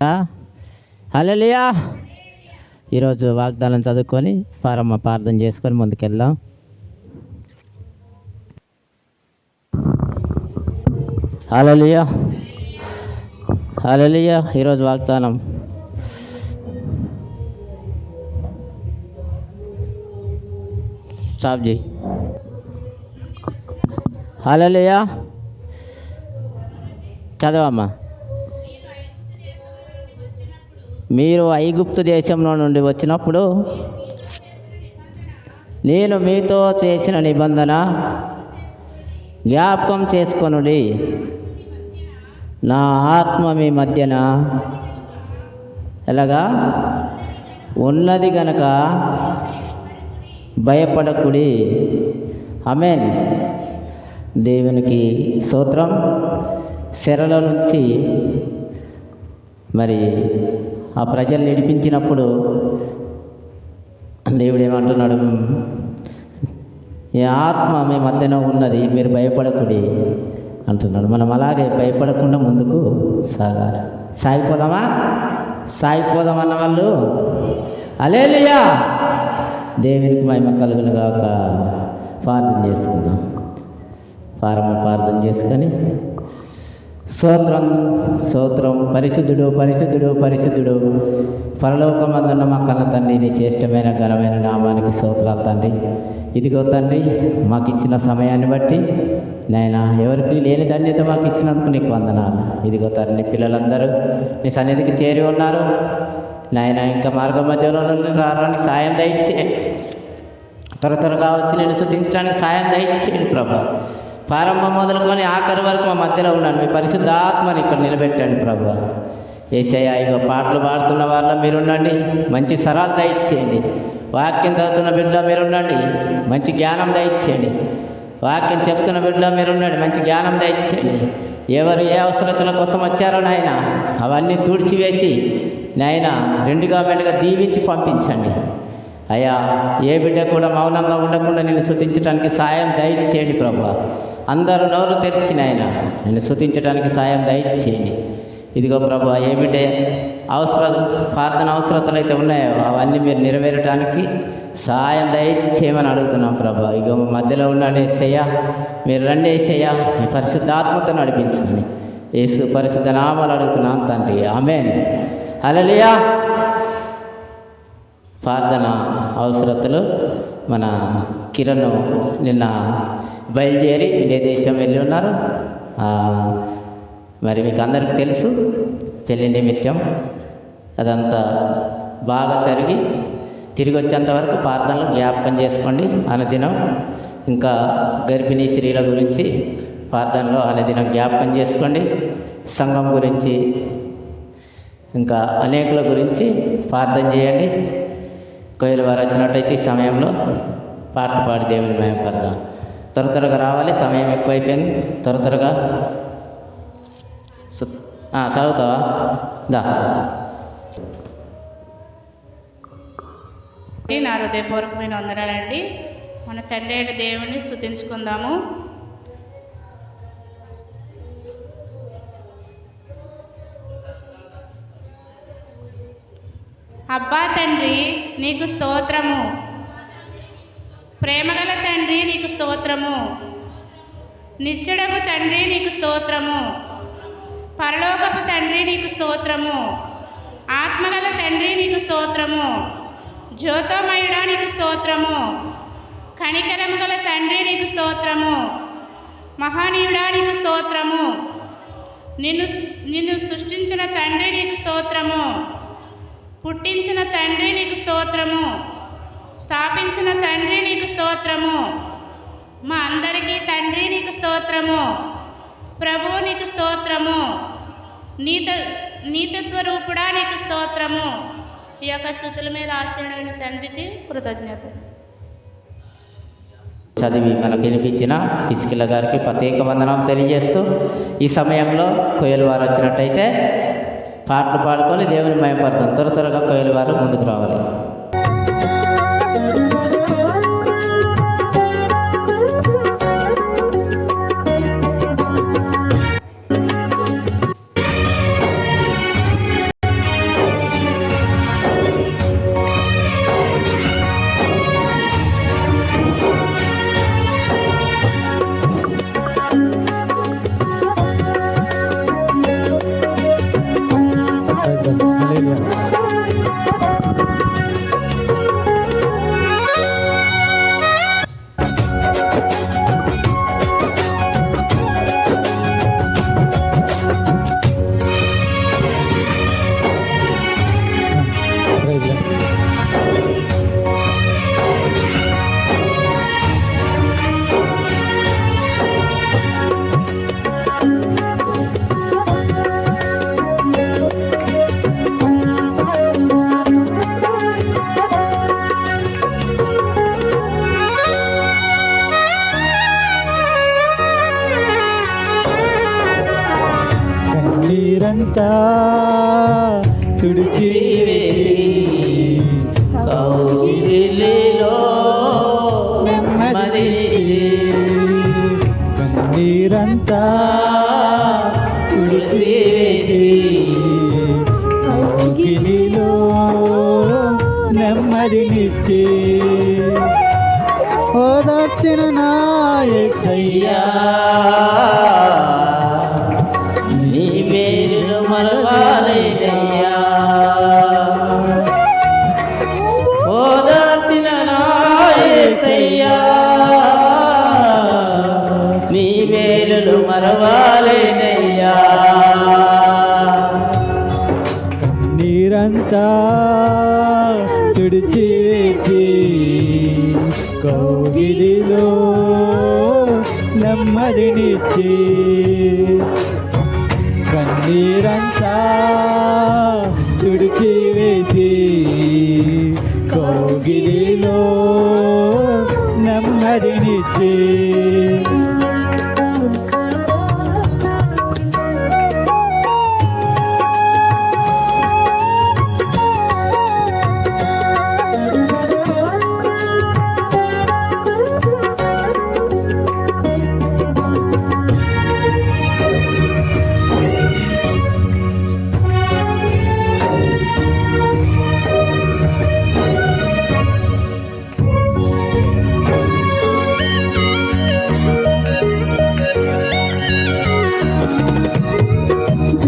హల్లెలూయా. ఈరోజు వాగ్దానం చదువుకొని ప్రార్థన చేసుకొని ముందుకెళ్దాం. హల్లెలూయా, హల్లెలూయా. ఈరోజు వాగ్దానం స్టాప్ చేయి. హల్లెలూయా, చదవమ్మా. మీరు ఐగుప్తు దేశంలో నుండి వచ్చినప్పుడు నేను మీతో చేసిన నిబంధన జ్ఞాపకం చేసుకొనుడి. నా ఆత్మ మీ మధ్యన ఎలాగా ఉన్నది గనక భయపడకుడి. ఆమేన్. దేవునికి స్తోత్రం. చెరలో నుంచి మరి ఆ ప్రజలు నడిపించినప్పుడు దేవుడు ఏమంటున్నాడు? ఈ ఆత్మ మీ మధ్యన ఉన్నది, మీరు భయపడకుడి అంటున్నాడు. మనం అలాగే భయపడకుండా ముందుకు సాగాలి. సాగిపోదామన్న వాళ్ళు హల్లెలూయా. దేవునికి మహిమ కలుగును గాక. ప్రార్థన చేసుకుందాం. ప్రార్థన చేసుకొని స్తోత్రం స్తోత్రం. పరిశుద్ధుడు పరిశుద్ధుడు పరిశుద్ధుడు పరలోకమందున్న మా కన్న తండ్రి, నీ శ్రేష్టమైన ఘనమైన నామానికి స్తోత్రాలు తండ్రి. ఇదిగో తండ్రి, మాకు ఇచ్చిన సమయాన్ని బట్టి నాయనా, ఎవరికి లేని ధన్యత మాకు ఇచ్చినందుకు నీకు వందనాలు. ఇదిగో తండ్రి, పిల్లలందరూ నీ సన్నిధికి చేరి ఉన్నారు నాయన. ఇంకా మార్గ మధ్యలో రావడానికి సాయం దయచేయండి. త్వరగా వచ్చి నేను స్తుతించడానికి సాయం దయచేయండి ప్రభా. ప్రారంభం మొదలుకొని ఆఖరి వరకు మా మధ్యలో ఉన్నాను. మీ పరిశుద్ధాత్మని ఇక్కడ నిలబెట్టండి ప్రభా. యేసయ్యా, ఇగో పాటలు పాడుతున్న వాళ్ళ మీరుండండి, మంచి సరాలు దయచేయండి. వాక్యం చదువుతున్న బిడ్డలో మీరుండండి, మంచి జ్ఞానం దయచేయండి. వాక్యం చెప్తున్న బిడ్డలో మీరుండండి, మంచి జ్ఞానం దయచేయండి. ఎవరు ఏ అవసరతల కోసం వచ్చారో నాయన, అవన్నీ తుడిచివేసి నాయన రెండుగా మెండుగా దీవించి పంపించండి అయ్యా. ఏ బిడ్డ కూడా మౌనంగా ఉండకుండా నిన్ను స్తుతించడానికి సాయం దయచేయండి ప్రభా. అందరూ నోరు తెరిచి నాయన నిన్ను స్తుతించడానికి సాయం దయచేయండి. ఇదిగో ప్రభా, ఏ బిడ్డ ప్రార్థన అవసరతలు అయితే ఉన్నాయో అవన్నీ మీరు నెరవేరడానికి సాయం దయచేయమని అడుగుతున్నాం ప్రభా. ఇగో మధ్యలో ఉండండి యేసయ్యా, మీరు రండి యేసయ్యా, మీ పరిశుద్ధాత్మతో నడిపించమని యేసు పరిశుద్ధ నామాలు అడుగుతున్నాం తండ్రి. ఆమేన్. హల్లెలూయా. ప్రార్థన అవసరతలు మన కిరణ్ నిన్న బయలుదేరి ఇండియా దేశం వెళ్ళి ఉన్నారు. మరి మీకు అందరికీ తెలుసు, పెళ్లి నిమిత్తం అదంతా బాగా జరిగి తిరిగి వచ్చేంత వరకు ప్రార్థనలు జ్ఞాపకం చేసుకోండి అనుదినం. ఇంకా గర్భిణీ స్త్రీల గురించి ప్రార్థనలో అనుదినం జ్ఞాపకం చేసుకోండి. సంఘం గురించి ఇంకా అనేకుల గురించి ప్రార్థన చేయండి. కోయిల వారు వచ్చినట్టయితే ఈ సమయంలో పాటలు పాడి దేవుని మహిమపడదాం. త్వరగా రావాలి, సమయం ఎక్కువైపోయింది. త్వరగా చదువుతావా? దా. నా హృదయపూర్వకమైన వందనాలండి. మన తండ్రి అయిన దేవుని స్తుతించుకుందాము. అబ్బా తండ్రి, నీకు స్తోత్రము. ప్రేమగల తండ్రి, నీకు స్తోత్రము. నిత్యుడగు తండ్రి, నీకు స్తోత్రము. పరలోకపు తండ్రి, నీకు స్తోత్రము. ఆత్మగల తండ్రి, నీకు స్తోత్రము. జ్యోతోమయుడా, నీకు స్తోత్రము. కనికరము గల తండ్రి, నీకు స్తోత్రము. మహానీయుడా, నీకు స్తోత్రము. నిన్ను సృష్టించిన తండ్రి, నీకు స్తోత్రము. పుట్టించిన తండ్రి, నీకు స్తోత్రము. స్థాపించిన తండ్రి, నీకు స్తోత్రము. మా అందరికీ తండ్రి, నీకు స్తోత్రము. ప్రభు, నీకు స్తోత్రము. నీత స్వరూపుడా, నీకు స్తోత్రము. ఈ యొక్క స్తుతుల మీద ఆశీనుడైన తండ్రికి కృతజ్ఞత. చదివి మనకు వినిపించిన ఇస్కిల గారికి ప్రత్యేక వందనం తెలియజేస్తూ, ఈ సమయంలో కోయలు వారు వచ్చినట్టయితే పాటలు పాడుకొని దేవుని మహిమపడతాం. త్వరగా కోయలు వారు ముందుకు రావాలి. కన్నీరంతా తుడిచివేసి కౌగిలిలో నెమ్మదినిచ్చి కన్నీరంతా తుడిచివేసి కౌగిలిలో నెమ్మదినిచ్చి ఓదార్చిన నా యేసయ్యా నీ మేలు మరవాలేనయ్యా ఓదార్చిన నా యేసయ్యా నీ మేలు మరవాలేనయ్యా కన్నీరంతా తుడిచివేసి కౌగిలిలో నెమ్మదినిచ్చి కన్నీరంతా తుడిచివేసి కౌగిలిలో నెమ్మదినిచ్చి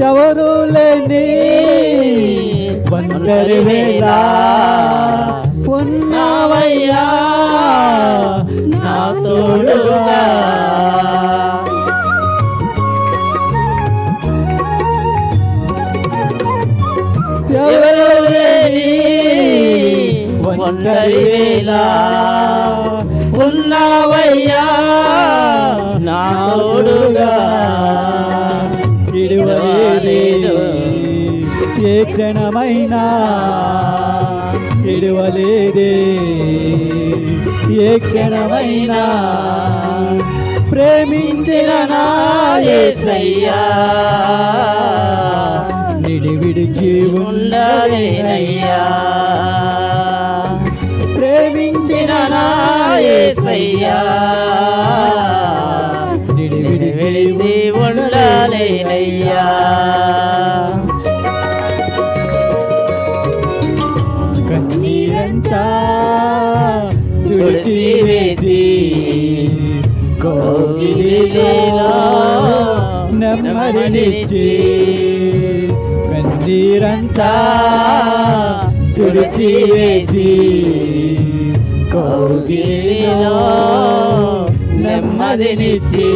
ఎవరు లేని ఒంటరి వేళ ఉన్నావయ్యా నా తోడుగా ఎవరు లేని ఒంటరి వేళ ఉన్నావయ్యా నా తోడుగా ఇడువలేదు ఏ క్షణమైనా ఇడువలేదే ఏ క్షణమైనా ప్రేమించిన నా యేసయ్యా నిడివిడిచి ఉండలేనయ్యా ప్రేమించిన నా యేసయ్యా విడిసి ఉండలేనయ్యా కన్నీరంతా తుడిచివేసి కౌగిలిలో నెమ్మదినిచ్చి కన్నీరంతా తుడిచివేసి కౌగిలిలో నెమ్మదినిచ్చి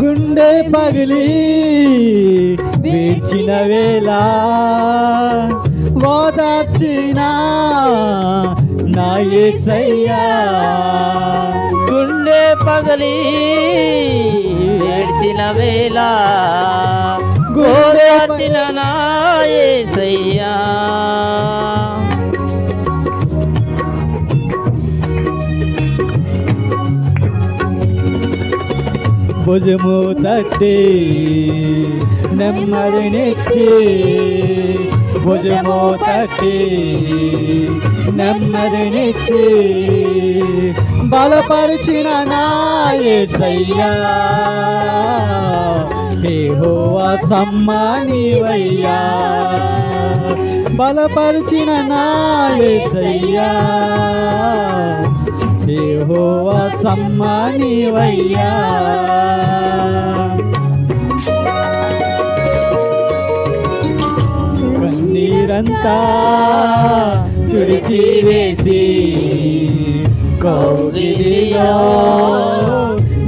గుండె పగిలి వీడ్చిన వేళ ఓదార్చిన నా యేసయ్యా గుండె పగలి ఏడ్చిన వేళ గోదార్చిన నా యేసయ్యా భుజము తట్టి నెమ్మదినిచ్చి భుజము తట్టి నెమ్మదినిచ్చి బలపరిచిన నా యేసయ్యా యెహోవా సమ్మానివయ్యా బలపరిచిన నా యేసయ్యా యెహోవా సమ్మానివయ్యా కన్నీరంతా తుడిచివేసి కౌగిలిలో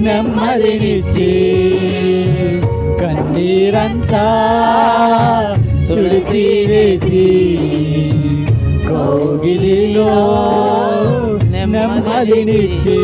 నెమ్మదినిచ్చి కన్నీరంతా తుడిచి వేసి కౌగిలిలో నెమ్మదినిచ్చి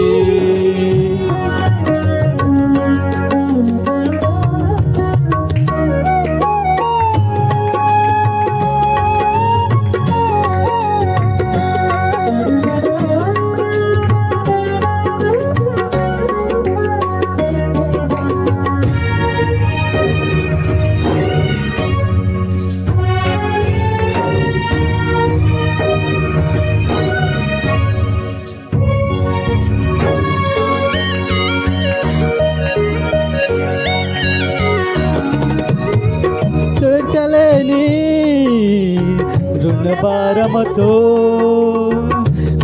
తీర్చలేని రుణభారముతో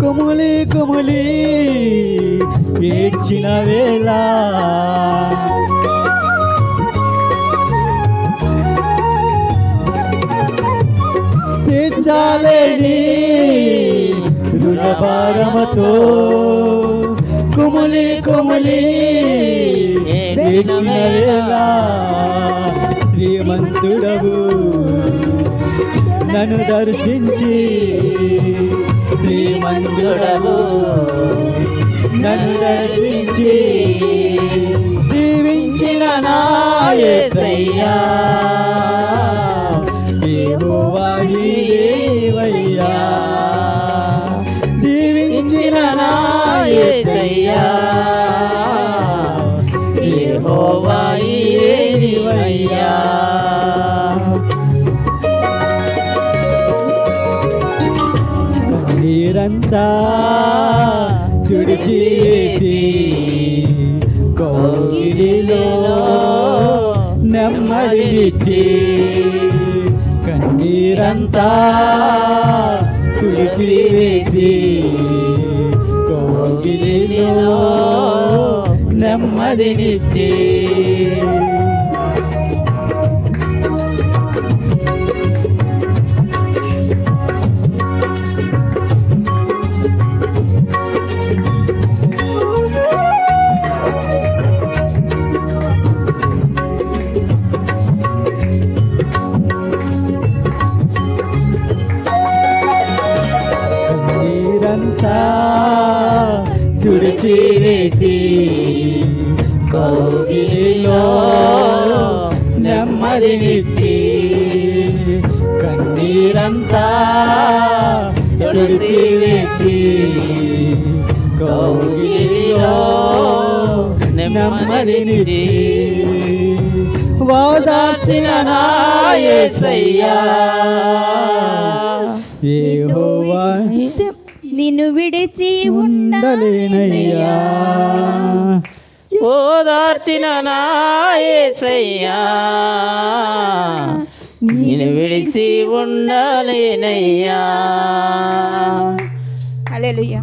కుములి కుములి ఏడ్చిన వేళ తీర్చలేని రుణభారముతో కుములి కుములి ఏడ్చిన వేళ శ్రీమంతుడవు నన్ను దర్శించి శ్రీమంతుడవు నన్ను దర్శించి దీవించిన నా యేసయ్యా యెహోవా నీవేవయ్యా దీవించిన నా యేసయ్యా యెహోవా నీవేవయ్యా కన్నీరంతా తుడిచేసి కౌగిలిలో నెమ్మదినిచ్చి కన్నీరంతా తుడిచివేసి కౌగిలిలో నెమ్మదినిచ్చి కన్నీరంతా తుడిచివేసి కౌగిలిలో నెమ్మదినిచ్చి కన్నీరంతా తుడిచివేసి కౌగిలిలో నెమ్మదినిచ్చి ఓదార్చిన నా యేసయ్యా యెహోవా నిన్ను విడిచి ఉండలేనయ్యా ఓదార్చిన నా యేసయ్యా నిన్ను విడిసి ఉండలేనయ్యా. హల్లెలూయా.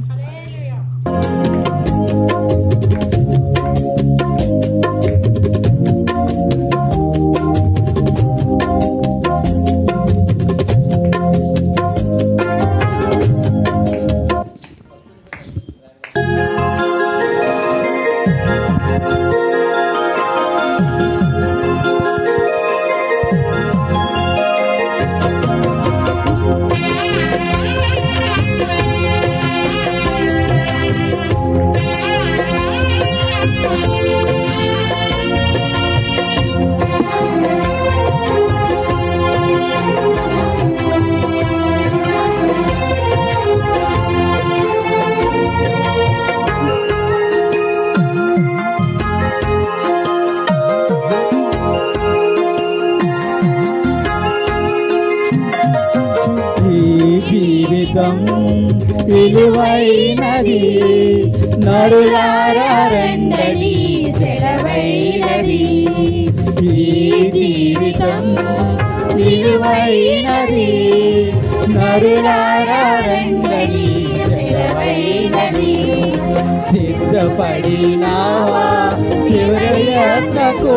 జీవితం విలువైనది నరులారా రండి సెలవైనది ఈ జీవితం విలువైనది నరులారా రండి సెలవైనది సిద్ధపడినావా చివరి యాత్రకు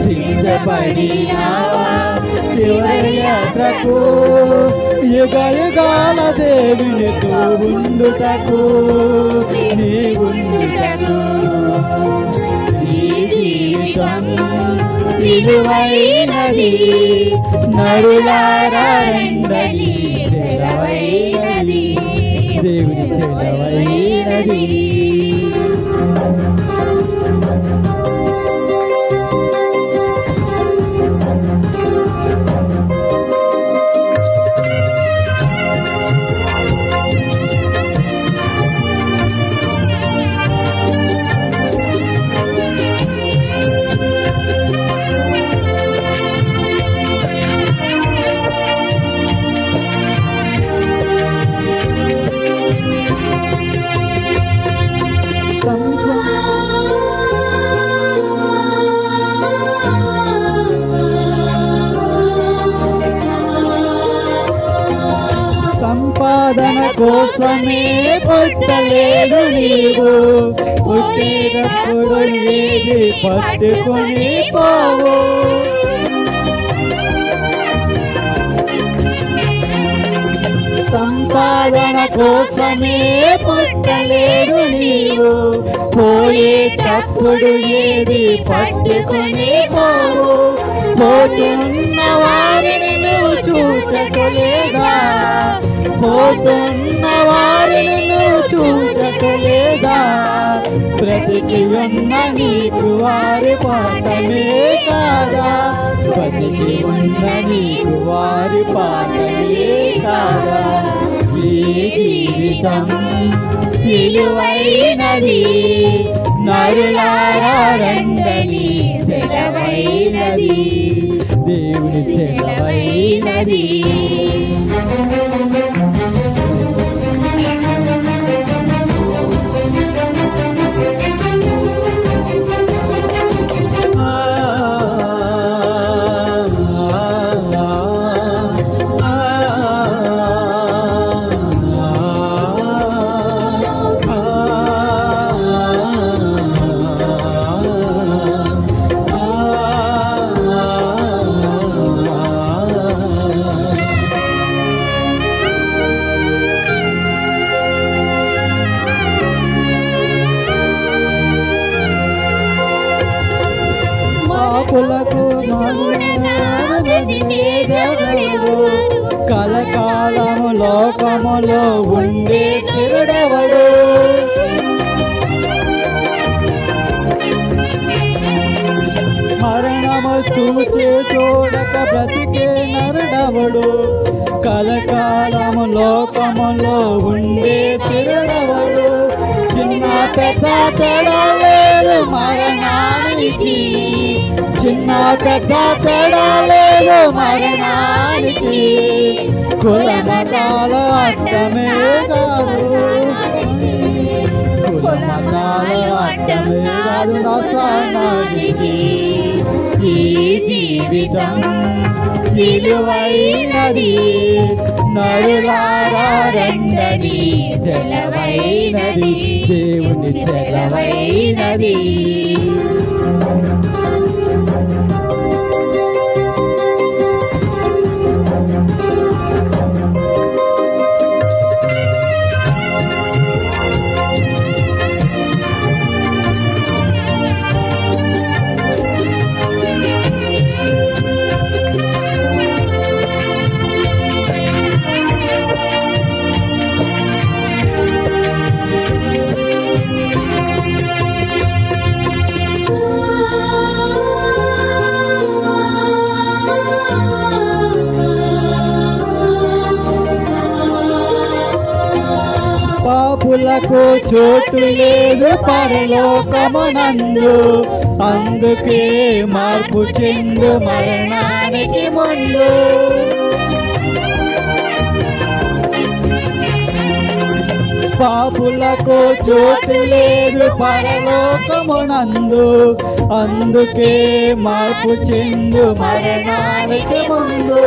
సిద్ధపడినావా చివరి యాత్రకు యుగ యుగాల దేవునితో ఉండుటకు నీ ఉండుటకు ఈ జీవితం విలువైనది నరులారా రండని సెలవైనది దేవుని సెలవైనది సంపాదన కోసమే పుట్టలేదు నీవు పుట్టేటప్పుడు ఏది పట్టుకొని పోవు సంపాదన కోసమే పుట్టలేదు నీవు పోయేటప్పుడు ఏది పట్టుకొని పోవు పోతున్న వారిని నువ్వు చూచటలేదా పోతున్న వారిని నువ్వు చూచటలేదా బ్రతికి ఉన్న నీకు వారి పాఠమే కాదా బ్రతికి ఉన్న నీకు వారి పాఠమే కాదా ఈ జీవితం విలువైనది నరులారా రండని సెలవైనది దేవుని సెలవైనది పాపులకు కలకాలము లోకములో ఉండే స్థిరుడెవడు మరణము చూచే చూడక బ్రతికే నరుడవడు కలకాలము లోకములో ఉండే స్థిరుడవడు చిన్న పెద్ద తేడా లేదు మరణానికి చిన్న పెద్ద తేడా లేదు మరణానికి కుల మతాలు అడ్డమే కాదు కుల మతాలు అడ్డమే కాదు నరసానికి ఈ జీవితం విలువైనది నరులారా రండని సెలవైనది దేవుని సెలవైనది పాపులకు చోటు లేదు పరలోకమునందు అందుకే మార్పు చెందు మరణానికి ముందు పాపులకు చోటు లేదు పరలోకమునందు అందుకే మార్పు చెందు మరణానికి ముందు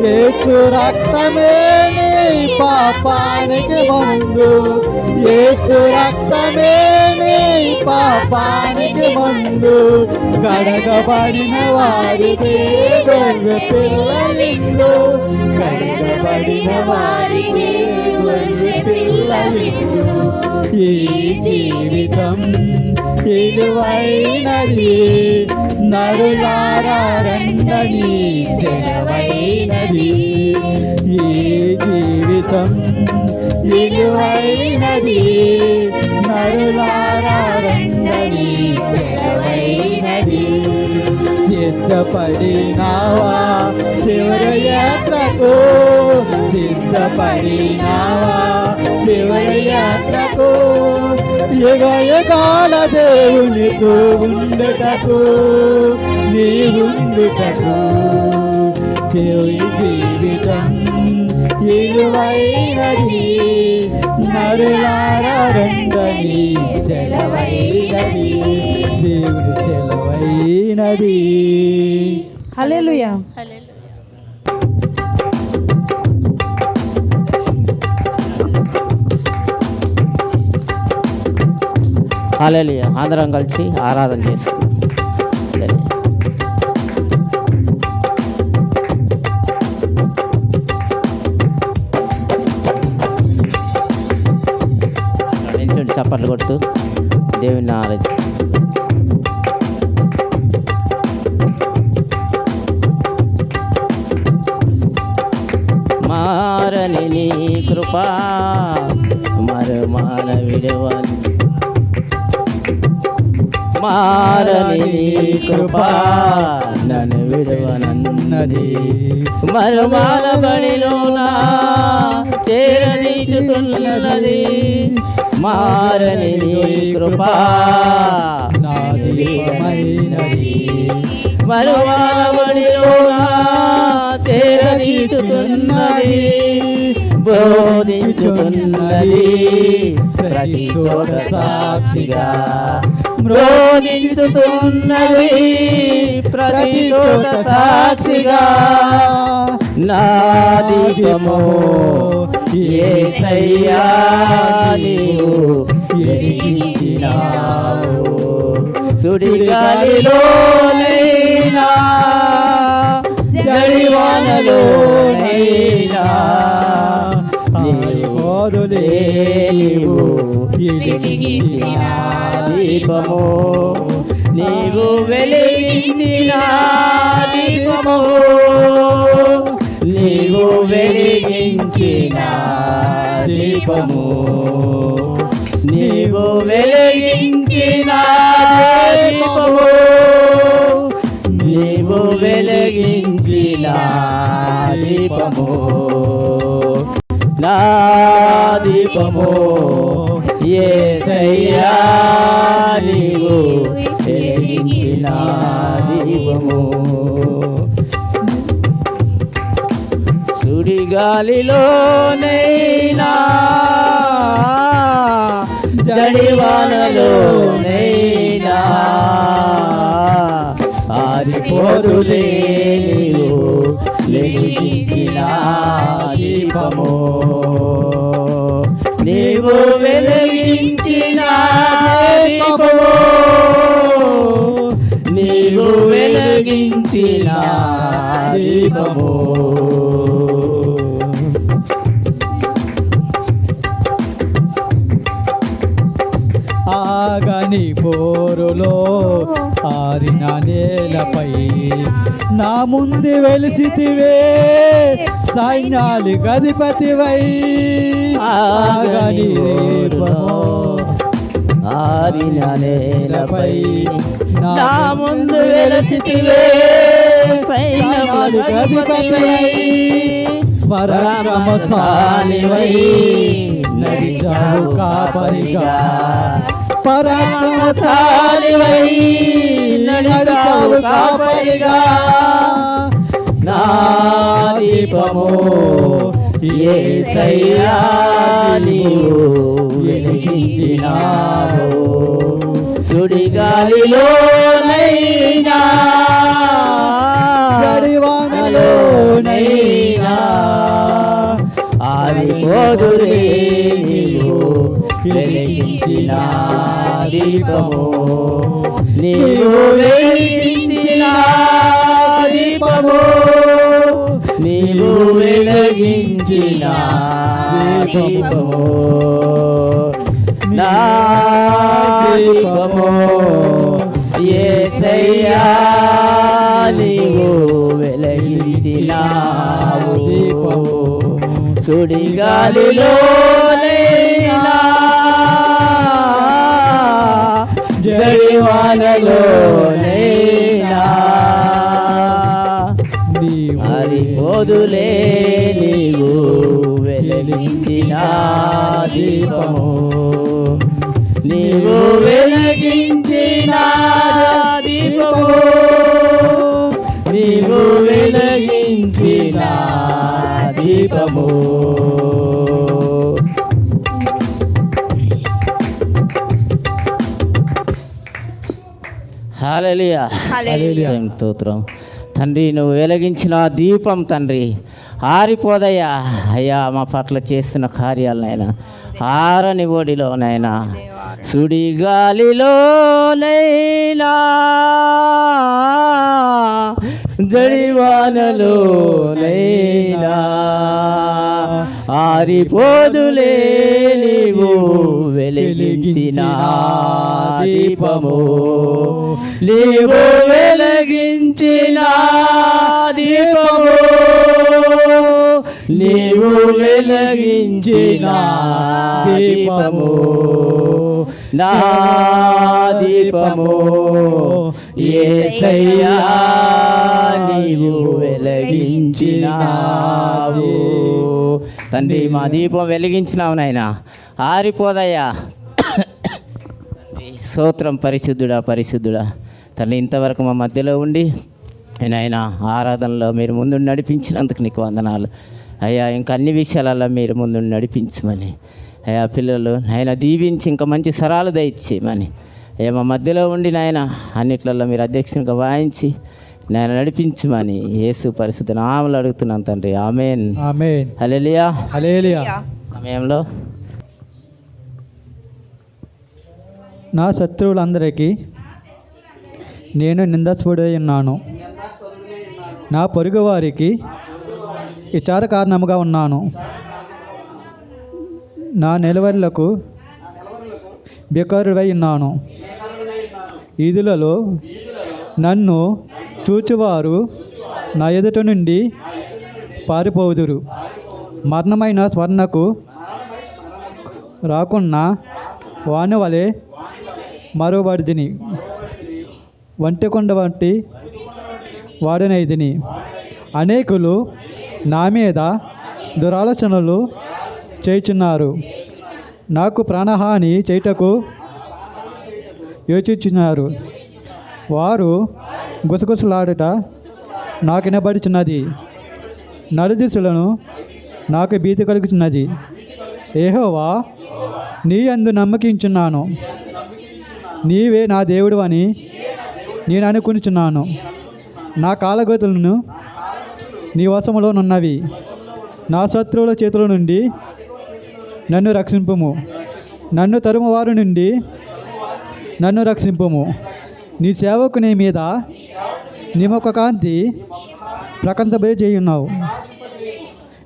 యేసు రక్తమే నీ పాపానికి ముందు యేసు రక్తమే నీ పాపానికి మందు కడగబడిన వారికి గొర్రె పిల్ల విందు కడగబడిన వారికి గొర్రె పిల్ల విందు ఈ జీవితం విలువైనది నరులారా రండని సెలవైనది ఈ జీవితం విలువైనది నరులారా రండని సెలవైనది సిద్ధపడినావా శివయాత్రకు సిద్ధపడినావా శివయాత్రకు యుగ యుగాల దేవునితో ఉండుటకు నీ ఉండుటకు జీవితం విలువైనది నరులారా రండని సెలవైనది దేవుని సెలవైనది. హల్లెలూయా. హల్లెలూయా. హల్లెలూయా. అందరం కలిసి ఆరాధన చేసుకుందాం. హల్లెలూయా. నిల్చోండి, చప్పట్లు కొడుతూ దేవుని ఆరాధన. మారని నీ కృపా మరుమాన విడవని మారని నీ కృపా నన్ను విడవనన్నది మరుమాన బడిలోనా చేరదీచుతున్నది మారని నీ కృపా నా దీపమైనది మరుమాన బడిలోనా చేరదీచుతున్నది బోధించుతున్నది ప్రతి చోట సాక్షిగా బోధించుతున్నది ప్రతి చోట సాక్షిగా నా దీపము యేసయ్యా నీవు వెలిగించినావు సుడిగాలిలోనైనా జడివానలోనైనా నీవు వెలిగించిన దీపము నీవు వెలిగించిన దీపము నీవు వెలిగించిన దీపము నీవు వెలిగించిన దీపము నీవు వెలిగించిన దీపము నా దీపము యేసయ్యా నీవు వెలిగించిన దీపము సుడిగాలిలోనైనా జడివానలోనైనా ఆరిపోదులే నీవు వెలిగించిన దీపము నీవు వెలిగించిన దీపము నీవు వెలిగించిన దీపము ఆగని పోరులో ఆరిన నేలపై నా ముందు వెలిసితివే సైన్యాలు గదిపతివై ఆగని ఆరిన నేలపై నా ముందు వెలిసితివే సైన్యాలు గదిపతివై పరాక్రమశాలివై నడిచావు కాపరిగా పరాక్రమశాలివై నడిచావు కాపరిగా నా దీపము యేసయ్యా నీవు వెలిగించినావు సుడిగాలిలోనైనా జడివానలోనైనా ఆరిపోదులే నీవు వెలిగించిన దీపము నీవు వెలిగించిన దీపము నీవు వెలిగించిన దీపము నా దీపము యేసయ్యా నీవు వెలిగించినావు దీపము సుడిగాలిలోనైనా జడివానలోనైనా హరిపోదులే నీవు వెలిగించిన దీపము నీవు వెలిగించిన దీపము నీవు వెలిగించిన దీపము హల్లెలూయా స్తోత్రం తండ్రి. నువ్వు వెలిగించిన దీపం తండ్రి ఆరిపోదయ్యా అయ్యా. మా పట్ల చేస్తున్న కార్యాలనైనా ఆరని ఒడిలోనైనా సుడిగాలిలోనైనా జడివానలోనైనా ఆరిపోదులే నీవు వెలిగించిన దీపము నీవు వెలిగించిన దీపము నీవు వెలిగించిన దీపము నా దీపము యేసయ్యా నీవు వెలిగించినావు తండ్రి. మా దీపం వెలిగించినావు నాయనా ఆరిపోదయ్యా. స్తోత్రం పరిశుద్ధుడా పరిశుద్ధుడా తండ్రి. ఇంతవరకు మా మధ్యలో ఉండి నాయనా ఆరాధనలో మీరు ముందు నడిపించినందుకు నీకు వందనాలు అయ్యా. ఇంకా అన్ని విషయాలలో మీరు ముందు నడిపించమని అయ్యా. పిల్లలు నాయన దీవించి ఇంకా మంచి సరాలు దయచేయమని అయ్యా. మా మధ్యలో ఉండి నాయన అన్నిట్లలో మీరు అధ్యక్షునిగా వాయించి నాయన నడిపించమని యేసు పరిశుద్ధ నామములో అడుగుతున్నాను తండ్రి. ఆమేన్ ఆమేన్. హల్లెలూయా హల్లెలూయా. సమయంలో నా శత్రువులందరికీ నేను నిందాస్పదై ఉన్నాను, నా పొరుగు వారికి విచార కారణముగా ఉన్నాను. నా నిలవరులకు బేకారుడై ఉన్నాను. ఈదులలో నన్ను చూచువారు నా ఎదుట నుండి పారిపోదురు. మరణమైన స్వర్ణకు రాకున్నా వాని వలె మరోబడిదిని, వంటికొండ వంటి వాడనైదిని. అనేకులు నా మీద దురాలోచనలు చేయుచున్నారు, నాకు ప్రాణహాని చేయుటకు యోచించున్నారు. వారు గుసగుసలాడుట నాకు వినబడుచున్నది, నలుదిశలను నాకు భీతి కలుగుతున్నది. యెహోవా నీ యందు నమ్మకించున్నాను, నీవే నా దేవుడు అని నేను అనుకునిచున్నాను. నా కాలగతులను నీ వశములోనున్నవి. నా శత్రువుల చేతుల నుండి నన్ను రక్షింపుము, నన్ను తరుమువారి నుండి నన్ను రక్షింపుము. నీ సేవకుని మీద నీ ముఖ కాంతి ప్రకంసబోచేయున్నావు.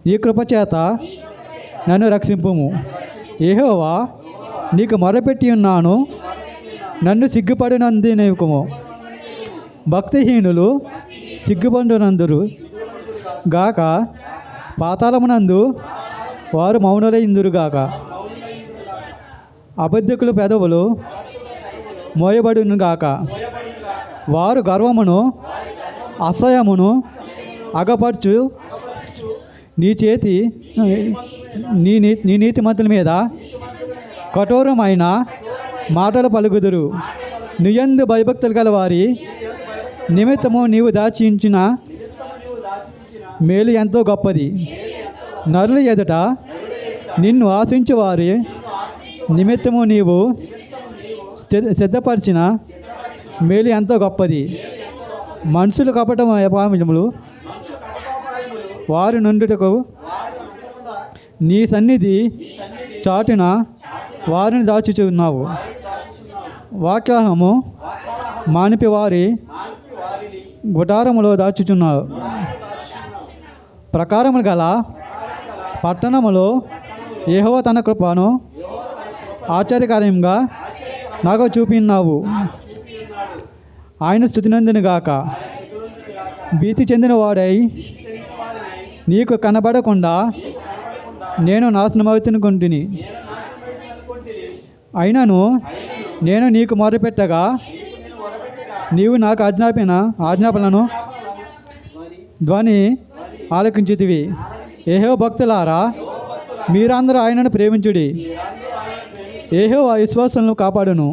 నీ కృపచేత నన్ను రక్షింపుము. యెహోవా నీకు మొరపెట్టి ఉన్నాను, నన్ను సిగ్గుపడినందుకుము. భక్తిహీనులు సిగ్గుపడినందురు గాక, పాతాళమునందు వారు మౌనులైందురుగాక. అబద్ధికుల పెదవులు మోయబడునుగాక. వారు గర్వమును అసహ్యమును అగపరచు నీ చేతి నీ నీతిమంతుల మీద కఠోరమైన మాటలు పలుకుదురు. నీయందు భయభక్తులు గల వారి నిమిత్తము నీవు దాచించిన మేలు ఎంతో గొప్పది. నరుల ఎదుట నిన్ను ఆశించు వారి నిమిత్తము నీవు సిద్ధపరిచిన మేలు ఎంతో గొప్పది. మనుషులు కపటం పాపములు వారి నుండుటకు నీ సన్నిధి చాటున వారిని దాచుచున్నావు. వాక్యాహము మానిపి వారి గుడారములో దాచుచున్నావు. ప్రకారములు గల పట్టణములో యెహోవా తన కృపను ఆశ్చర్యకార్యంగా నాకు చూపినావు. ఆయన స్తుతినందును గాక. భీతి చెందిన వాడై నీకు కనబడకుండా నేను నాశనమవుతునుకుంటుని. అయినను నేను నీకు మొరపెట్టగా నీవు నాకు ఆజ్ఞాపనలను ధ్వని ఆలకించితివి. యెహోవా భక్తులారా, మీరందరూ ఆయనను ప్రేమించుడి. యెహోవా విశ్వాసులను కాపాడును.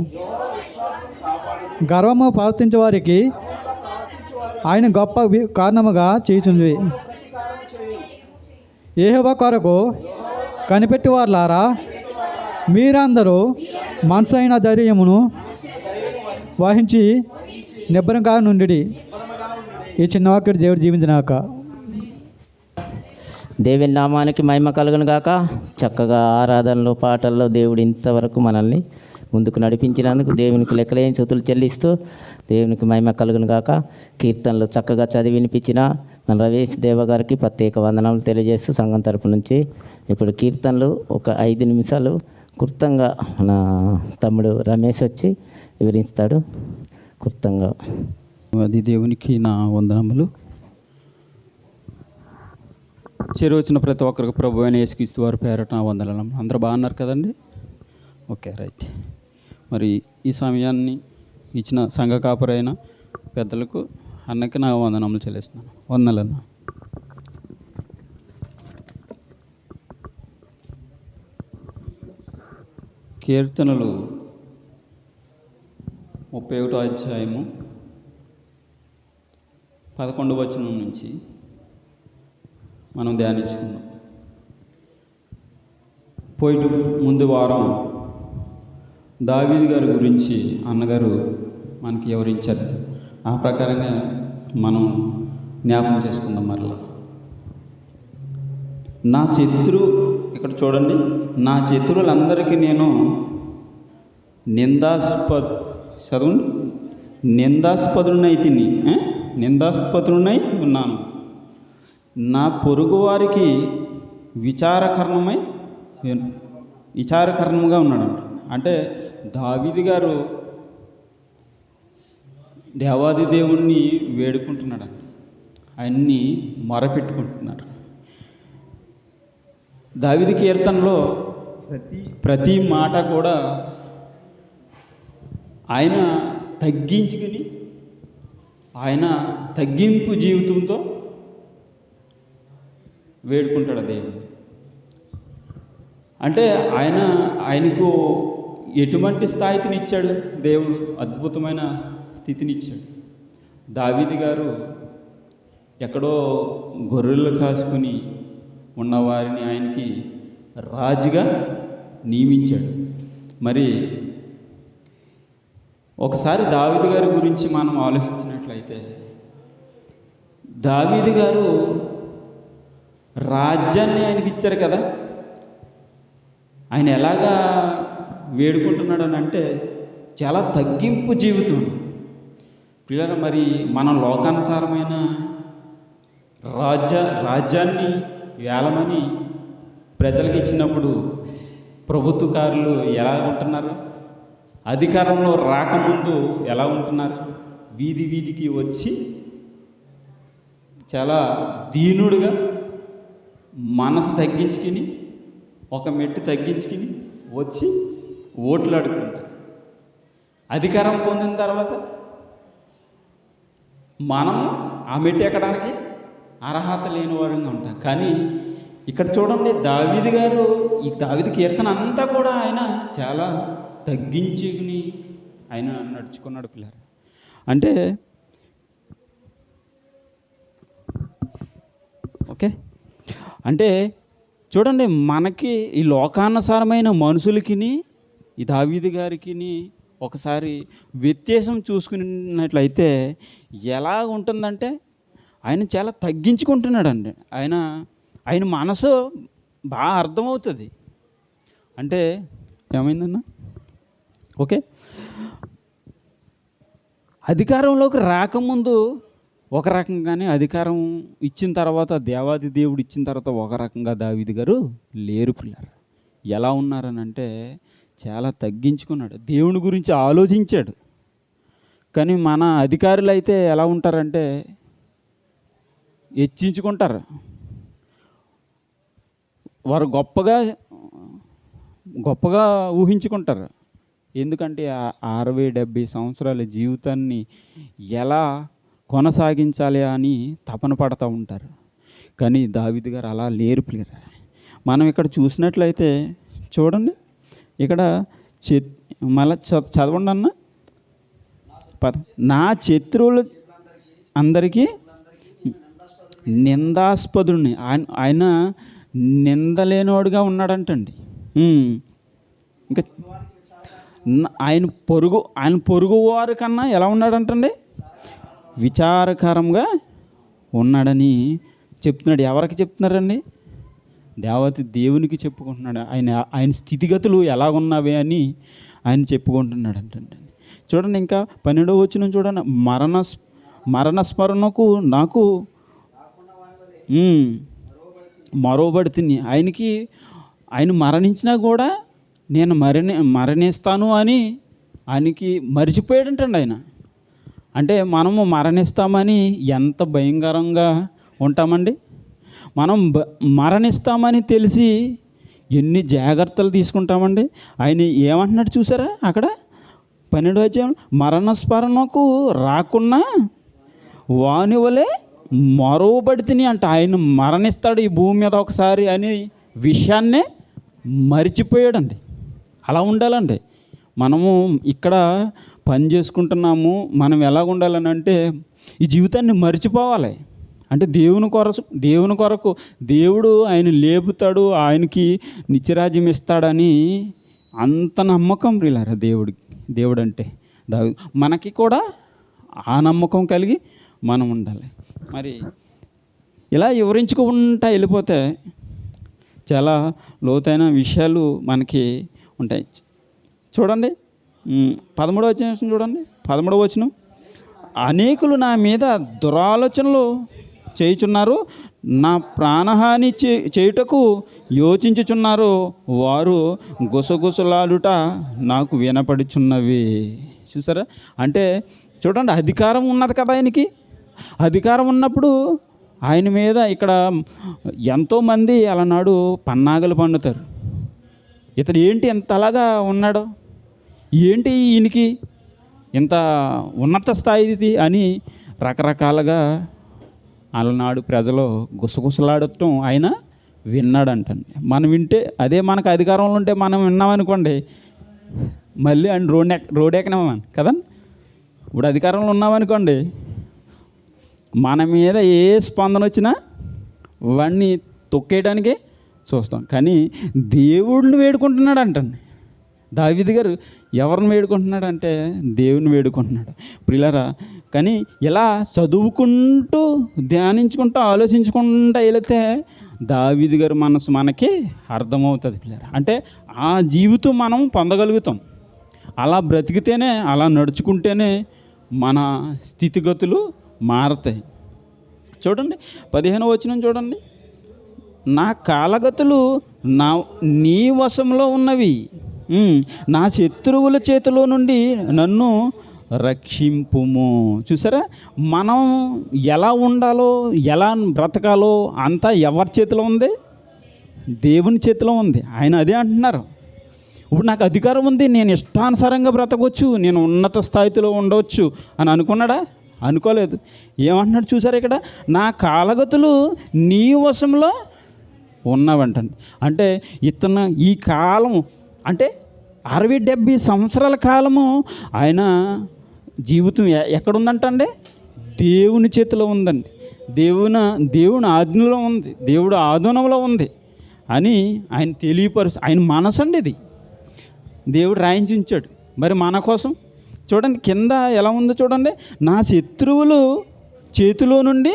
గర్వము ప్రవర్తించే వారికి ఆయన గొప్ప కారణముగా చేయుచుంది. యెహోవా కొరకు కనిపెట్టి వారులారా, మీరందరూ మనసైన ధైర్యమును వహించి నిబ్బరంగా నుండి. ఈ చిన్న వాక్యుడు దేవుడు దీవించినాక. దేవుని నామానికి మహిమ కలుగును గాక. చక్కగా ఆరాధనలో పాటల్లో దేవుడు ఇంతవరకు మనల్ని ముందుకు నడిపించినందుకు దేవునికి లెక్కలేని స్తుతులు చెల్లిస్తూ దేవునికి మహిమ కలుగును గాక. కీర్తనలు చక్కగా చదివి వినిపించిన మన రవేష్ దేవ గారికి ప్రత్యేక వందనాలు తెలియజేస్తూ సంఘం తరపు నుంచి ఇప్పుడు కీర్తనలు ఒక 5 నిమిషాలు క్లుప్తంగా మన తమ్ముడు రమేష్ వచ్చి వివరిస్తాడు. క్లుప్తంగా. అది దేవునికి నా వందనములు. వచ్చిన ప్రతి ఒక్కరికి ప్రభు అయిన యేసుక్రీస్తు వారి పేరట నా వందనలు. అందరూ బాగున్నారు కదండి? Okay, right. మరి ఈ సమయాన్ని ఇచ్చిన సంఘ కాపరైన పెద్దలకు అన్నకి నా వందనములు చెల్లిస్తున్నాను. వందనలన్న. కీర్తనలు 31వ అధ్యాయము 11వ వచనం నుంచి మనం ధ్యానించుకుందాం. పోయిటు ముందు వారం దావీదు గారి గురించి అన్నగారు మనకి వివరించారు. ఆ ప్రకారంగా మనం జ్ఞాపకం చేసుకుందాం. మరలా నా ఇక్కడ చూడండి, నా శత్రువులందరికీ నేను నిందాస్పదునై ఉన్నాను. నా పొరుగు వారికి విచారకరణంగా ఉన్నాడంట. అంటే దావీదు గారు దేవాది దేవుణ్ణి వేడుకుంటున్నాడంట. ఆయన్ని మొరపెట్టుకుంటున్నారు. దావీదు కీర్తనలో ప్రతి మాట కూడా ఆయన తగ్గించుకుని, ఆయన తగ్గింపు జీవితంతో వేడుకుంటాడు దేవుడు. అంటే ఆయనకు ఎటువంటి స్థాయిని ఇచ్చాడు దేవుడు? అద్భుతమైన స్థితిని ఇచ్చాడు. దావీదు గారు ఎక్కడో గొర్రెలు కాసుకుని ఉన్నవారిని ఆయనకి రాజుగా నియమించాడు. మరి ఒకసారి దావీదు గారి గురించి మనం ఆలోచించినట్లయితే, దావీదు గారు రాజ్యాన్ని ఆయనకి ఇచ్చారు కదా. ఆయన ఎలాగా వేడుకుంటున్నాడని అంటే చాలా తగ్గింపు జీవితం. పిల్లలు, మరి మన లోకానుసారమైన రాజ్యాన్ని వేలమని ప్రజలకు ఇచ్చినప్పుడు ప్రభుత్వకారులు ఎలా ఉంటున్నారు? అధికారంలో రాకముందు ఎలా ఉంటున్నారు? వీధికి వచ్చి చాలా దీనుడుగా మనసు తగ్గించుకుని, ఒక మెట్టు తగ్గించుకుని వచ్చి ఓట్లు అడుగుతుంటారు. అధికారం పొందిన తర్వాత మనం ఆ మెట్టు ఎక్కడానికి అర్హత లేని వారంగా ఉంటాం. కానీ ఇక్కడ చూడండి, దావీదు గారు ఈ దావీదు కీర్తన అంతా కూడా ఆయన చాలా తగ్గించుకుని ఆయన నడుచుకున్నాడు. పిల్లలు అంటే ఓకే, అంటే చూడండి, మనకి ఈ లోకానుసారమైన మనుషులకి ఈ దావీదు గారికి ఒకసారి వ్యత్యాసం చూసుకున్నట్లయితే ఎలా ఉంటుందంటే, ఆయన చాలా తగ్గించుకుంటున్నాడండి. ఆయన మనసు బాగా అర్థమవుతుంది. అంటే ఏమైందన్నా? ఓకే, అధికారంలోకి రాకముందు ఒక రకంగానే, అధికారం ఇచ్చిన తర్వాత, దేవాది దేవుడు ఇచ్చిన తర్వాత ఒక రకంగా దావీదు గారు లేరు పిల్లలు. ఎలా ఉన్నారనంటే చాలా తగ్గించుకున్నాడు, దేవుని గురించి ఆలోచించాడు. కానీ మన అధికారులు అయితే ఎలా ఉంటారంటే హెచ్చించుకుంటారు. వారు గొప్పగా ఊహించుకుంటారు. ఎందుకంటే 60-70 సంవత్సరాల జీవితాన్ని ఎలా కొనసాగించాలి అని తపన పడుతూ ఉంటారు. కానీ దావీదు గారు అలా లేరు ప్లేయర్. మనం ఇక్కడ చూసినట్లయితే చూడండి, ఇక్కడ మళ్ళీ చదవండి అన్న. నా శత్రువులు అందరికీ నిందాస్పదుడిని, ఆయన నిందలేనోడుగా ఉన్నాడంటండి. ఇంకా ఆయన పొరుగు వారి కన్నా ఎలా ఉన్నాడంటండి? విచారకరంగా ఉన్నాడని చెప్తున్నాడు. ఎవరికి చెప్తున్నారండి? దేవతి దేవునికి చెప్పుకుంటున్నాడు. ఆయన స్థితిగతులు ఎలాగున్నవి అని ఆయన చెప్పుకుంటున్నాడు అంటండి. చూడండి, ఇంకా 12వ వచనం చూడండి. మరణస్మరణకు నాకు మరోబడితిని. ఆయన మరణించినా కూడా నేను మరణిస్తాను అని ఆయనకి మరిచిపోయాడంటండి ఆయన. అంటే మనము మరణిస్తామని ఎంత భయంకరంగా ఉంటామండి. మనం మరణిస్తామని తెలిసి ఎన్ని జాగ్రత్తలు తీసుకుంటామండి. ఆయన ఏమంటున్నాడు చూసారా అక్కడ 12వ అధ్యాయం, మరణస్మరణకు రాకున్నా వాని వలె మరోబడితిని అంట. ఆయన మరణిస్తాడు ఈ భూమి మీద ఒకసారి అనే విషయాన్నే మరిచిపోయాడండి. అలా ఉండాలండి. మనము ఇక్కడ పని చేసుకుంటున్నాము, మనం ఎలా ఉండాలని అంటే ఈ జీవితాన్ని మర్చిపోవాలి. అంటే దేవుని కొరకు దేవుడు ఆయన లేపుతాడు, ఆయనకి నిత్యరాజ్యం ఇస్తాడని అంత నమ్మకం ప్రియులారా దేవుడు అంటే. మనకి కూడా ఆ నమ్మకం కలిగి మనం ఉండాలి. మరి ఇలా వివరించుకుంటా వెళ్ళిపోతే చాలా లోతైన విషయాలు మనకి ఉంటాయి. చూడండి 13వ వచనం చూడండి. 13వ వచనం, అనేకులు నా మీద దురాలోచనలు చేయుచున్నారు, నా ప్రాణహాని చేయుటకు యోచించుచున్నారు, వారు గుసగుసలాడుట నాకు వినపడుచున్నవి. చూసారా? అంటే చూడండి, అధికారం ఉన్నది కదా ఆయనకి. అధికారం ఉన్నప్పుడు ఆయన మీద ఇక్కడ ఎంతోమంది అలనాడు పన్నాగలు పన్నుతారు. ఇతను ఏంటి ఎంతలాగా ఉన్నాడు, ఏంటి ఈయనకి ఇంత ఉన్నత స్థాయిది అని రకరకాలుగా అలనాడు ప్రజలు గుసగుసలాడటం ఆయన విన్నాడంటండి. మనం వింటే, అదే మనకు అధికారంలో ఉంటే మనం విన్నామనుకోండి, మళ్ళీ ఆయన రోడ్ ఎక్కనేమని కదా. ఇప్పుడు అధికారంలో ఉన్నామనుకోండి, మన మీద ఏ స్పందన వచ్చినా వాడిని తొక్కేయడానికే చూస్తాం. కానీ దేవుడిని వేడుకుంటున్నాడు అంటండి దావీదు గారు. ఎవరిని వేడుకుంటున్నాడు? దేవుని వేడుకుంటున్నాడు ప్రియులారా. కానీ ఇలా చదువుకుంటూ ధ్యానించుకుంటూ ఆలోచించుకుంటూ వెళితే దావీదు గారు మనసు మనకి అర్థమవుతుంది ప్రియులారా. అంటే ఆ జీవితం మనం పొందగలుగుతాం. అలా బ్రతికితేనే, అలా నడుచుకుంటేనే మన స్థితిగతులు మారతాయి. చూడండి 15వ వచనం చూడండి. నా కాలగతులు నీ వశంలో ఉన్నవి, నా శత్రువుల చేతిలో నుండి నన్ను రక్షింపుము. చూసారా? మనం ఎలా ఉండాలో, ఎలా బ్రతకాలో అంతా ఎవరి చేతిలో ఉంది? దేవుని చేతిలో ఉంది. ఆయన అదే అంటున్నారు. ఇప్పుడు నాకు అధికారం ఉంది, నేను ఇష్టానుసారంగా బ్రతకొచ్చు, నేను ఉన్నత స్థాయిలో ఉండవచ్చు అని అనుకున్నాడా? అనుకోలేదు. ఏమంటున్నాడు చూసారా ఇక్కడ? నా కాలగతులు నీ వశంలో ఉన్నవంటండి. అంటే ఇతను ఈ కాలం అంటే 60-70 సంవత్సరాల కాలము ఆయన జీవితం ఎక్కడుందంటండి? దేవుని చేతిలో ఉందండి. దేవుని ఆజ్ఞలో ఉంది, దేవుడు ఆధీనంలో ఉంది అని ఆయన తెలియపరుస్తూ, ఆయన మనసు అండి ఇది. దేవుడు రాయించాడు. మరి మన కోసం చూడండి కింద ఎలా ఉందో చూడండి. నా శత్రువులు చేతిలో నుండి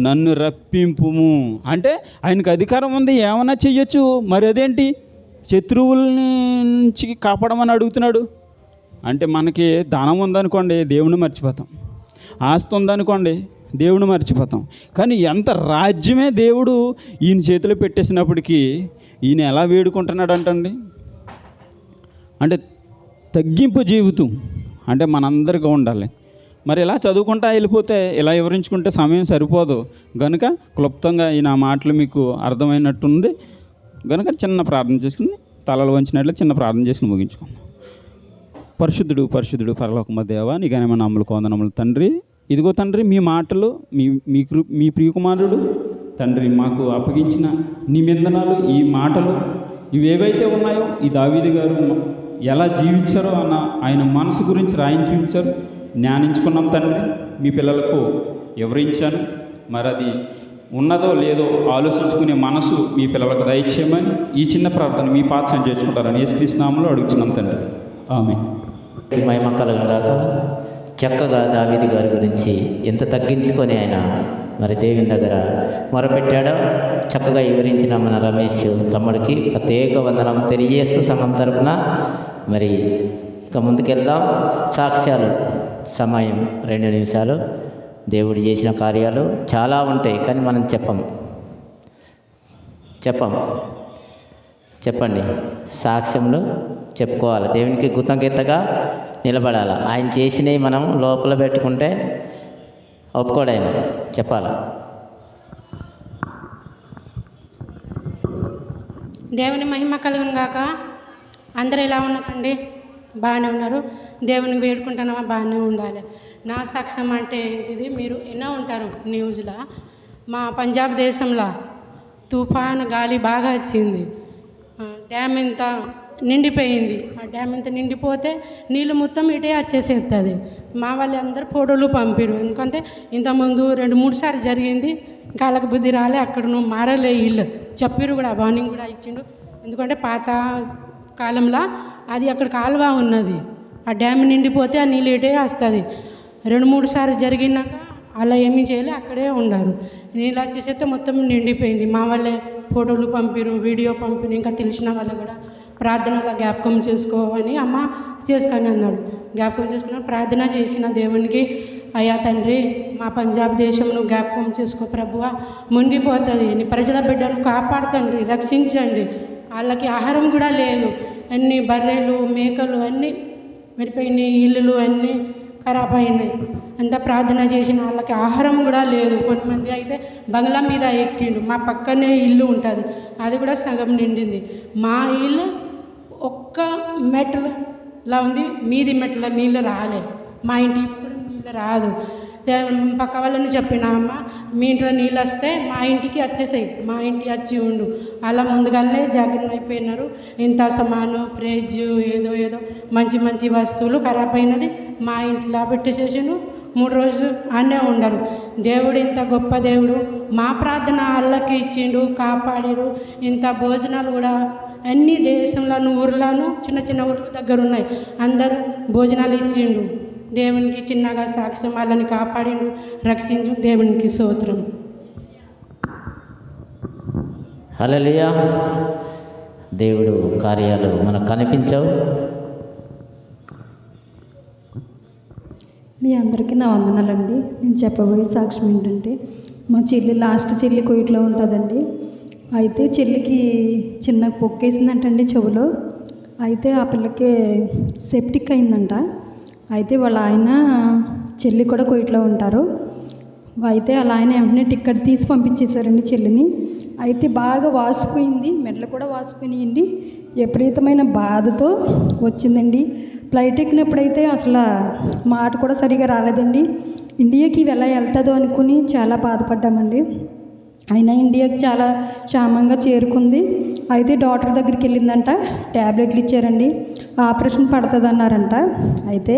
నన్ను రప్పింపుము. అంటే ఆయనకు అధికారం ఉంది, ఏమైనా చెయ్యొచ్చు. మరి అదేంటి? శత్రువుల్ని నుంచి కాపాడమని అడుగుతున్నాడు. అంటే మనకి ధనం ఉందనుకోండి దేవుని మర్చిపోతాం, ఆస్తి ఉందనుకోండి దేవుని మర్చిపోతాం. కానీ ఎంత రాజ్యమే దేవుడు ఈయన చేతిలో పెట్టేసినప్పటికీ ఈయన ఎలా వేడుకుంటున్నాడు అంటండి. అంటే తగ్గింపు జీవితం అంటే మనందరికీ ఉండాలి. మరి ఇలా చదువుకుంటా వెళ్ళిపోతే, ఇలా వివరించుకుంటే సమయం సరిపోదు. కనుక క్లుప్తంగా ఈ నా మాటలు మీకు అర్థమైనట్టుంది. కనుక చిన్న ప్రార్థన చేసుకుని తలలు వంచినట్లు చిన్న ప్రార్థన చేసుకుని ముగించుకుందాం. పరిశుద్ధుడు పరిశుద్ధుడు పరలోకమ దేవా, నీ ఘనమైన నామములకు వందనములు తండ్రి. ఇదిగో తండ్రి, మీ మాటలు మీ ప్రియకుమారుడు తండ్రి మాకు అప్పగించిన నిబంధనలు, ఈ మాటలు ఇవేవైతే ఉన్నాయో ఈ దావీదు గారు ఎలా జీవించారో అన్న ఆయన మనసు గురించి రాయించి చూపించారు, జ్ఞానించుకున్నాం తండ్రి. మీ పిల్లలకు వివరించాను. మరి అది ఉన్నదో లేదో ఆలోచించుకునే మనసు మీ పిల్లలకు దయచేయమని ఈ చిన్న ప్రార్థన మీ పాత్ర చేసుకుంటారని యేసుక్రీస్తు నామములో అడుగుతున్నాం తండ్రి. ఆమేన్. మహిమ కలుగును గాక. చక్కగా దావీదు గారి గురించి ఎంత తగ్గించుకొని ఆయన మరి దేవుని దగ్గర మొరపెట్టాడో చక్కగా వివరించిన మన రమేష్ తమ్ముడికి ప్రత్యేక వందనం తెలియజేస్తూ సంఘం తరపున మరి ఇక ముందుకెళ్దాం. సాక్ష్యాలు సమయం 2 నిమిషాలు. దేవుడు చేసిన కార్యాలు చాలా ఉంటాయి, కానీ మనం చెప్పండి. సాక్ష్యంలో చెప్పుకోవాలి, దేవునికి కృతజ్ఞతగా నిలబడాలి. ఆయన చేసినవి మనం లోపల పెట్టుకుంటే ఒప్పుకోడాయన చెప్పాలి. దేవుని మహిమ కలుగును గాక. అందరూ ఎలా ఉన్నారండి? బాగానే ఉన్నారు. దేవునికి వేడుకుంటున్నామా? బాగానే ఉండాలి. నా సాక్ష్యం అంటే ఏంటిది, మీరు ఎన్నో ఉంటారు న్యూస్లో. మా పంజాబ్ దేశంలో తుఫాను గాలి బాగా వచ్చింది. డ్యామ్ ఇంత నిండిపోయింది. ఆ డ్యామ్ ఇంత నిండిపోతే నీళ్ళు మొత్తం ఇటే వచ్చేసేస్తుంది. మా వాళ్ళు అందరూ ఫోటోలు పంపిరు. ఎందుకంటే ఇంతకుముందు 2-3 సార్లు జరిగింది. ఇంకా వాళ్ళకి బుద్ధి రాలే, అక్కడ నువ్వు మారలే ఇల్లు చెప్పిరు కూడా, వార్నింగ్ కూడా ఇచ్చిండు. ఎందుకంటే పాత కాలంలో అది అక్కడ కాలువ ఉన్నది, ఆ డ్యామ్ నిండిపోతే ఆ నీళ్ళు ఇటే వస్తుంది. 2-3 సార్లు జరిగినాక అలా ఏమీ చేయలే, అక్కడే ఉన్నారు. నీళ్ళు వచ్చేసేస్తే మొత్తం నిండిపోయింది. మా వాళ్ళే ఫోటోలు పంపిరు, వీడియో పంపిరు. ఇంకా తెలిసిన వాళ్ళు కూడా ప్రార్థనలో జ్ఞాపకం చేసుకోవని అమ్మ చేసుకొని అన్నాడు. జ్ఞాపకం చేసుకున్న ప్రార్థన చేసిన దేవునికి, అయ్యా తండ్రి మా పంజాబ్ దేశంను జ్ఞాపకం చేసుకో ప్రభువా, మునిగిపోతుంది, నీ ప్రజల బిడ్డను కాపాడుతండి, రక్షించండి. వాళ్ళకి ఆహారం కూడా లేదు, అన్ని బర్రెలు మేకలు అన్నీ వెళ్ళిపోయినాయి, ఇల్లులు అన్నీ ఖరాబ్ అయినాయి. అంతా ప్రార్థన చేసిన వాళ్ళకి ఆహారం కూడా లేదు. కొంతమంది అయితే బంగ్లా మీద ఎక్కిండు. మా పక్కనే ఇల్లు ఉంటుంది, అది కూడా సగం నిండింది. మా ఇల్లు ఒక్క మెట్ల ఉంది, మీది మెట్ల నీళ్ళు రాలే. మా ఇంటి ఇప్పుడు నీళ్ళు రాదు. పక్క వాళ్ళని చెప్పిన, అమ్మ మీ ఇంట్లో నీళ్ళు వస్తే మా ఇంటికి వచ్చేసాయి, మా ఇంటికి వచ్చి ఉండు. అలా ముందుగానే జాగ్రత్త అయిపోయినారు. ఇంత సమాను ఫ్రిడ్జ్ ఏదో మంచి మంచి వస్తువులు ఖరాబ్ అయినది మా ఇంట్లో పెట్టేసేసిండు. 3 రోజులు అనే ఉండరు. దేవుడు ఇంత గొప్ప దేవుడు, మా ప్రార్థన వాళ్ళకి ఇచ్చిండు, కాపాడిరు. ఇంత భోజనాలు కూడా అన్ని దేశంలోను ఊర్లను చిన్న చిన్న ఊర్ల దగ్గర ఉన్నాయి, అందరూ భోజనాలు ఇచ్చిండు. దేవునికి చిన్నగా సాక్ష్యం, వాళ్ళని కాపాడిండు, రక్షించు. దేవునికి స్తోత్రం. హల్లెలూయా. దేవుడు కార్యాలు మనకు కనిపించవు. మీ అందరికీ నా వందనాలండి. నేను చెప్పబోయే సాక్ష్యం ఏంటంటే, మా చెల్లి లాస్ట్ చెల్లి కోయిట్లో ఉంటుందండి. అయితే చెల్లికి చిన్న పొక్కేసిందంటండి చెవులో. అయితే ఆ పిల్లకి సెప్టిక్ అయిందంట. అయితే వాళ్ళ ఆయన చెల్లి కూడా కోయిట్లో ఉంటారు. అయితే వాళ్ళ ఆయన వెంటనే టికెట్ తీసి పంపించేశారండి చెల్లిని. అయితే బాగా వాసిపోయింది, మెడలు కూడా వాసిపోయినాయండి. విపరీతమైన బాధతో వచ్చిందండి. ఫ్లైట్ ఎక్కినప్పుడైతే అసలు మాట కూడా సరిగా రాలేదండి. ఇండియాకి ఎలా వెళ్తుందో అనుకుని చాలా బాధపడ్డామండి. అయినా ఇండియాకి చాలా క్షేమంగా చేరుకుంది. అయితే డాక్టర్ దగ్గరికి వెళ్ళిందంట, ట్యాబ్లెట్లు ఇచ్చారండి, ఆపరేషన్ పడుతుంది అన్నారంట. అయితే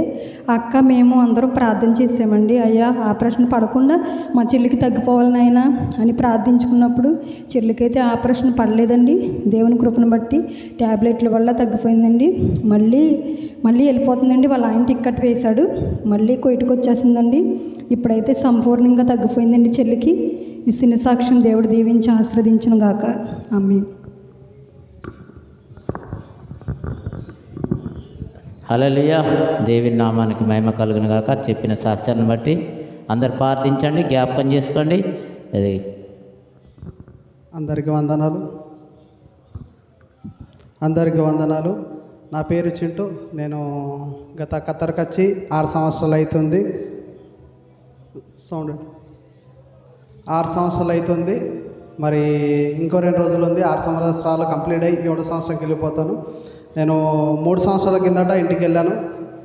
అక్క మేము అందరం ప్రార్థన చేసామండి, అయ్యా ఆపరేషన్ పడకుండా మా చెల్లికి తగ్గిపోవాలని ఆయన అని ప్రార్థించుకున్నప్పుడు చెల్లికైతే ఆపరేషన్ పడలేదండి. దేవుని కృపను బట్టి ట్యాబ్లెట్ల వల్ల తగ్గిపోయిందండి. మళ్ళీ వెళ్ళిపోతుందండి. వాళ్ళ ఆయన టికెట్ వేశాడు, మళ్ళీ కోయిట్కి వచ్చేసిందండి. ఇప్పుడైతే సంపూర్ణంగా తగ్గిపోయిందండి చెల్లికి. ఈ సినీ సాక్ష్యం దేవుడు దీవించి ఆశీర్వదించును గాక. ఆమేన్. హల్లెలూయా. దేవుని నామానికి మహిమ కలుగును గాక. చెప్పిన సాక్ష్యాన్ని బట్టి అందరు ప్రార్థించండి, జ్ఞాపకం చేసుకోండి. అది అందరికీ వందనాలు. నా పేరు చింటూ. నేను గత ఖత్తర్కి వచ్చి 6 సంవత్సరాలు అవుతుంది. 6 సంవత్సరాలు అవుతుంది. మరి ఇంకో 2 రోజులు ఉంది. 6 సంవత్సరాలు కంప్లీట్ అయ్యి 7వ సంవత్సరంకి వెళ్ళిపోతాను. నేను 3 సంవత్సరాల కిందట ఇంటికి వెళ్ళాను.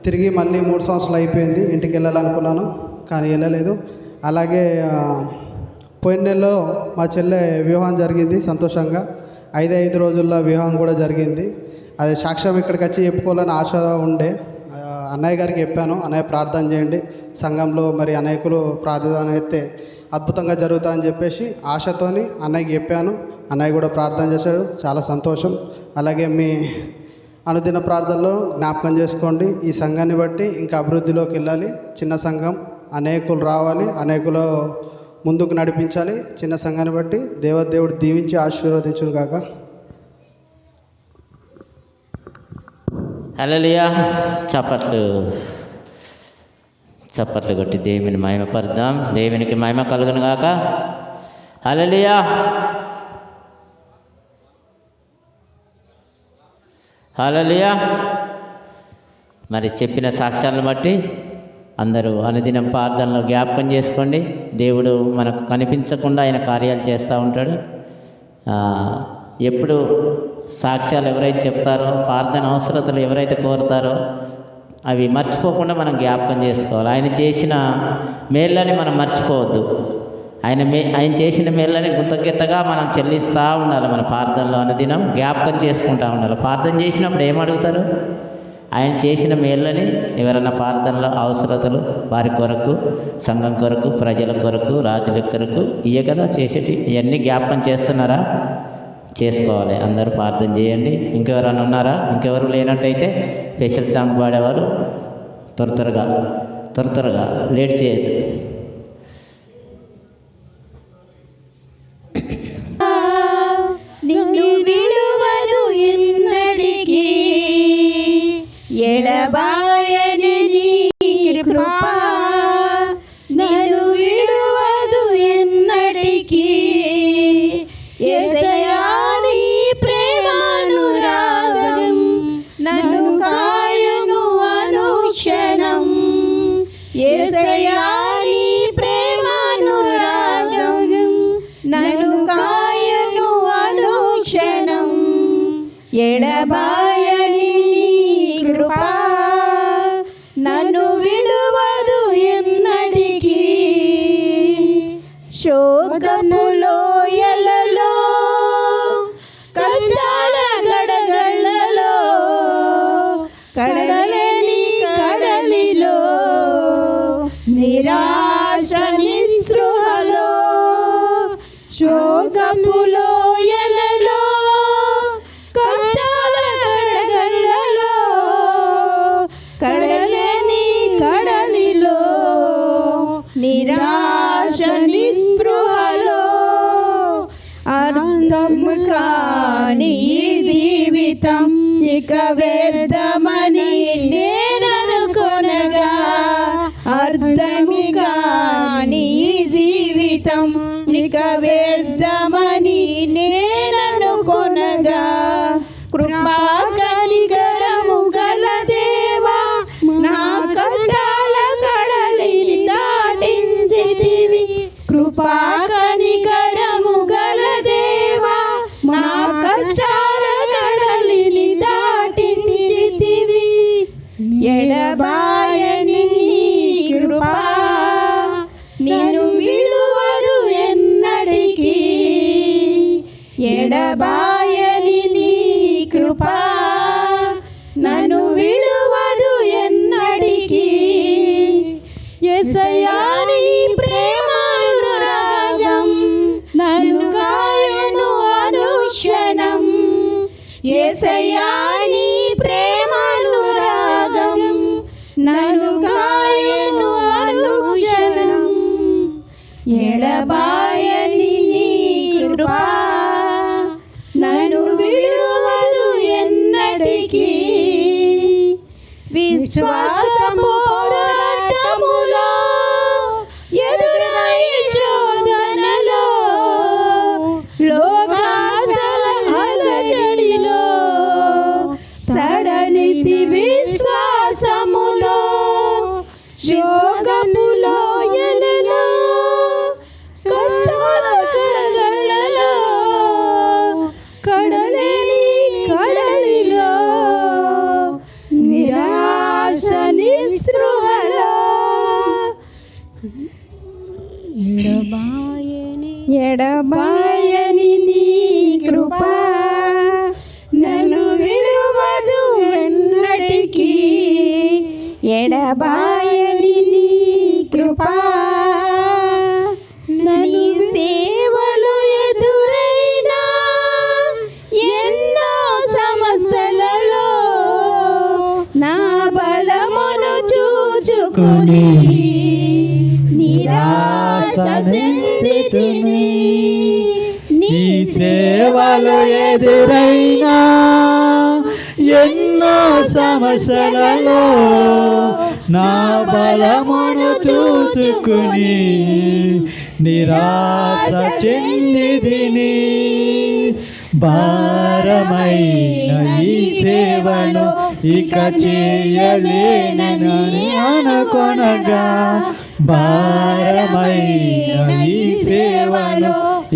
తిరిగి మళ్ళీ 3 సంవత్సరాలు అయిపోయింది. ఇంటికి వెళ్ళాలనుకున్నాను కానీ వెళ్ళలేదు. అలాగే పోయిన నెలలో మా చెల్లె వివాహం జరిగింది సంతోషంగా. 5 రోజుల్లో వివాహం కూడా జరిగింది. అది సాక్ష్యం ఇక్కడికి వచ్చి చెప్పుకోవాలని ఆశ ఉండే. అన్నయ్య గారికి చెప్పాను, అన్నయ్య ప్రార్థన చేయండి, సంఘంలో మరి అనేకులు ప్రార్థన అయితే అద్భుతంగా జరుగుతుందని చెప్పేసి ఆశతోని అన్నయ్యకి చెప్పాను. అన్నయ్య కూడా ప్రార్థన చేశాడు. చాలా సంతోషం. అలాగే మీ అనుదిన ప్రార్థనలో జ్ఞాపకం చేసుకోండి. ఈ సంఘాన్ని బట్టి ఇంకా అభివృద్ధిలోకి వెళ్ళాలి. చిన్న సంఘం, అనేకులు రావాలి, అనేకులు ముందుకు నడిపించాలి. చిన్న సంఘాన్ని బట్టి దేవుడు దీవించి ఆశీర్వదించును గాక. హల్లెలూయా. చప్పట్లు కొట్టి దేవుని మహిమపరుద్దాం. దేవునికి మహిమ కలుగును గాక. హల్లెలూయా. హల్లెలూయా. మరి చెప్పిన సాక్ష్యాలను బట్టి అందరూ అనుదినం ప్రార్థనలో జ్ఞాపకం చేసుకోండి. దేవుడు మనకు కనిపించకుండా ఆయన కార్యాలు చేస్తూ ఉంటాడు. ఎప్పుడు సాక్ష్యాలు ఎవరైతే చెప్తారో, ప్రార్థన అవసరతలు ఎవరైతే కోరుతారో అవి మర్చిపోకుండా మనం జ్ఞాపకం చేసుకోవాలి. ఆయన చేసిన మేళ్ళని మనం మర్చిపోవద్దు. ఆయన చేసిన మేళ్ళని కృతజ్ఞతగా మనం చెల్లిస్తూ ఉండాలి. మన ప్రార్థనలో అనుదినం జ్ఞాపకం చేసుకుంటూ ఉండాలి. ప్రార్థన చేసినప్పుడు ఏమడుగుతారు? ఆయన చేసిన మేళ్ళని ఎవరైనా ప్రార్థనలో అవసరతలు వారి కొరకు, సంఘం కొరకు, ప్రజల కొరకు, రాజుల కొరకు ఇవే కదా చేసేటి. ఇవన్నీ జ్ఞాపకం చేస్తున్నారా? చేసుకోవాలి. అందరూ ప్రార్థన చేయండి. ఇంకెవరైనా ఉన్నారా? ఇంకెవరు లేనట్టయితే స్పెషల్ సాంగ్ పాడేవారు త్వరగా లేట్ చేయద్దు. నిన్ను విడువను ఎన్నటికీ, ఎడబాయని నీ కృపా నిన్ను విడువదు ఎన్నటికీ. యేసయ్యా నీ ప్రేమానురాగం నన్ను కాయును అనుక్షణం. యేసయ్యా నీ ప్రేమానురాగం నన్ను కాయును అనుక్షణం. ఎడబాయని నీ కృపా నన్ను విడువదు ఎన్నటికీ. శోకము లోయలలో, కష్టాల గడగళ్ళలో, కడలేని కడలిలో, నిరాశ నిస్పృహలో, శోకము లోయలలో, కష్టాల గడగళ్ళలో, కడలేని కడలిలో, నిరాశ నిస్పృహలో, అర్థము కాని ఈ జీవితం ఇక వ్యర్థమని నేననుకొనగా, అర్థము కాని ఈ జీవితం ఇక వ్యర్థమని నేననుకొనగా, కృపా కనికరము గల దేవా నా కష్టాల కడలిని దాటించితివి. కృపా కనికరము గల దేవా నా కష్టాల కడలిని దాటించితివి. ఎడబాయని నీ కృపా నిన్ను విడువదు ఎన్నటికీ. ఎడబాయని నీ కృపా నన్ను విడువదు ఎన్నటికీ. యేసయ్యా నీ ప్రేమానురాగం నన్ను కాయును అనుక్షణం. యేసయ్యా నీ ప్రేమానురాగం నన్ను కాయును అనుక్షణం. ఎడబాయని నీ కృపా విశ్వాసము పోరాటములో ఎదురై శోధనలో లోకాసల అలజడిలో సడలితి విశ్వాసములో శోకములో ఎనలో కష్టాల కడగళ్ళలో కడలేని కడలిలో నిరాశ నిస్పృహలో ఎడబాయని నీ కృప నన్ను విడువదు ఎన్నటికీ ఎడబాయని నీ కృప నీ సేవలు ఎదురైనా ఎన్నో సమస్యలలో నా బలమును చూచుకొని నిరాశ చెందితిని. నీ సేవలు ఎదురైనా ఎన్నో సమస్యలలో నా బలమును చూసుకుని నిరాశ చెందిదిని. భారమైన ఈ సేవను ఇక చేయలేనని అనుకొనగా భారమైన ఈ సేవను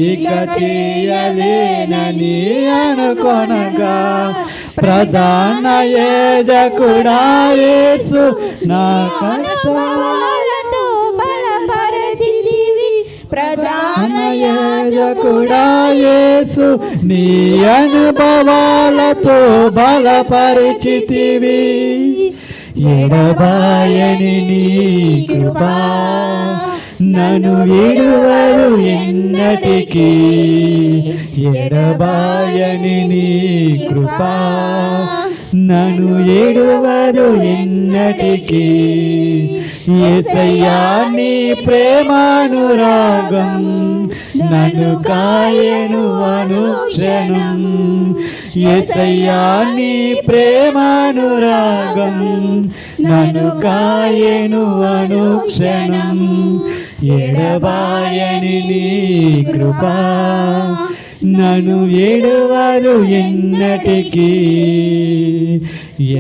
ఇక చేయలేనని అనుకొనగా ప్రధాన యాజకుడా యేసు నా కష్టాలతో బలపరచితివి. ప్రధాన యాజకుడా యేసు నీ అనుభవాలతో బలపరిచితివి. ఎడబాయని నీ కృపా నన్ను విడువదు ఎన్నటికీ. ఎడబాయని నీ కృపా నన్ను విడువదు ఎన్నటికీ. యేసయ్యా నీ ప్రేమానురాగం నన్ను కాయను అనుక్షణం. యేసయ్యా నీ ప్రేమానురాగం నన్ను కాయను అనుక్షణం. ఎడబాయని నీ కృపా నన్ను విడువదు ఎన్నటికీ.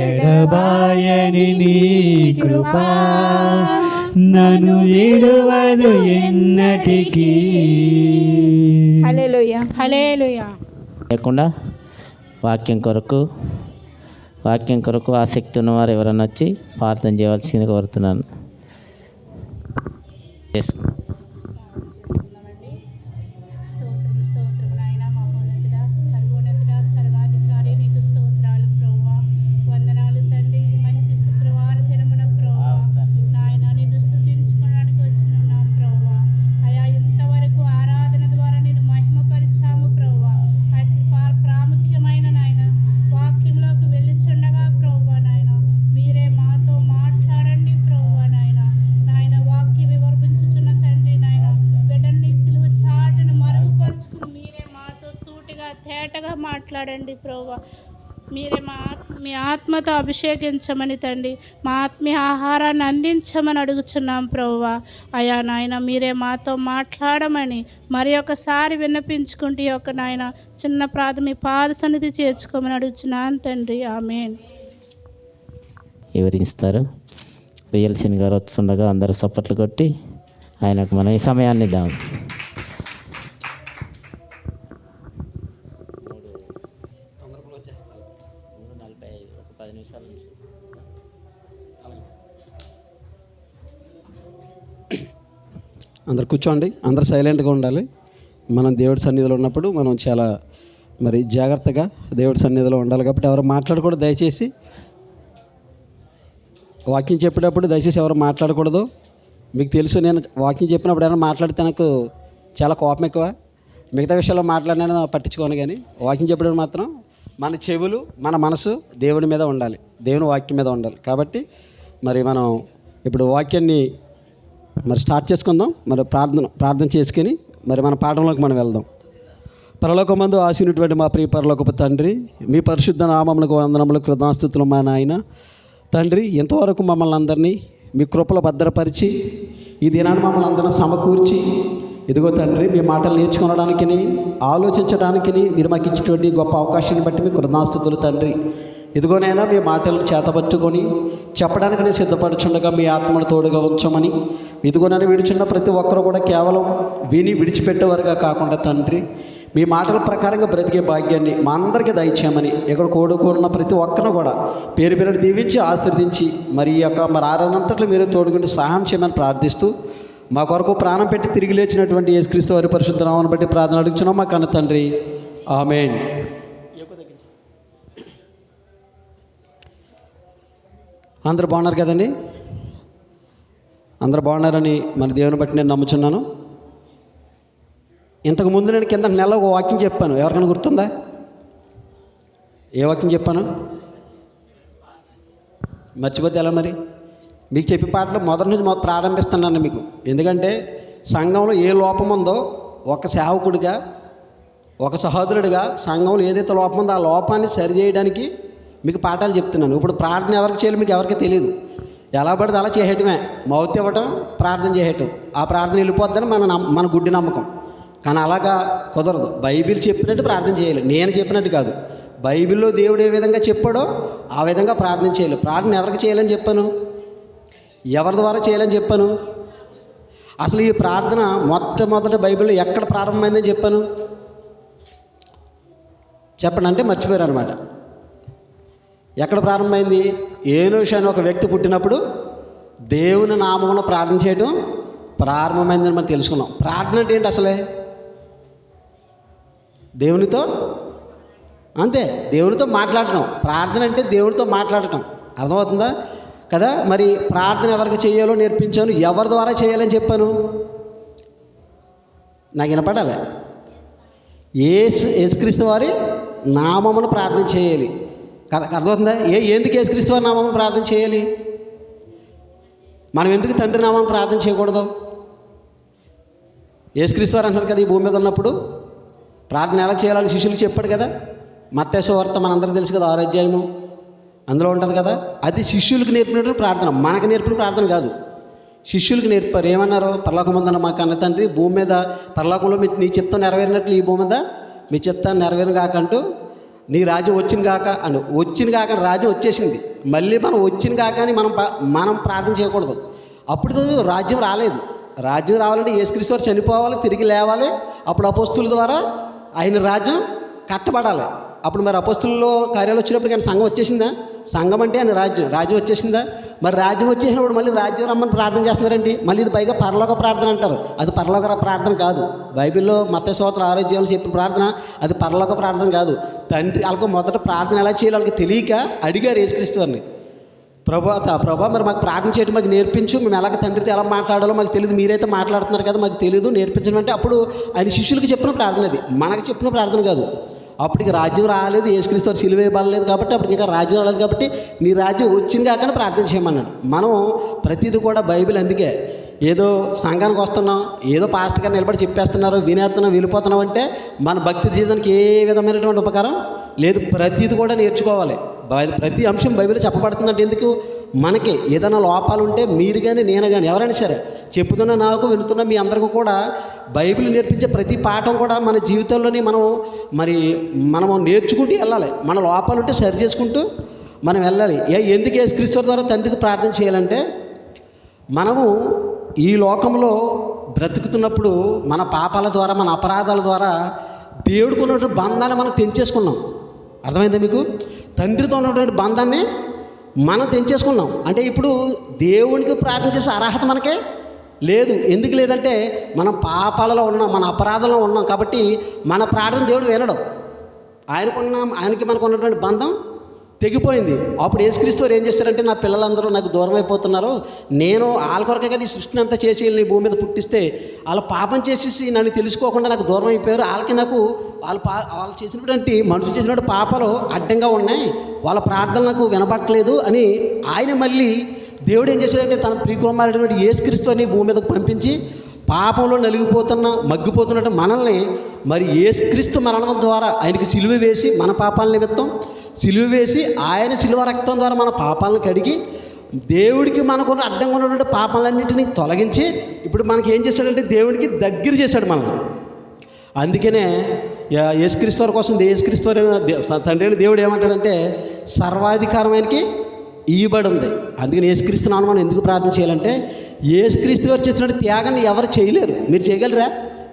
ఎడబాయని నీ కృపా నన్ను విడువదు ఎన్నటికీ. హల్లెలూయా. హల్లెలూయా. లేకుండా వాక్యం కొరకు ఆసక్తి ఉన్నవారు ఎవరన్నా వచ్చి ప్రార్థన చేయవలసింది కోరుతున్నాను. తేటగా మాట్లాడండి ప్రభువా. మీరే మీ ఆత్మతో అభిషేకించమని తండ్రి మా ఆత్మీయ ఆహారాన్ని అందించమని అడుగుచున్నాం ప్రభువా. అయా నాయన మీరే మాతో మాట్లాడమని మరి ఒకసారి విన్నపించుకుంటూ ఈ యొక్క నాయన చిన్న మీ పాద సన్నిధి చేర్చుకోమని అడుగుచున్నాను తండ్రి. ఆమేన్. వివరిస్తారు రియల్సిన్ గారు వస్తుండగా అందరూ చప్పట్లు కొట్టి ఆయనకు మనం ఈ సమయాన్ని ఇద్దాం. అందరు కూర్చోండి. అందరు సైలెంట్గా ఉండాలి. మనం దేవుడి సన్నిధిలో ఉన్నప్పుడు మనం చాలా మరి జాగ్రత్తగా దేవుడి సన్నిధిలో ఉండాలి. కాబట్టి ఎవరు మాట్లాడకూడదు. దయచేసి వాక్యం చెప్పేటప్పుడు దయచేసి ఎవరు మాట్లాడకూడదు. మీకు తెలుసు, నేను వాక్యం చెప్పినప్పుడు ఏమైనా మాట్లాడితే నాకు చాలా కోపం ఎక్కువ. మిగతా విషయాల్లో మాట్లాడినా పట్టించుకోను, కానీ వాక్యం చెప్పేటప్పుడు మాత్రం మన చెవులు మన మనసు దేవుని మీద ఉండాలి, దేవుని వాక్యం మీద ఉండాలి. కాబట్టి మరి మనం ఇప్పుడు వాక్యాన్ని మరి స్టార్ట్ చేసుకుందాం. మరి ప్రార్థన చేసుకుని మరి మన పాఠంలోకి మనం వెళ్దాం. పరలోకమందు ఆశీనుటువంటి మా ప్రియ పరలోకపు తండ్రి, మీ పరిశుద్ధ నామములకు వందనములు, కృతజ్ఞతాస్తుతులు మా నాయన. తండ్రి ఇంతవరకు మమ్మల్ని అందరినీ మీ కృపలో భద్రపరిచి ఈ దినాన్ని మమ్మల్ని అందరినీ సమకూర్చి ఇదిగో తండ్రి మీ మాటలు నేర్చుకోవడానికి ఆలోచించడానికి మీరు మాకు ఇచ్చినటువంటి గొప్ప అవకాశాన్ని బట్టి మీ కృతజ్ఞతాస్తుతులు తండ్రి. ఇదిగోనైనా మీ మాటలను చేతపట్టుకొని చెప్పడానికి నేను సిద్ధపడుచుండగా మీ ఆత్మను తోడుగా ఉంచమని, ఇదిగోనని విడిచున్న ప్రతి ఒక్కరు కూడా కేవలం విని విడిచిపెట్టేవారుగా కాకుండా తండ్రి మీ మాటల ప్రకారంగా బ్రతికే భాగ్యాన్ని మా అందరికీ దయచేయమని, ఇక్కడ కోడుకున్న ప్రతి ఒక్కరిని కూడా పేరు పేరు దీవించి ఆశీర్వదించి మరి ఈ యొక్క ఆరాధనంతట్లో మీరు తోడుకుంటూ సహాయం చేయమని ప్రార్థిస్తూ మా కొరకు ప్రాణం పెట్టి తిరిగి లేచినటువంటి యేసుక్రీస్తు వారి పరిశుద్ధ నామమును బట్టి ప్రార్థన అడుగుచున్నాం మా కన్న తండ్రి. ఆమేన్. అందరూ బాగున్నారు కదండి? అందరూ బాగున్నారని మన దేవుని బట్టి నేను నమ్ముచున్నాను. ఇంతకుముందు నేను కింద నెల ఒక వాక్యం చెప్పాను. ఎవరికైనా గుర్తుందా? ఏ వాక్యం చెప్పాను? మర్చిపోతే ఎలా మరి? మీకు చెప్పే పాటలు మొదటి నుంచి ప్రారంభిస్తున్నాను మీకు. ఎందుకంటే సంఘంలో ఏ లోపం ఉందో ఒక సేవకుడిగా, ఒక సహోదరుడిగా సంఘంలో ఏదైతే లోపం ఉందో ఆ లోపాన్ని సరిచేయడానికి మీకు పాఠాలు చెప్తున్నాను. ఇప్పుడు ప్రార్థన ఎవరికి చేయాలి మీకు ఎవరికి తెలియదు. ఎలా పడితే అలా చేయటమే, మౌత్ ఇవ్వటం, ప్రార్థన చేయటం. ఆ ప్రార్థన వెళ్ళిపోద్దని మన గుడ్డి నమ్మకం. కానీ అలాగా కుదరదు. బైబిల్ చెప్పినట్టు ప్రార్థన చేయాలి, నేను చెప్పినట్టు కాదు. బైబిల్లో దేవుడు ఏ విధంగా చెప్పాడో ఆ విధంగా ప్రార్థన చేయాలి. ప్రార్థన ఎవరికి చేయాలని చెప్పాను? ఎవరి ద్వారా చేయాలని చెప్పాను? అసలు ఈ ప్రార్థన మొట్టమొదటి బైబిల్లో ఎక్కడ ప్రారంభమైందని చెప్పాను? చెప్పండి అంటే మర్చిపోయారు అనమాట. ఎక్కడ ప్రారంభమైంది? ఏనోషు అని ఒక వ్యక్తి పుట్టినప్పుడు దేవుని నామమున ప్రార్థన చేయడం ప్రారంభమైందని మనం తెలుసుకున్నాం. ప్రార్థన అంటే ఏంటి అసలే? దేవునితో, అంతే, దేవునితో మాట్లాడటం. ప్రార్థన అంటే దేవునితో మాట్లాడటం. అర్థమవుతుందా కదా? మరి ప్రార్థన ఎవరికి చేయాలో నేర్పించాను, ఎవరి ద్వారా చేయాలని చెప్పాను. నాకు వినపడాలి. యేసుక్రీస్తు వారి నామమును ప్రార్థన చేయాలి. అర్థమవుతుందా? ఎందుకు యేసుక్రీస్తు వారి నామమును ప్రార్థన చేయాలి? మనం ఎందుకు తండ్రి నామమును ప్రార్థన చేయకూడదు? యేసుక్రీస్తు వారు అంటున్నారు కదా, ఈ భూమి మీద ఉన్నప్పుడు ప్రార్థన ఎలా చేయాలని శిష్యులకు చెప్పాడు కదా. మత్తయి సువార్త మనందరికీ తెలుసు కదా, 6వ అధ్యాయము అందులో ఉంటుంది కదా. అది శిష్యులకు నేర్పినటువంటి ప్రార్థన, మనకు నేర్పిన ప్రార్థన కాదు. శిష్యులకు నేర్పారు. ఏమన్నారు? పరలోకమందున్న మా కన్న తండ్రి, భూమి మీద పరలోకంలో నీ చిత్తం నెరవేరినట్లు ఈ భూమి మీద మీ చిత్తాన్ని నెరవేరు కాకంటూ నీ రాజ్యం వచ్చిన కాక అని. వచ్చిన కాక రాజ్యం వచ్చేసింది. మళ్ళీ మనం వచ్చిన కాక అని మనం ప్రార్థన చేయకూడదు. అప్పుడు రాజ్యం రాలేదు. రాజ్యం రావాలంటే యేసుక్రీస్తు వారు చనిపోవాలి, తిరిగి లేవాలి. అప్పుడు అపోస్తుల ద్వారా ఆయన రాజ్యం కట్టబడాలి. అప్పుడు మరి అపోస్తుల్లో కార్యాలు వచ్చినప్పుడు కానీ సంఘం వచ్చేసిందా? సంఘం అంటే ఆయన రాజ్యం వచ్చేసిందా? మరి రాజ్యం వచ్చేసినప్పుడు మళ్ళీ రాజ్యం రమ్మని ప్రార్థన చేస్తున్నారండి. మళ్ళీ ఇది పైగా పరలోక ప్రార్థన అంటారు. అది పరలోక ప్రార్థన కాదు. బైబిల్లో మత్తయి సువార్త 6వ అధ్యాయంలో చెప్పిన ప్రార్థన అది పరలోక ప్రార్థన కాదు. తండ్రి వాళ్ళకు మొదట ప్రార్థన ఎలా చేయాలి వాళ్ళకి తెలియక అడిగారు యేసుక్రీస్తు వారిని. ప్రభా మరి మాకు ప్రార్థన చేయడం మాకు నేర్పించు, మేము ఎలాగ తండ్రితో ఎలా మాట్లాడాలో మాకు తెలియదు, మీరైతే మాట్లాడుతున్నారు కదా మాకు తెలియదు, నేర్పించడం అంటే అప్పుడు ఆయన శిష్యులకు చెప్పిన ప్రార్థన అది, మనకు చెప్పిన ప్రార్థన కాదు. అప్పటికి రాజ్యం రాలేదు, యేసుక్రీస్తు వారు సిలువ వేయబడలేదు కాబట్టి అప్పటికి ఇంకా రాజ్యం రాలేదు కాబట్టి నీ రాజ్యం వచ్చింది కాకనే ప్రార్థన చేయమన్నాడు. మనం ప్రతిదీ కూడా బైబిల్ అందుకే ఏదో సంఘానికి వస్తున్నాం, ఏదో పాస్టర్ గారు నిలబడి చెప్పేస్తున్నారు, వినేస్తున్నాం, వెళ్ళిపోతున్నాం అంటే మన భక్తి జీవితానికి ఏ విధమైనటువంటి ఉపకారం లేదు. ప్రతిదీ కూడా నేర్చుకోవాలి. ప్రతి అంశం బైబిల్లో చెప్పబడుతుందంటే ఎందుకు? మనకి ఏదైనా లోపాలు ఉంటే మీరు కానీ నేను కానీ ఎవరైనా సరే చెప్పుతున్నా, నాకు వింటున్నా మీ అందరికీ కూడా బైబిల్ నేర్పించే ప్రతి పాఠం కూడా మన జీవితంలోని మనం నేర్చుకుంటూ వెళ్ళాలి. మన లోపాలు ఉంటే సరి చేసుకుంటూ మనం వెళ్ళాలి. ఎందుకు యేసుక్రీస్తు ద్వారా తండ్రికి ప్రార్థన చేయాలంటే మనము ఈ లోకంలో బ్రతుకుతున్నప్పుడు మన పాపాల ద్వారా, మన అపరాధాల ద్వారా దేవుడికి ఉన్నటువంటి బంధాన్ని మనం తెంచేసుకున్నాం. అర్థమైందా మీకు? తండ్రితో ఉన్నటువంటి బంధాన్ని మనం తెంచేసుకున్నాం. అంటే ఇప్పుడు దేవునికి ప్రార్థన చేసే అర్హత మనకే లేదు. ఎందుకు లేదంటే మనం పాపాలలో ఉన్నాం, మన అపరాధంలో ఉన్నాం కాబట్టి మన ప్రార్థన దేవుడు వినడం. ఆయనకి మనకు ఉన్నటువంటి బంధం తెగిపోయింది. అప్పుడు యేసుక్రీస్తు వారు ఏం చేస్తారంటే, నా పిల్లలందరూ నాకు దూరం అయిపోతున్నారు, నేను వాళ్ళ కొరకే కదా ఈ సృష్టిని అంతా చేసి నీ భూమి మీద పుట్టిస్తే వాళ్ళు పాపం చేసేసి నన్ను తెలుసుకోకుండా నాకు దూరం అయిపోయారు, వాళ్ళకి నాకు వాళ్ళు చేసినటువంటి మనుషులు చేసినటువంటి పాపాలు అడ్డంగా ఉన్నాయి, వాళ్ళ ప్రార్థనలు నాకు వినబట్టలేదు అని ఆయన మళ్ళీ దేవుడు ఏం చేశాడంటే తన ప్రియకుమారుడైనటువంటి యేసుక్రీస్తు అని భూమి మీదకు పంపించి పాపంలో నలిగిపోతున్న మగ్గిపోతున్నట్టు మనల్ని మరి యేసుక్రీస్తు మరణం ద్వారా ఆయనకి సిలువ వేసి మన పాపాల నిమిత్తం సిలువ వేసి ఆయన సిలువ రక్తం ద్వారా మన పాపాలను కడిగి దేవుడికి మనకున్న అడ్డంగా ఉన్నటువంటి పాపాలన్నింటినీ తొలగించి ఇప్పుడు మనకి ఏం చేశాడంటే దేవుడికి దగ్గర చేశాడు మనం. అందుకనే యేసుక్రీస్తు వారి కోసం యేసుక్రీస్తు వారి తండ్రి అయిన దేవుడు ఏమంటాడంటే సర్వాధికారం ఆయనకి ఇవ్వబడి ఉంది. అందుకని యేసుక్రీస్తు నామమున మనం ఎందుకు ప్రార్థన చేయాలంటే యేసుక్రీస్తు వారు చేసినట్టు త్యాగాన్ని ఎవరు చేయలేరు. మీరు చేయగలరా?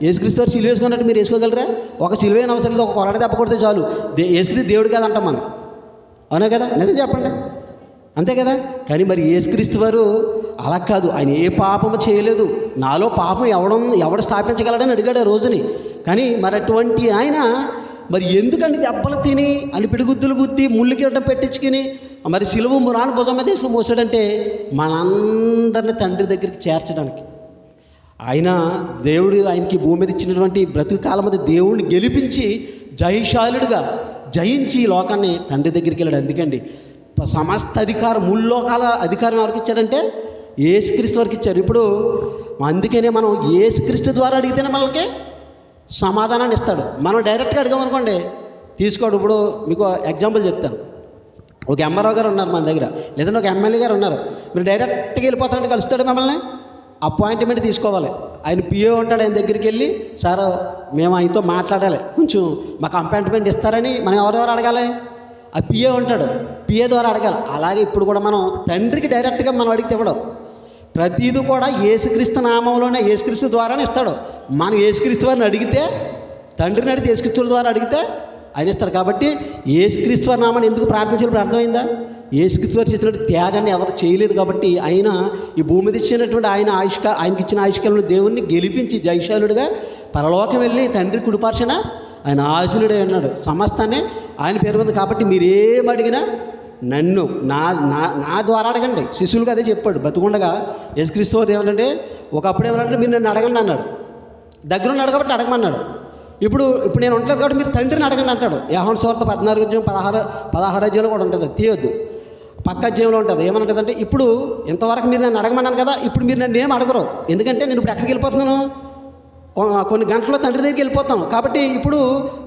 యేసుక్రీస్తు వారు సిలువ వేసుకున్నట్టు మీరు వేసుకోగలరా? ఒక సిలువైన అవసరం లేదు, ఒక కొరడ దెబ్బ కొడితే చాలు. యేసుక్రీస్తు దేవుడు కాదంటాం మనం, అవునా కదా? నిజం చెప్పండి, అంతే కదా? కానీ మరి యేసుక్రీస్తు వారు అలా కాదు. ఆయన ఏ పాపము చేయలేదు. నాలో పాపం ఎవడు స్థాపించగలడని అడిగాడు ఆ రోజుని. కానీ మరి అటువంటి ఆయన మరి ఎందుకని దెబ్బలు తిని అని పిడిగుద్దులు గుద్ది ముళ్ళు కిరటం పెట్టించుకుని మరి సిలువ మురాను భుజం మీద వేసుకుని మోసాడంటే మనందరిని తండ్రి దగ్గరికి చేర్చడానికి. ఆయన దేవుడు ఆయనకి భూమి మీద ఇచ్చినటువంటి బ్రతుకు కాలం మీద దేవుడిని గెలిపించి జయశాలుడుగా జయించి ఈ లోకాన్ని తండ్రి దగ్గరికి వెళ్ళాడు. అందుకండి సమస్త అధికారం ముల్లోకాల అధికారం ఎవరికి ఇచ్చాడంటే యేసుక్రీస్తు వారికి ఇచ్చారు. ఇప్పుడు అందుకనే మనం యేసుక్రీస్తు ద్వారా అడిగితేనే మనకి సమాధానాన్ని ఇస్తాడు. మనం డైరెక్ట్గా అడిగామనుకోండి తీసుకోడు. ఇప్పుడు మీకు ఎగ్జాంపుల్ చెప్తాను. ఒక ఎంఆర్ఓ గారు ఉన్నారు మన దగ్గర, లేదంటే ఒక ఎమ్మెల్యే గారు ఉన్నారు. మీరు డైరెక్ట్గా వెళ్ళిపోతానంటే కలుస్తాడు మిమ్మల్ని? అపాయింట్మెంట్ తీసుకోవాలి. ఆయన పిఏ ఉంటాడు, ఆయన దగ్గరికి వెళ్ళి సార్ మేము ఆయనతో మాట్లాడాలి, కొంచెం మాకు అపాయింట్మెంట్ ఇస్తారని మనం ఎవరెవరు అడగాలి? ఆ పిఏ ఉంటాడు, పిఏ ద్వారా అడగాలి. అలాగే ఇప్పుడు కూడా మనం తండ్రికి డైరెక్ట్గా మనం అడిగితే ఇవ్వడం. ప్రతిదీ కూడా యేసుక్రీస్తు నామంలోనే యేసుక్రీస్తు ద్వారానే ఇస్తాడు. మనం యేసుక్రీస్తు వారిని అడిగితే, తండ్రిని అడిగితే యేసుక్రీస్తు ద్వారా అడిగితే ఆయన ఇస్తాడు. కాబట్టి యేసుక్రీస్తు వారి నామాన్ని ఎందుకు ప్రార్థన చేయాలి? అర్థమైందా? యేసుక్రీస్తు వారు చేసినట్టు త్యాగాన్ని ఎవరు చేయలేదు కాబట్టి ఆయన ఈ భూమి మీద ఇచ్చినటువంటి ఆయనకి ఇచ్చిన ఆయుష్కాలంలో దేవుణ్ణి గెలిపించి జయశాలుడిగా పరలోకం వెళ్ళి తండ్రి కుడిపార్చన ఆయన ఆశలుడే ఉన్నాడు. సమస్తాన్ని ఆయన పేరు మీద. కాబట్టి మీరేం అడిగినా నన్ను నా ద్వారా అడగండి. శిష్యులకు అదే చెప్పాడు బతుకుండగా. యేసుక్రీస్తు వారు ఏమనంటే ఒకప్పుడు ఏమనంటే మీరు నన్ను అడగండి అన్నాడు. దగ్గరుండి అడగబట్టి అడగమన్నాడు. ఇప్పుడు నేను ఉంటాను కాబట్టి మీరు తండ్రిని అడగండి అంటాడు. యోహాను సువార్త 14 అధ్యాయంలో కూడా ఉంటుంది, తీయొద్దు. పక్క అధ్యాయంలో ఉంటుంది. ఏమనంటుందంటే ఇప్పుడు ఇంతవరకు మీరు నన్ను అడగమన్నాను కదా, ఇప్పుడు మీరు నన్ను ఏం అడగరు. ఎందుకంటే నేను ఇప్పుడు ఎక్కడికి వెళ్ళిపోతున్నాను? కొన్ని గంటల్లో తండ్రి దగ్గరికి వెళ్ళిపోతాను. కాబట్టి ఇప్పుడు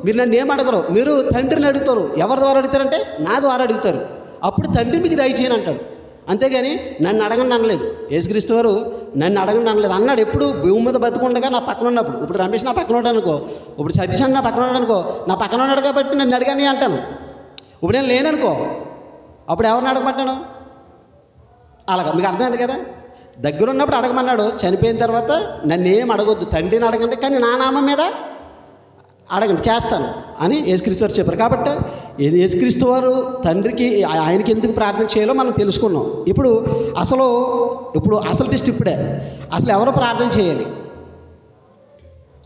మీరు నన్ను ఏం అడగరు, మీరు తండ్రిని అడుగుతారు. ఎవరి ద్వారా అడుగుతారంటే నా ద్వారా అడుగుతారు. అప్పుడు తండ్రి మీకు దయచేయని అంటాడు. అంతేగాని నన్ను అడగండి అనలేదు. యేసుక్రీస్తు వారు నన్ను అడగండి అనలేదు. అన్నాడు ఎప్పుడు భూమి మీద బతుకుండగా నా పక్కన ఉన్నప్పుడు. ఇప్పుడు రమేష్ నా పక్కన ఉన్నాడు అనుకో, ఇప్పుడు సతీష్ అన్న నా పక్కన ఉన్నాడు అనుకో, నా పక్కన ఉన్నాడు కాబట్టి నన్ను అడగని అంటాను. ఇప్పుడు నేను లేననుకో, అప్పుడు ఎవరిని అడగమంటాను? అలాగా మీకు అర్థమైంది కదా? దగ్గర ఉన్నప్పుడు అడగమన్నాడు. చనిపోయిన తర్వాత నన్ను ఏం అడగొద్దు, తండ్రిని అడగండి, కానీ నా నామం మీద అడగండి, చేస్తాను అని యేసుక్రీస్తు వారు చెప్పారు. కాబట్టి యేసుక్రీస్తు వారు తండ్రికి ఆయనకి ఎందుకు ప్రార్థన చేయాలో మనం తెలుసుకున్నాం. ఇప్పుడు అసలు టెస్ట్ ఇప్పుడే. అసలు ఎవరు ప్రార్థన చేయాలి?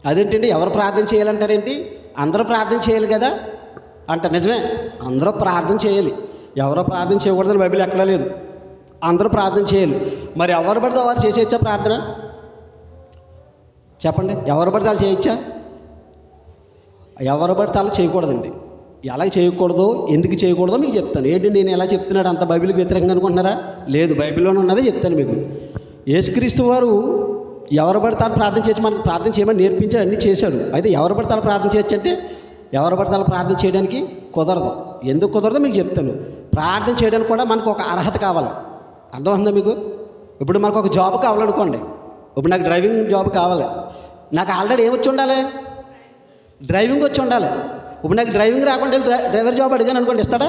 అదేంటండి ఎవరు ప్రార్థన చేయాలంటారేంటి? అందరూ ప్రార్థన చేయాలి కదా అంటారు. నిజమే, అందరూ ప్రార్థన చేయాలి. ఎవరో ప్రార్థన చేయకూడదని బైబిల్ ఎక్కడా లేదు. అందరూ ప్రార్థన చేయాలి. మరి ఎవరు పడితే వారు చేసేయచ్చా ప్రార్థన? చెప్పండి, ఎవరు పడితే వాళ్ళు చేయొచ్చా? ఎవరు పడితే అలా చేయకూడదండి. ఎలా చేయకూడదు, ఎందుకు చేయకూడదో మీకు చెప్తాను. ఏంటి నేను ఎలా చెప్తున్నాడు? అంత బైబిల్కి వ్యతిరేకంగా అనుకుంటున్నారా? లేదు, బైబిల్లోనే ఉన్నదే చెప్తాను మీకు. యేసుక్రీస్తు వారు ఎవరు పడతారు ప్రార్థన చేయొచ్చు, మనకు ప్రార్థన చేయమని నేర్పించాడు, అన్నీ చేశాడు. అయితే ఎవరు పడతారు ప్రార్థన చేయొచ్చు అంటే ఎవరు పడతారు ప్రార్థన చేయడానికి కుదరదు. ఎందుకు కుదరదో మీకు చెప్తాను. ప్రార్థన చేయడానికి కూడా మనకు ఒక అర్హత కావాలి. అర్థమవుతుందా మీకు? ఇప్పుడు మనకు ఒక జాబ్ కావాలనుకోండి. ఇప్పుడు నాకు డ్రైవింగ్ జాబ్ కావాలి. నాకు ఆల్రెడీ ఏమొచ్చి ఉండాలి? డ్రైవింగ్ వచ్చి ఉండాలి. ఇప్పుడు నాకు డ్రైవింగ్ రాకుండా డ్రైవర్ జాబ్ అడిగాను అనుకోండి, ఇస్తాడా?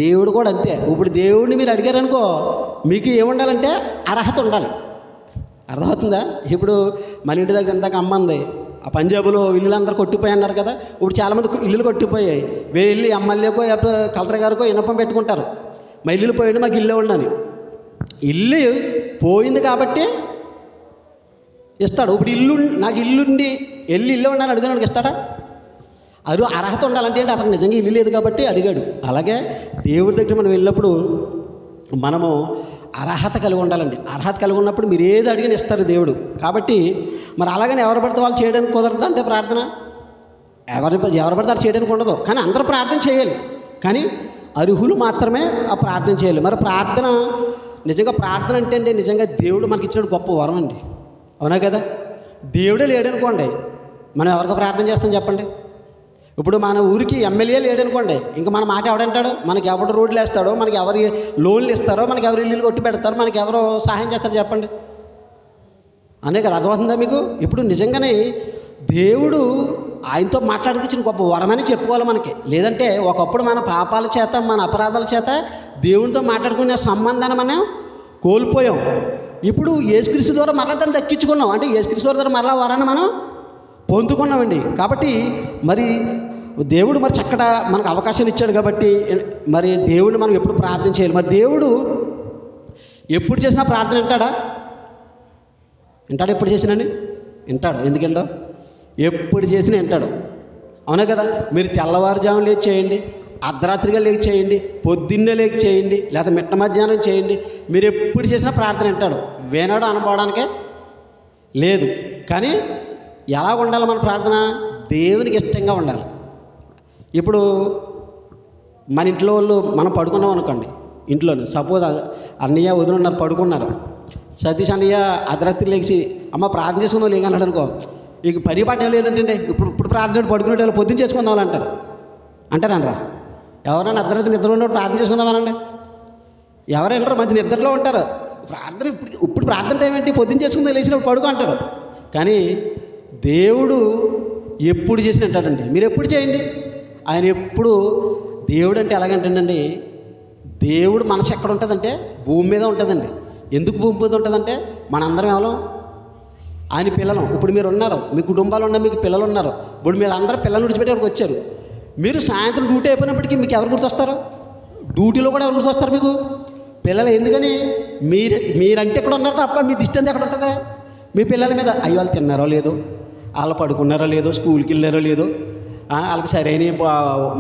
దేవుడు కూడా అంతే. ఇప్పుడు దేవుడిని మీరు అడిగారనుకో, మీకు ఏముండాలంటే అర్హత ఉండాలి. అర్థమవుతుందా? ఇప్పుడు మన ఇంటి దగ్గర ఇందాక అమ్మ ఉంది, ఆ పంజాబ్లో ఇల్లులందరూ కొట్టిపోయి అన్నారు కదా. ఇప్పుడు చాలామంది ఇల్లులు కొట్టిపోయాయి. వెళ్ళి ఎమ్మెల్యేకో కలెక్టర్ గారికో విన్నపం పెట్టుకుంటారు, మా ఇల్లులు పోయింది, మాకు ఇల్లు ఉండని. ఇల్లు పోయింది కాబట్టి ఇస్తాడు. ఇప్పుడు నాకు ఇల్లుండి ఇల్లు ఉండాలని అడిగాను, ఇస్తాడా? అది అర్హత ఉండాలంటే ఏంటి? అతను నిజంగా ఇల్లు లేదు కాబట్టి అడిగాడు. అలాగే దేవుడి దగ్గర మనం వెళ్ళినప్పుడు మనము అర్హత కలిగి ఉండాలండి. అర్హత కలిగి ఉన్నప్పుడు మీరు ఏది అడిగిన ఇస్తారు దేవుడు. కాబట్టి మరి అలాగని ఎవరు పడితే వాళ్ళు చేయడానికి కుదరదు అంటే ప్రార్థన ఎవరు పడితే వాళ్ళు చేయడానికి ఉండదు. కానీ అందరూ ప్రార్థన చేయాలి, కానీ అర్హులు మాత్రమే ఆ ప్రార్థన చేయాలి. మరి ప్రార్థన నిజంగా ప్రార్థన అంటే నిజంగా దేవుడు మనకి ఇచ్చిన గొప్ప వరం అండి. అవునా కదా? దేవుడే లేడనుకోండి, మనం ఎవరికి ప్రార్థన చేస్తాం చెప్పండి? ఇప్పుడు మన ఊరికి ఎమ్మెల్యే లేడనుకోండి, ఇంకా మన మాట ఎవడంటాడు? మనకి ఎవడు రోడ్లు వేస్తాడో, మనకి ఎవరి లోన్లు ఇస్తారో, మనకి ఎవరు ఇల్లు కొట్టి పెడతారో, మనకి ఎవరు సహాయం చేస్తారో చెప్పండి అనే కదా. అర్థమవుతుందా మీకు? ఇప్పుడు నిజంగానే దేవుడు ఆయనతో మాట్లాడుకొచ్చిన గొప్ప వరమని చెప్పుకోవాలి మనకి. లేదంటే ఒకప్పుడు మన పాపాల చేత, మన అపరాధాల చేత దేవునితో మాట్లాడుకునే సంబంధాన్ని మనం కోల్పోయాం. ఇప్పుడు యేసుక్రీస్తు ద్వారా మరలా దాన్ని దక్కించుకున్నాం. అంటే యేసుక్రీస్తు ద్వారా మరలా వరాన్ని మనం పొందుకున్నామండి. కాబట్టి మరి దేవుడు మరి చక్కగా మనకు అవకాశం ఇచ్చాడు. కాబట్టి మరి దేవుడిని మనం ఎప్పుడు ప్రార్థన చేయాలి? మరి దేవుడు ఎప్పుడు చేసినా ప్రార్థన వింటాడా? వింటాడు. ఎప్పుడు చేసినాని వింటాడు. ఎందుకంటో ఎప్పుడు చేసినా వింటాడు. అవునా కదా? మీరు తెల్లవారుజామున లేచి చేయండి, అర్ధరాత్రిగా లేచి చేయండి, పొద్దున్నే లేచి చేయండి, లేదా మిట్ట మధ్యాహ్నం చేయండి, మీరు ఎప్పుడు చేసినా ప్రార్థన వింటాడు. వినడు అనుకోవడానికే లేదు. కానీ ఎలా ఉండాలి మన ప్రార్థన? దేవునికి ఇష్టంగా ఉండాలి. ఇప్పుడు మన ఇంట్లో వాళ్ళు మనం పడుకున్నాం అనుకోండి, ఇంట్లోనే సపోజ్ అన్నయ్య వదిన ఉన్నారు, పడుకున్నారు. సతీష్ అన్నయ్య అర్ధరాత్రి లేచి అమ్మ ప్రార్థన చేసుకుందాం లేకన్నాడు అనుకో, ఇక పని పాట ఏం లేదంటే ఇప్పుడు ప్రార్థన పడుకునే వాళ్ళు పొద్దున్న చేసుకుందాం వాళ్ళు అంటారనరా? ఎవరైనా అర్ధరాత్రి నిద్ర ఉన్నప్పుడు ప్రార్థన చేసుకుందామనండి? ఎవరు వెళ్ళరు, మంచి నిద్రలో ఉంటారు. ప్రార్థన ఇప్పుడు ప్రార్థన టైం ఏంటి? పొద్దున్న చేసుకుందాం లేచినప్పుడు పడుకో అంటారు. కానీ దేవుడు ఎప్పుడు చేసిన అంటాడండి. మీరు ఎప్పుడు చేయండి. ఆయన ఎప్పుడు దేవుడు అంటే ఎలాగంటండి, దేవుడు మనసు ఎక్కడ ఉంటుందంటే భూమి మీద ఉంటుందండి. ఎందుకు భూమి మీద ఉంటుందంటే మనందరం ఎవరం ఆయన పిల్లలు. ఇప్పుడు మీరు ఉన్నారు, మీ కుటుంబాలు ఉన్నారు, మీకు పిల్లలు ఉన్నారు. ఇప్పుడు మీరు అందరూ పిల్లలు విడిచిపెట్టి అక్కడికి వచ్చారు. మీరు సాయంత్రం డ్యూటీ అయిపోయినప్పటికీ మీకు ఎవరు గుర్తొస్తారు? డ్యూటీలో కూడా ఎవరు గుర్తొస్తారు మీకు? పిల్లలు. ఎందుకని? మీరంటే ఎక్కడ ఉన్నారు తప్ప మీ దిష్టి అంతా ఎక్కడ ఉంటుందా? మీ పిల్లల మీద. అయ్యో వాళ్ళు తిన్నారో లేదో, వాళ్ళు పడుకున్నారో లేదో, స్కూల్కి వెళ్ళారో లేదో, వాళ్ళకి సరైన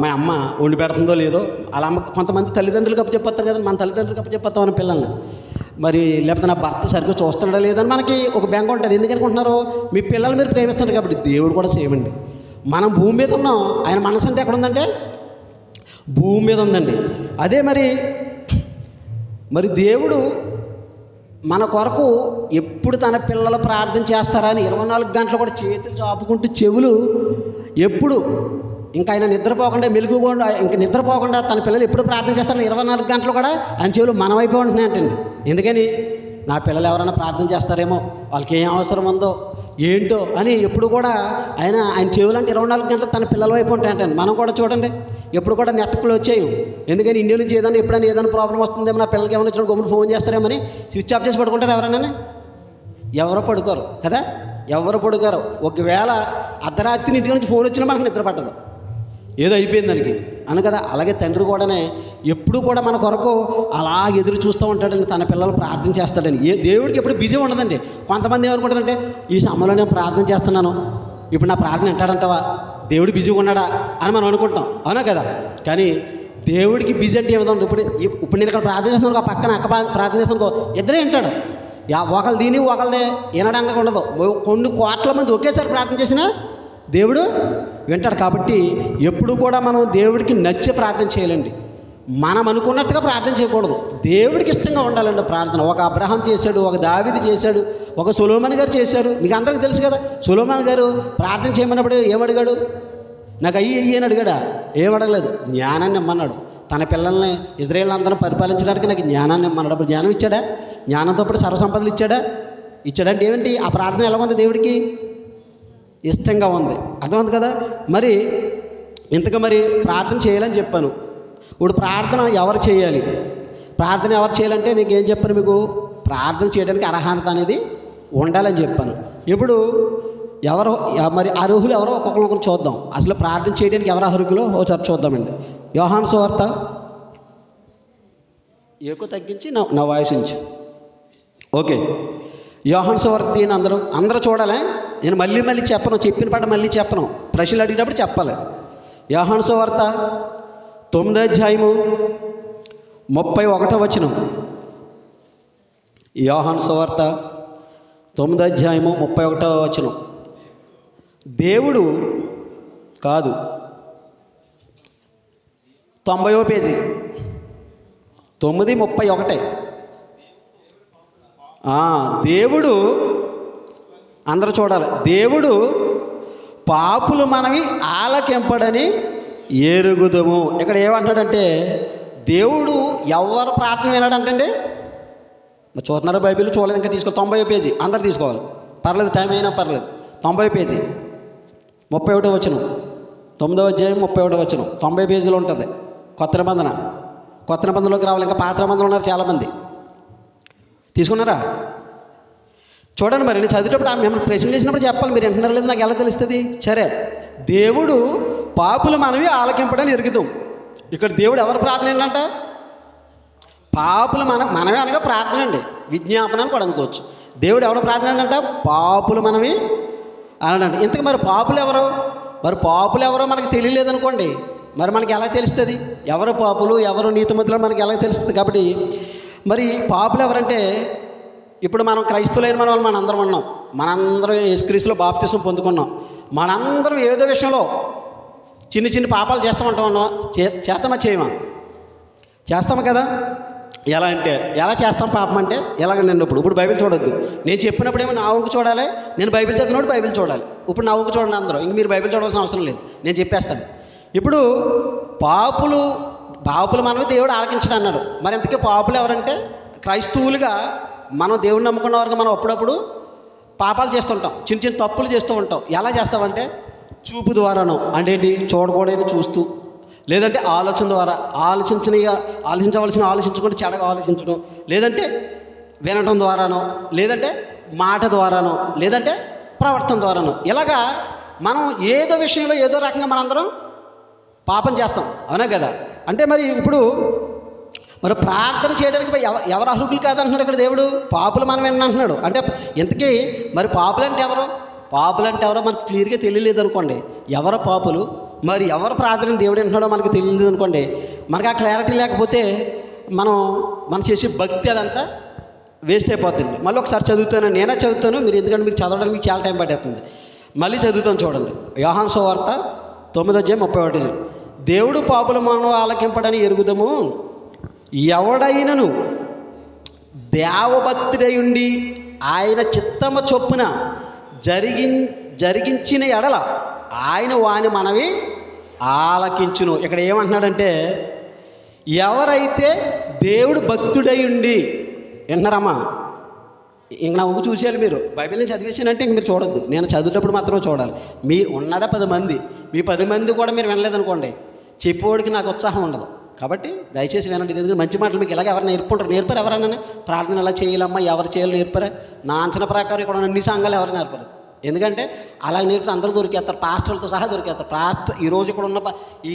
మా అమ్మ వండి పెడుతుందో లేదో, వాళ్ళ అమ్మ. కొంతమంది తల్లిదండ్రులు కప్పు చెప్పొస్తారు కదా, మన తల్లిదండ్రులు కప్పు చెప్పొస్తాం మన పిల్లల్ని. మరి లేకపోతే నా భర్త సరిగ్గా చూస్తున్నాడా లేదని మనకి ఒక బెంగ ఉంటుంది. ఎందుకనుకుంటున్నారు? మీ పిల్లలు మీరు ప్రేమిస్తున్నారు కాబట్టి. దేవుడు కూడా సేమండి. మనం భూమి మీద ఉన్నాం, ఆయన మనసు అంతా ఎక్కడ ఉందంటే భూమి మీద ఉందండి. అదే మరి దేవుడు మన కొరకు ఎప్పుడు తన పిల్లలు ప్రార్థన చేస్తారా అని 24 గంటలు కూడా చేతులు చాపుకుంటూ చెవులు ఎప్పుడు ఇంకా ఆయన నిద్రపోకుండా మెలుగుకుండా ఇంకా నిద్రపోకుండా తన పిల్లలు ఎప్పుడు ప్రార్థన చేస్తారని 24 గంటలు కూడా ఆయన చెవులు మన వైపు ఉంటున్నాయంటండి. ఎందుకని? నా పిల్లలు ఎవరైనా ప్రార్థన చేస్తారేమో, వాళ్ళకి ఏం అవసరం ఉందో ఏంటో అని ఎప్పుడు కూడా ఆయన చెవులు అంటే 24 గంటలు తన పిల్లల వైపు ఉంటాయంటండి. మనం కూడా చూడండి, ఎప్పుడు కూడా నెట్కులు వచ్చేయం. ఎందుకని? ఇండియా నుంచి ఎప్పుడైనా ఏదైనా ప్రాబ్లం వస్తుందేమో, నా పిల్లలకి ఏమైనా వచ్చిన గమ్మున ఫోన్ చేస్తారేమని స్విచ్ ఆఫ్ చేసి పడుకుంటారు ఎవరైనా? ఎవరో పడుకోరు కదా, ఎవరు పడుకోరు. ఒకవేళ అర్ధరాత్రి ఇంటి నుంచి ఫోన్ వచ్చినా మనకు నిద్ర పట్టదు, ఏదో అయిపోయింది దానికి అను కదా. అలాగే తండ్రి కూడానే ఎప్పుడు కూడా మన కొరకు అలా ఎదురు చూస్తూ ఉంటాడని, తన పిల్లలు ప్రార్థన చేస్తాడని. దేవుడికి ఎప్పుడు బిజీ ఉండదండి. కొంతమంది ఏమనుకుంటారంటే ఈ సమయంలో నేను ప్రార్థన చేస్తున్నాను, ఇప్పుడు నా ప్రార్థన వింటాడంటావా, దేవుడు బిజీగా ఉన్నాడా అని మనం అనుకుంటాం. అవునా కదా? కానీ దేవుడికి బిజీ అంటే ఏమవుతుంది? ఇప్పుడు నేను ఇక్కడ ప్రార్థన చేస్తున్నాను, పక్కన అక్క ప్రార్థన చేస్తున్నాను, ఇద్దరే వింటాడు. ఒకళ్ళు దీని ఒకళ్ళదే వినడానికి ఉండదు. కొన్ని కోట్ల మంది ఒకేసారి ప్రార్థన చేసినా దేవుడు వింటాడు. కాబట్టి ఎప్పుడు కూడా మనం దేవుడికి నచ్చే ప్రార్థన చేయాలండి. మనం అనుకున్నట్టుగా ప్రార్థన చేయకూడదు. దేవుడికి ఇష్టంగా ఉండాలండి ప్రార్థన. ఒక అబ్రహాం చేశాడు, ఒక దావీదు చేశాడు, ఒక సొలొమోను గారు చేశారు. మీకు అందరికీ తెలుసు కదా, సొలొమోను గారు ప్రార్థన చేయమన్నప్పుడు ఏమడిగాడు? నాకు అయ్యి అని అడిగాడా? ఏమడగలేదు, జ్ఞానాన్ని ఇమ్మన్నాడు. తన పిల్లల్ని ఇజ్రాయేల్ అందరూ పరిపాలించడానికి నాకు జ్ఞానాన్ని ఇమ్మన్నాడు. అప్పుడు జ్ఞానం ఇచ్చాడా? జ్ఞానంతో పాటు సర్వసంపదలు ఇచ్చాడంటే ఏమిటి? ఆ ప్రార్థన ఎలా ఉంది? దేవుడికి ఇష్టంగా ఉంది. అర్థమైంది కదా? మరి ఇంతగా మరి ప్రార్థన చేయాలని చెప్పాను. ఇప్పుడు ప్రార్థన ఎవరు చేయాలి? ప్రార్థన ఎవరు చేయాలంటే నీకేం చెప్పాను మీకు? ప్రార్థన చేయడానికి అర్హత అనేది ఉండాలని చెప్పాను. ఇప్పుడు ఎవరో మరి అర్హులు ఎవరో ఒక్కొక్కరు చూద్దాం. అసలు ప్రార్థన చేయడానికి ఎవరు అర్హులో ఒకసారి చూద్దామండి. యోహాను సువార్త ఎక్కువ తగ్గించి నా వాయిస్ ఉంచు. ఓకే, యోహాను సువార్త దీని అందరూ చూడాలి. నేను మళ్ళీ చెప్పను, చెప్పిన పాట మళ్ళీ చెప్పను, ప్రశ్నలు అడిగినప్పుడు చెప్పాలి. యోహాను సువార్త 9వ అధ్యాయము 31వ వచనం. యోహాను సువార్త 9వ అధ్యాయము 31వ వచనం. దేవుడు కాదు, 90వ పేజీ 9:31. దేవుడు అందరూ చూడాలి. దేవుడు పాపులు మనవి ఆలకింపడని ఎరుగుదుము. ఇక్కడ ఏమంటాడంటే దేవుడు ఎవరు ప్రార్థన వినడంటండి. మరి చూస్తున్నారా బైబిల్? చూడలేదు ఇంకా తీసుకో. 90వ పేజీ అందరు తీసుకోవాలి, పర్లేదు, టైం అయినా పర్లేదు. 90వ పేజీ 31వ వచనం, 9వ అధ్యాయం 31వ వచనం, 90 పేజీలో ఉంటుంది. కొత్త నిబంధనలోకి రావాలి. ఇంకా పాత నిబంధనలు ఉన్నారు చాలామంది. తీసుకున్నారా? చూడండి. మరి నేను చదివేటప్పుడు మిమ్మల్ని ప్రశ్న చేసినప్పుడు చెప్పాలి. మీరు వింటున్నారు లేదు నాకు ఎలా తెలుస్తుంది? సరే, దేవుడు పాపులు మనవి ఆలకింపడని ఎరుగుతాం. ఇక్కడ దేవుడు ఎవరు ప్రార్థన ఏంటంట? పాపులు మనమే అనగా ప్రార్థన అండి, విజ్ఞాపన అని కూడా అనుకోవచ్చు. దేవుడు ఎవరు ప్రార్థన ఏంటంట? పాపులు మనవి అనండి. ఇంతకు మరి పాపులు ఎవరు? మరి పాపులు ఎవరో మనకు తెలియలేదనుకోండి, మరి మనకి ఎలా తెలుస్తుంది ఎవరు పాపులు ఎవరు నీతిమంతులు మనకి ఎలా తెలుస్తుంది? కాబట్టి మరి పాపులు ఎవరంటే, ఇప్పుడు మనం క్రైస్తవులైన మనందరం ఉన్నాం. మనందరం యేసుక్రీస్తులో బాప్తిసం పొందుకున్నాం. మనందరం ఏదో విషయంలో చిన్న చిన్న పాపాలు చేస్తామంటామన్నా, చేస్తామా చేయమా? చేస్తాము కదా. ఎలా అంటే ఎలా చేస్తాం పాపం అంటే ఎలాగ? నేను ఇప్పుడు బైబిల్ చూడొద్దు. నేను చెప్పినప్పుడు ఏమో నా ఊరికి చూడాలి, నేను బైబిల్ చదివినప్పుడు బైబిల్ చూడాలి. ఇప్పుడు నా ఊరికి చూడండి అందరూ, ఇంక మీరు బైబిల్ చూడాల్సిన అవసరం లేదు, నేను చెప్పేస్తాను. ఇప్పుడు పాపులు మనమే దేవుడు ఆలకించడం అన్నాడు. మరి ఇంతకీ పాపులు ఎవరంటే, క్రైస్తవులుగా మనం దేవుడిని నమ్ముకున్న వరకు మనం అప్పుడప్పుడు పాపాలు చేస్తుంటాం, చిన్న చిన్న తప్పులు చేస్తూ ఉంటాం. ఎలా చేస్తామంటే చూపు ద్వారానో, అంటే ఏంటి, చూడకూడని చూస్తూ, లేదంటే ఆలోచన ద్వారా ఆలోచించవలసిన ఆలోచించకుండా చెడగా ఆలోచించడం, లేదంటే వినడం ద్వారానో, లేదంటే మాట ద్వారానో, లేదంటే ప్రవర్తన ద్వారానో, ఇలాగా మనం ఏదో విషయంలో ఏదో రకంగా మనందరం పాపం చేస్తాం. అవునా కదా? అంటే మరి ఇప్పుడు మరి ప్రార్థన చేయడానికి ఎవరు అర్హులు కాదంటున్నాడు ఇక్కడ దేవుడు? పాపులు మనం అంటున్నాడు. అంటే ఇంతకీ మరి పాపులు అంటే ఎవరో మనకు క్లియర్గా తెలియలేదు అనుకోండి. ఎవరో పాపులు, మరి ఎవరు ప్రార్థన దేవుడు అంటున్నాడో మనకు తెలియలేదు అనుకోండి. మనకు ఆ క్లారిటీ లేకపోతే మనం చేసే భక్తి అదంతా వేస్ట్ అయిపోతుంది. మళ్ళీ ఒకసారి చదువుతాను, నేనే చదువుతాను, మీరు ఎందుకంటే మీరు చదవడానికి మీకు చాలా టైం పట్టేస్తుంది. మళ్ళీ చదువుతాను చూడండి. యోహాను సువార్త 9వ అధ్యాయం 31. దేవుడు పాపుల మనం ఆలకింపడని ఎరుగుదము, ఎవడైనను దేవభక్తుడై ఉండి ఆయన చిత్తము చొప్పున జరిగించిన ఎడల ఆయన వాని మనవి ఆలకించును. ఇక్కడ ఏమంటున్నాడంటే, ఎవరైతే దేవుడు భక్తుడై ఉండి, వింటున్నారమ్మా? ఇంక నా ఊరు చూసేయాలి. మీరు బైబిల్ని చదివేసానంటే ఇంక మీరు చూడొద్దు, నేను చదివేటప్పుడు మాత్రమే చూడాలి. మీరు ఉన్నదా 10 మంది, మీ 10 మంది కూడా మీరు వినలేదనుకోండి, చెప్పేవాడికి నాకు ఉత్సాహం ఉండదు. కాబట్టి దయచేసి వినండి. ఎందుకంటే మంచి మాటలు మీకు ఇలాగ ఎవరు నేర్పారు? ఎవరన్నా ప్రార్థన ఎలా చేయాలమ్మా, ఎవరు చేయాలో నేర్పారా? నా అంచనా ప్రకారం ఇక్కడ అన్ని సంఘాలు ఎవరు నేర్పరు. ఎందుకంటే అలా నేర్పితే అందరూ దొరికేస్తారు, పాస్టర్లతో సహా దొరికేస్తారు. ఈరోజు ఇక్కడ ఉన్న ఈ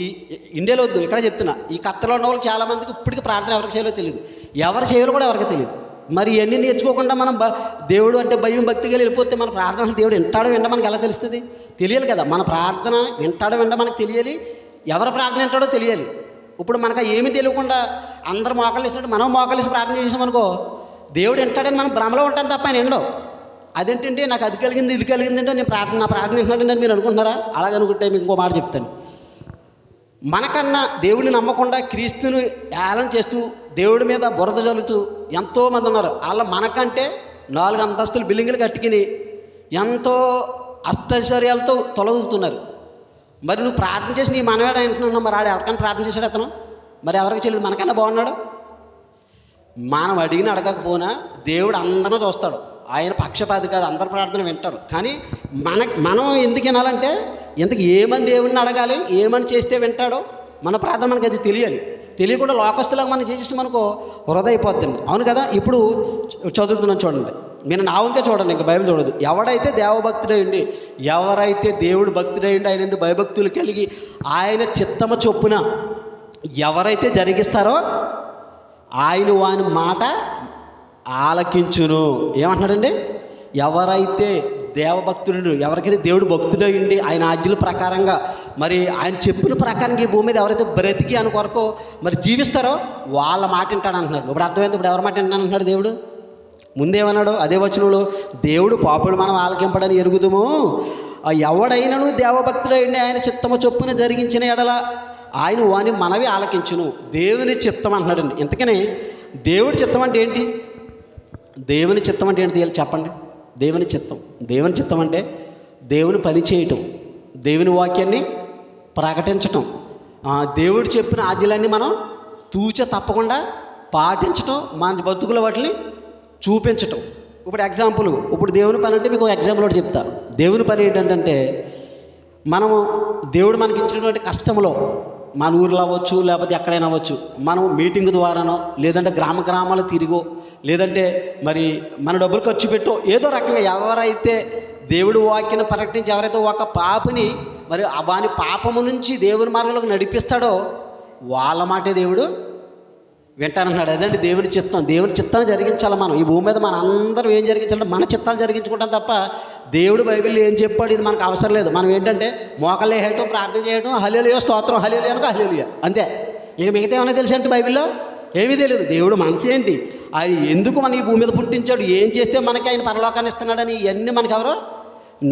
ఇండియాలో వద్దు, ఇక్కడ చెప్తున్నా, ఈ కత్తలో ఉన్న వాళ్ళు చాలామందికి ఇప్పటికీ ప్రార్థన ఎవరికి చేయాలో తెలియదు, ఎవరు చేయాలో కూడా ఎవరికి తెలియదు. మరి ఇవన్నీ నేర్చుకోకుండా మనం దేవుడు అంటే భయం భక్తిగా వెళ్ళిపోతే మన ప్రార్థన దేవుడు వింటాడో వింట మనకి ఎలా తెలుస్తుంది? తెలియాలి కదా. మన ప్రార్థన వింటాడో వింట మనకు తెలియాలి, ఎవరు ప్రార్థన వింటాడో తెలియాలి. ఇప్పుడు మనకు ఏమీ తెలియకుండా అందరూ మోకాలు వేసినట్టు మనం మోకాలు వేసి ప్రార్థన చేసామనుకో, దేవుడు వింటాడని మనం భ్రమలో ఉంటాం తప్ప ఆయన ఎండో. అదేంటంటే నాకు అది కలిగింది ఇది కలిగిందంటే నా ప్రార్థన వింటున్నాడంటే మీరు అనుకుంటున్నారా? అలాగనుకుంటే మీకు ఇంకో మాట చెప్తాను. మనకన్నా దేవుడిని నమ్మకుండా క్రీస్తుని ఏలన చేస్తూ దేవుడి మీద బురద జల్లుతూ ఎంతోమంది ఉన్నారు. వాళ్ళ మనకంటే 4 అంతస్తులు బిల్డింగులు కట్టుకుని ఎంతో అష్టైశ్వర్యాలతో తొలగుతున్నారు. మరి నువ్వు ప్రార్థన చేసి నీ మనవాడు అంటున్నావు, మరి ఆడు ఎవరికైనా ప్రార్థన చేశాడు అతను? మరి ఎవరికి తెలియదు, మనకన్నా బాగున్నాడు. మనం అడిగిన అడగకపోయినా దేవుడు అందరూ చూస్తాడు, ఆయన పక్షపాతి కాదు, అందరి ప్రార్థన వింటాడు. కానీ మనం ఎందుకు వినాలంటే, ఎందుకు ఏమని దేవుడిని అడగాలి, ఏమని చేస్తే వింటాడో మన ప్రార్థన మనకి అది తెలియాలి. తెలియకుండా లోకస్తులాగా మనం చేసేసి మనకు వృధా అయిపోద్దండి. అవును కదా? ఇప్పుడు చదువుతున్నాను చూడండి, మీరు నా వంకే చూడండి, ఇంకా బైబిల్ చూడదు. ఎవడైతే దేవభక్తుడై ఉండి, ఎవరైతే దేవుడు భక్తుడై ఉండి ఆయన ఎందుకు భయభక్తులు కలిగి ఆయన చిత్తము చొప్పున ఎవరైతే జరిగిస్తారో ఆయన వాని మాట ఆలకించును. ఏమంటున్నాడండి? ఎవరైతే దేవభక్తుడు, ఎవరికైతే దేవుడు భక్తుడై ఉండి ఆయన ఆజ్ఞల ప్రకారంగా మరి ఆయన చెప్పిన ప్రకారంగా ఈ భూమి మీద ఎవరైతే బ్రతికి అని కొరకు మరి జీవిస్తారో వాళ్ళ మాట వింటాడు అంటున్నాడు. ఇప్పుడు అర్థమైంది ఇప్పుడు ఎవరి మాట వింటాను అంటున్నాడు దేవుడు. ముందేమన్నాడు అదే వచనంలో, దేవుడు పాపులు మనం ఆలకింపడని ఎరుగుదుము, ఎవడైనను దేవభక్తుడై ఉండి ఆయన చిత్తము చొప్పున జరిగించిన ఎడల ఆయన వాని మనవి ఆలకించును. దేవుని చిత్తం అంటున్నాడండి. ఇంతకనే దేవుడి చిత్తం అంటే ఏంటి? దేవుని చిత్తం అంటే ఏంటి చెప్పండి. దేవుని చిత్తం. దేవుని చిత్తం అంటే దేవుని పని చేయటం, దేవుని వాక్యాన్ని ప్రకటించటం, దేవుడు చెప్పిన ఆజ్ఞలన్నీ మనం తూచ తప్పకుండా పాటించటం, మన బతుకుల వాటిని చూపించటం. ఇప్పుడు ఎగ్జాంపుల్, ఇప్పుడు దేవుని పని అంటే మీకు ఒక ఎగ్జాంపుల్ ఒకటి చెప్తా. దేవుని పని ఏంటంటే మనము దేవుడు మనకి ఇచ్చినటువంటి కష్టంలో మన ఊర్లో అవ్వచ్చు, లేకపోతే ఎక్కడైనా అవ్వచ్చు, మనం మీటింగ్ ద్వారానో, లేదంటే గ్రామాలు తిరిగో, లేదంటే మరి మన డబ్బులు ఖర్చు పెట్టో, ఏదో రకంగా ఎవరైతే దేవుడు వాక్యాన్ని ప్రకటించి ఎవరైతే ఒక పాపని మరి వాని పాపము నుంచి దేవుని మార్గంలోకి నడిపిస్తాడో వాళ్ళ మాటే దేవుడు వింటానన్నాడు. అదండి దేవుని చిత్తం. దేవుని చిత్తాన్ని జరిగించాలి. మనం ఈ భూమి మీద మన అందరం ఏం జరిగించాలంటే మన చిత్తాలు జరిగించుకుంటాం తప్ప దేవుడు బైబిల్లో ఏం చెప్పాడు ఇది మనకు అవసరం లేదు. మనం ఏంటంటే మోకాళ్ళు వేయటం, ప్రార్థన చేయడం, హల్లెలూయా స్తోత్రం, హల్లెలూయా అనక హల్లెలూయా అంతే. ఇక మిగతా ఏమైనా తెలుసు అంటే బైబిల్లో ఏమీ తెలియదు. దేవుడు మనసు ఏంటి, ఆయన ఎందుకు మన ఈ భూమి మీద పుట్టించాడు, ఏం చేస్తే మనకి ఆయన పరలోకాన్ని ఇస్తున్నాడని ఇవన్నీ మనకి ఎవరో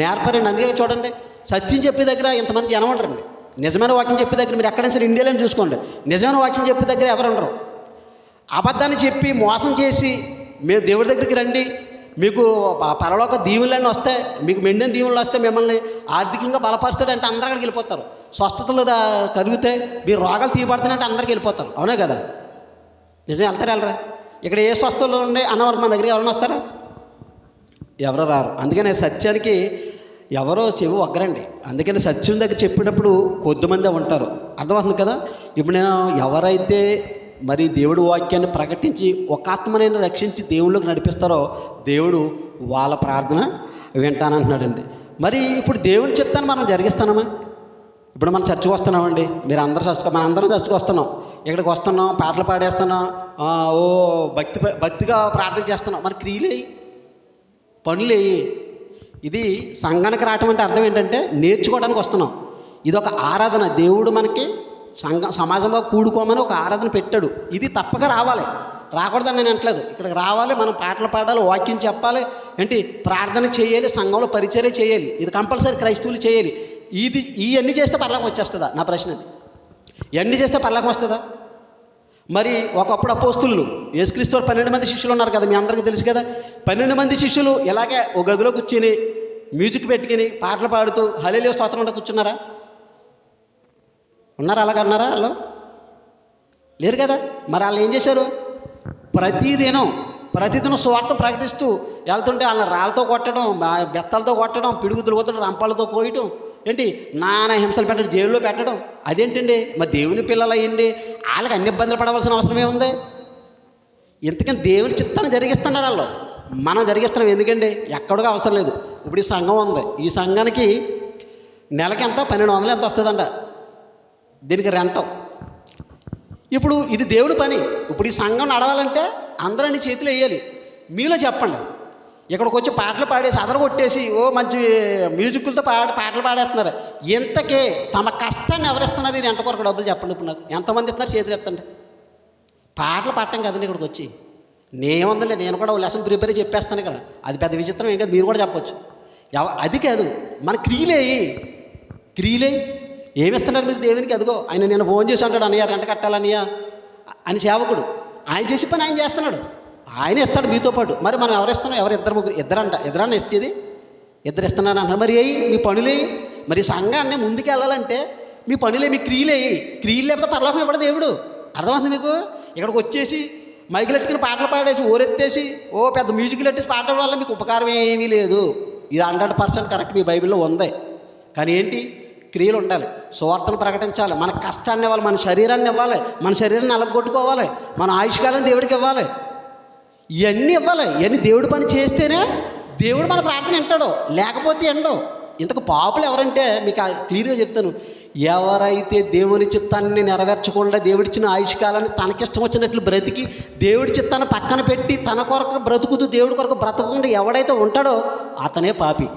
నేర్పరండి. అందుకే చూడండి, సత్యం చెప్పే దగ్గర ఇంతమంది జనం ఉంటారండి. నిజమైన వాక్యం చెప్పే దగ్గర మీరు ఎక్కడైనా సరే ఇండియాలో చూసుకోండి, నిజమైన వాక్యం చెప్పే దగ్గర ఎవరు ఉండరు. అబద్ధాన్ని చెప్పి మోసం చేసి మీరు దేవుడి దగ్గరికి రండి, మీకు పరలోక దీవులన్నీ వస్తాయి, మీకు మెండిన దీవులు వస్తే మిమ్మల్ని ఆర్థికంగా బలపరుస్తాడంటే అందరూ అక్కడికి వెళ్ళిపోతారు. స్వస్థతలు కలుగుతాయి, మీరు రోగాలు తీయబడుతున్నాయంటే అందరికి వెళ్ళిపోతారు. అవునే కదా? నిజం. వెళ్ళరా? ఇక్కడ ఏ స్వస్థతలు ఉన్నాయి అన్నవారు మన దగ్గరికి ఎవరైనా వస్తారా? ఎవరు రారు. అందుకని సత్యానికి ఎవరో చెవి ఒగ్గరండి. అందుకని సత్యం దగ్గర చెప్పేటప్పుడు కొద్దిమందే ఉంటారు. అర్థమవుతుంది కదా? ఇప్పుడు నేను ఎవరైతే మరి దేవుడు వాక్యాన్ని ప్రకటించి ఒక ఆత్మనైనా రక్షించి దేవుళ్ళకి నడిపిస్తారో దేవుడు వాళ్ళ ప్రార్థన వింటానంటున్నాడండి. మరి ఇప్పుడు దేవుని చిత్తాన్ని మనం జరిగిస్తామా? ఇప్పుడు మనం చర్చకు వస్తున్నామండి, మీరు అందరూ మనందరం చర్చకు వస్తున్నాం, ఇక్కడికి వస్తున్నాం, పాటలు పాడేస్తున్నాం, ఓ భక్తిగా ప్రార్థన చేస్తున్నాం. మరి క్రియలేయి, పనులేయి. ఇది సంఘానికి రావటం అంటే అర్థం ఏంటంటే నేర్చుకోవడానికి వస్తున్నాం. ఇది ఒక ఆరాధన. దేవుడు మనకి సమాజంలో కూడుకోమని ఒక ఆరాధన పెట్టాడు. ఇది తప్పక రావాలి, రాకూడదని నేను అంటలేదు. ఇక్కడికి రావాలి, మనం పాటలు పాడాలి, వాక్యం చెప్పాలి, ఏంటి ప్రార్థన చేయాలి, సంఘంలో పరిచర్య చేయాలి. ఇది కంపల్సరీ క్రైస్తవులు చేయాలి. ఇవన్నీ చేస్తే పరలోకం వచ్చేస్తుందా? నా ప్రశ్న అది. ఇవన్నీ చేస్తే పరలోకం వస్తుందా? మరి ఒకప్పుడు అపోస్తులు యేసుక్రీస్తు 12 మంది శిష్యులు ఉన్నారు కదా, మీ అందరికీ తెలుసు కదా. 12 మంది శిష్యులు ఇలాగే ఒక గదిలో కూర్చొని మ్యూజిక్ పెట్టుకుని పాటలు పాడుతూ హల్లెలూయా స్తోత్రం అంటూ కూర్చున్నారా? ఉన్నారా? అలాగన్నారా? వాళ్ళు లేరు కదా. మరి వాళ్ళు ఏం చేశారు? ప్రతిదినం స్వార్థ ప్రకటిస్తూ వెళ్తుంటే వాళ్ళని రాళ్ళతో కొట్టడం, బెత్తలతో కొట్టడం, పిడుగుతులు కొట్టడం, రంపాలతో కోయటం, ఏంటి నానా హింసలు పెట్టడం, జైల్లో పెట్టడం. అదేంటండి? మరి దేవుని పిల్లలు అయ్యండి, వాళ్ళకి అన్ని ఇబ్బందులు పడవలసిన అవసరం ఏముంది? ఇంతకని దేవుని చిత్తాన్ని జరిగిస్తున్నారు వాళ్ళు. మనం జరిగిస్తున్నాం. ఎందుకండి? ఎక్కడికి అవసరం లేదు. ఇప్పుడు ఈ సంఘం ఉంది, ఈ సంఘానికి నెలకి ఎంత 1200 ఎంత వస్తుందంట, దీనికి రెంటం. ఇప్పుడు ఇది దేవుడి పని. ఇప్పుడు ఈ సంఘం నడవాలంటే అందరూ అన్ని చేతులు వేయాలి. మీలో చెప్పండి, ఇక్కడికి వచ్చి పాటలు పాడేసి అదరగొట్టేసి ఓ మంచి మ్యూజిక్లతో పాటలు పాడేస్తున్నారు. ఇంతకే తమ కష్టాన్ని ఎవరిస్తున్నారు? ఈ రెంట కొరకు డబ్బులు చెప్పండి. ఇప్పుడు నాకు ఎంతమంది ఇస్తున్నారు? చేతులు ఎత్తండి. పాటలు పాడటం కదండి ఇక్కడికి వచ్చి. నేనేముందండి, నేను కూడా లెసన్ ప్రిపేర్ చెప్పేస్తాను ఇక్కడ. అది పెద్ద విచిత్రం ఏం కాదు, మీరు కూడా చెప్పొచ్చు. అది కాదు, మన క్రియలే ఏమిస్తున్నారు మీరు దేవునికి? అదిగో ఆయన నేను ఫోన్ చేసి అంటాడు, అన్నయ్య రెంట కట్టాలన్నయ్య అని సేవకుడు. ఆయన చేసి పని ఆయన చేస్తున్నాడు, ఆయన ఇస్తాడు మీతో పాటు. మరి మనం ఎవరిస్తున్నాం? ఇద్దరు ముగ్గురు, ఇద్దరన్నా ఇచ్చేది, ఇద్దరు ఇస్తున్నారు అంటారు. మరి మీ పనులే. మరి సంఘాన్ని ముందుకు వెళ్ళాలంటే మీ పనులే, మీ క్రియలు లేకపోతే పరలోకం ఇవ్వడు దేవుడు. అర్థమవుతుంది మీకు? ఇక్కడికి వచ్చేసి మైకులు ఎట్టుకుని పాటలు పాడేసి ఓరెత్తేసి ఓ పెద్ద మ్యూజిక్లు ఎట్టేసి పాడటం వల్ల మీకు ఉపకారం ఏమీ లేదు. ఇది 100% కరెక్ట్, మీ బైబిల్లో ఉంది. కానీ ఏంటి? క్రియలు ఉండాలి, సువార్తను ప్రకటించాలి, మన కష్టాన్ని ఇవ్వాలి, మన శరీరాన్ని ఇవ్వాలి, మన శరీరాన్ని నలగొట్టుకోవాలి, మన ఆయుష్కాలం దేవుడికి ఇవ్వాలి, ఇవన్నీ ఇవ్వాలి. ఇవన్నీ దేవుడి పని చేస్తేనే దేవుడు మన ప్రార్థన వింటాడు, లేకపోతే ఎండో. ఇంతకు పాపులు ఎవరంటే మీకు క్లియర్గా చెప్తాను. ఎవరైతే దేవుని చిత్తాన్ని నెరవేర్చకుండా దేవుడిచ్చిన ఆయుష్కాలాన్ని తనకిష్టం వచ్చినట్లు బ్రతికి దేవుడి చిత్తాన్ని పక్కన పెట్టి తన కొరకు బ్రతుకుతూ దేవుడి కొరకు బ్రతకకుండా ఎవడైతే ఉంటాడో అతనే పాపి.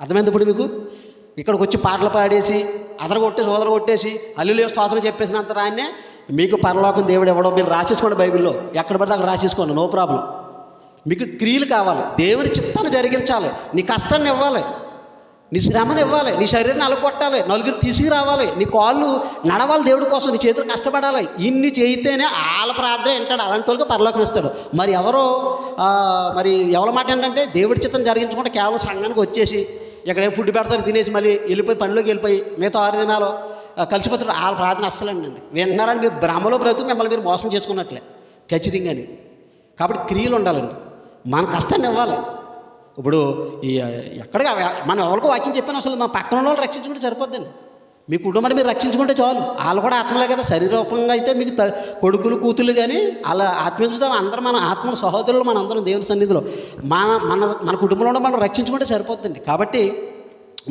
అర్థమైంది ఇప్పుడు మీకు? ఇక్కడికి వచ్చి పాటలు పాడేసి అదరగొట్టేసి హల్లెలూయా స్తోత్రం చెప్పేసినంత రాన్నే మీకు పరలోకం దేవుడు ఎవడో మీరు రాసేసుకోండి. బైబిల్లో ఎక్కడ పడితే అక్కడ రాసేసుకోండి, నో ప్రాబ్లం. మీకు క్రియలు కావాలి, దేవుని చిత్తాన్ని జరిగించాలి, నీ కష్టాన్ని ఇవ్వాలి, నీ శ్రమను ఇవ్వాలి, నీ శరీరాన్ని అలగొట్టాలి, నలుగురు తీసుకురావాలి, నీ కాళ్ళు నడవాలి దేవుడి కోసం, నీ చేతులు కష్టపడాలి. ఇన్ని చేయితేనే వాళ్ళ ప్రార్థన వింటాడు, అలాంటి వాళ్ళకి పరలోకం ఇస్తాడు. మరి ఎవరి మాట ఏంటంటే దేవుడి చిత్తం జరిగించకుండా కేవలం సంఘానికి వచ్చేసి ఎక్కడే ఫుడ్ పెడతారు తినేసి మళ్ళీ వెళ్ళిపోయి పనిలోకి వెళ్ళిపోయి మిగతా 6 దినాలు కలిసిపోతారు. వాళ్ళ ప్రార్థన అస్సలండి. వింటున్నారని మీరు భ్రమలో బ్రతుకు మిమ్మల్ని మీరు మోసం చేసుకున్నట్లే ఖచ్చితంగాని. కాబట్టి క్రియలు ఉండాలండి, మన కష్టాన్ని ఇవ్వాలి. ఇప్పుడు ఎక్కడికి మనం ఎవరికో వాక్యం చెప్పాను, అసలు మా పక్కన వాళ్ళు రక్షించుకుంటే సరిపోద్దండి. మీ కుటుంబాన్ని మీరు రక్షించుకుంటే చాలు. వాళ్ళు కూడా ఆత్మలే కదా, శరీరూపంగా అయితే మీకు కొడుకులు కూతుళ్ళు, కానీ అలా ఆత్మీయులతో అందరం మన ఆత్మల సహోదరులు, మన అందరం దేవుని సన్నిధిలో మన కుటుంబంలో మనం రక్షించుకుంటే సరిపోద్దండి. కాబట్టి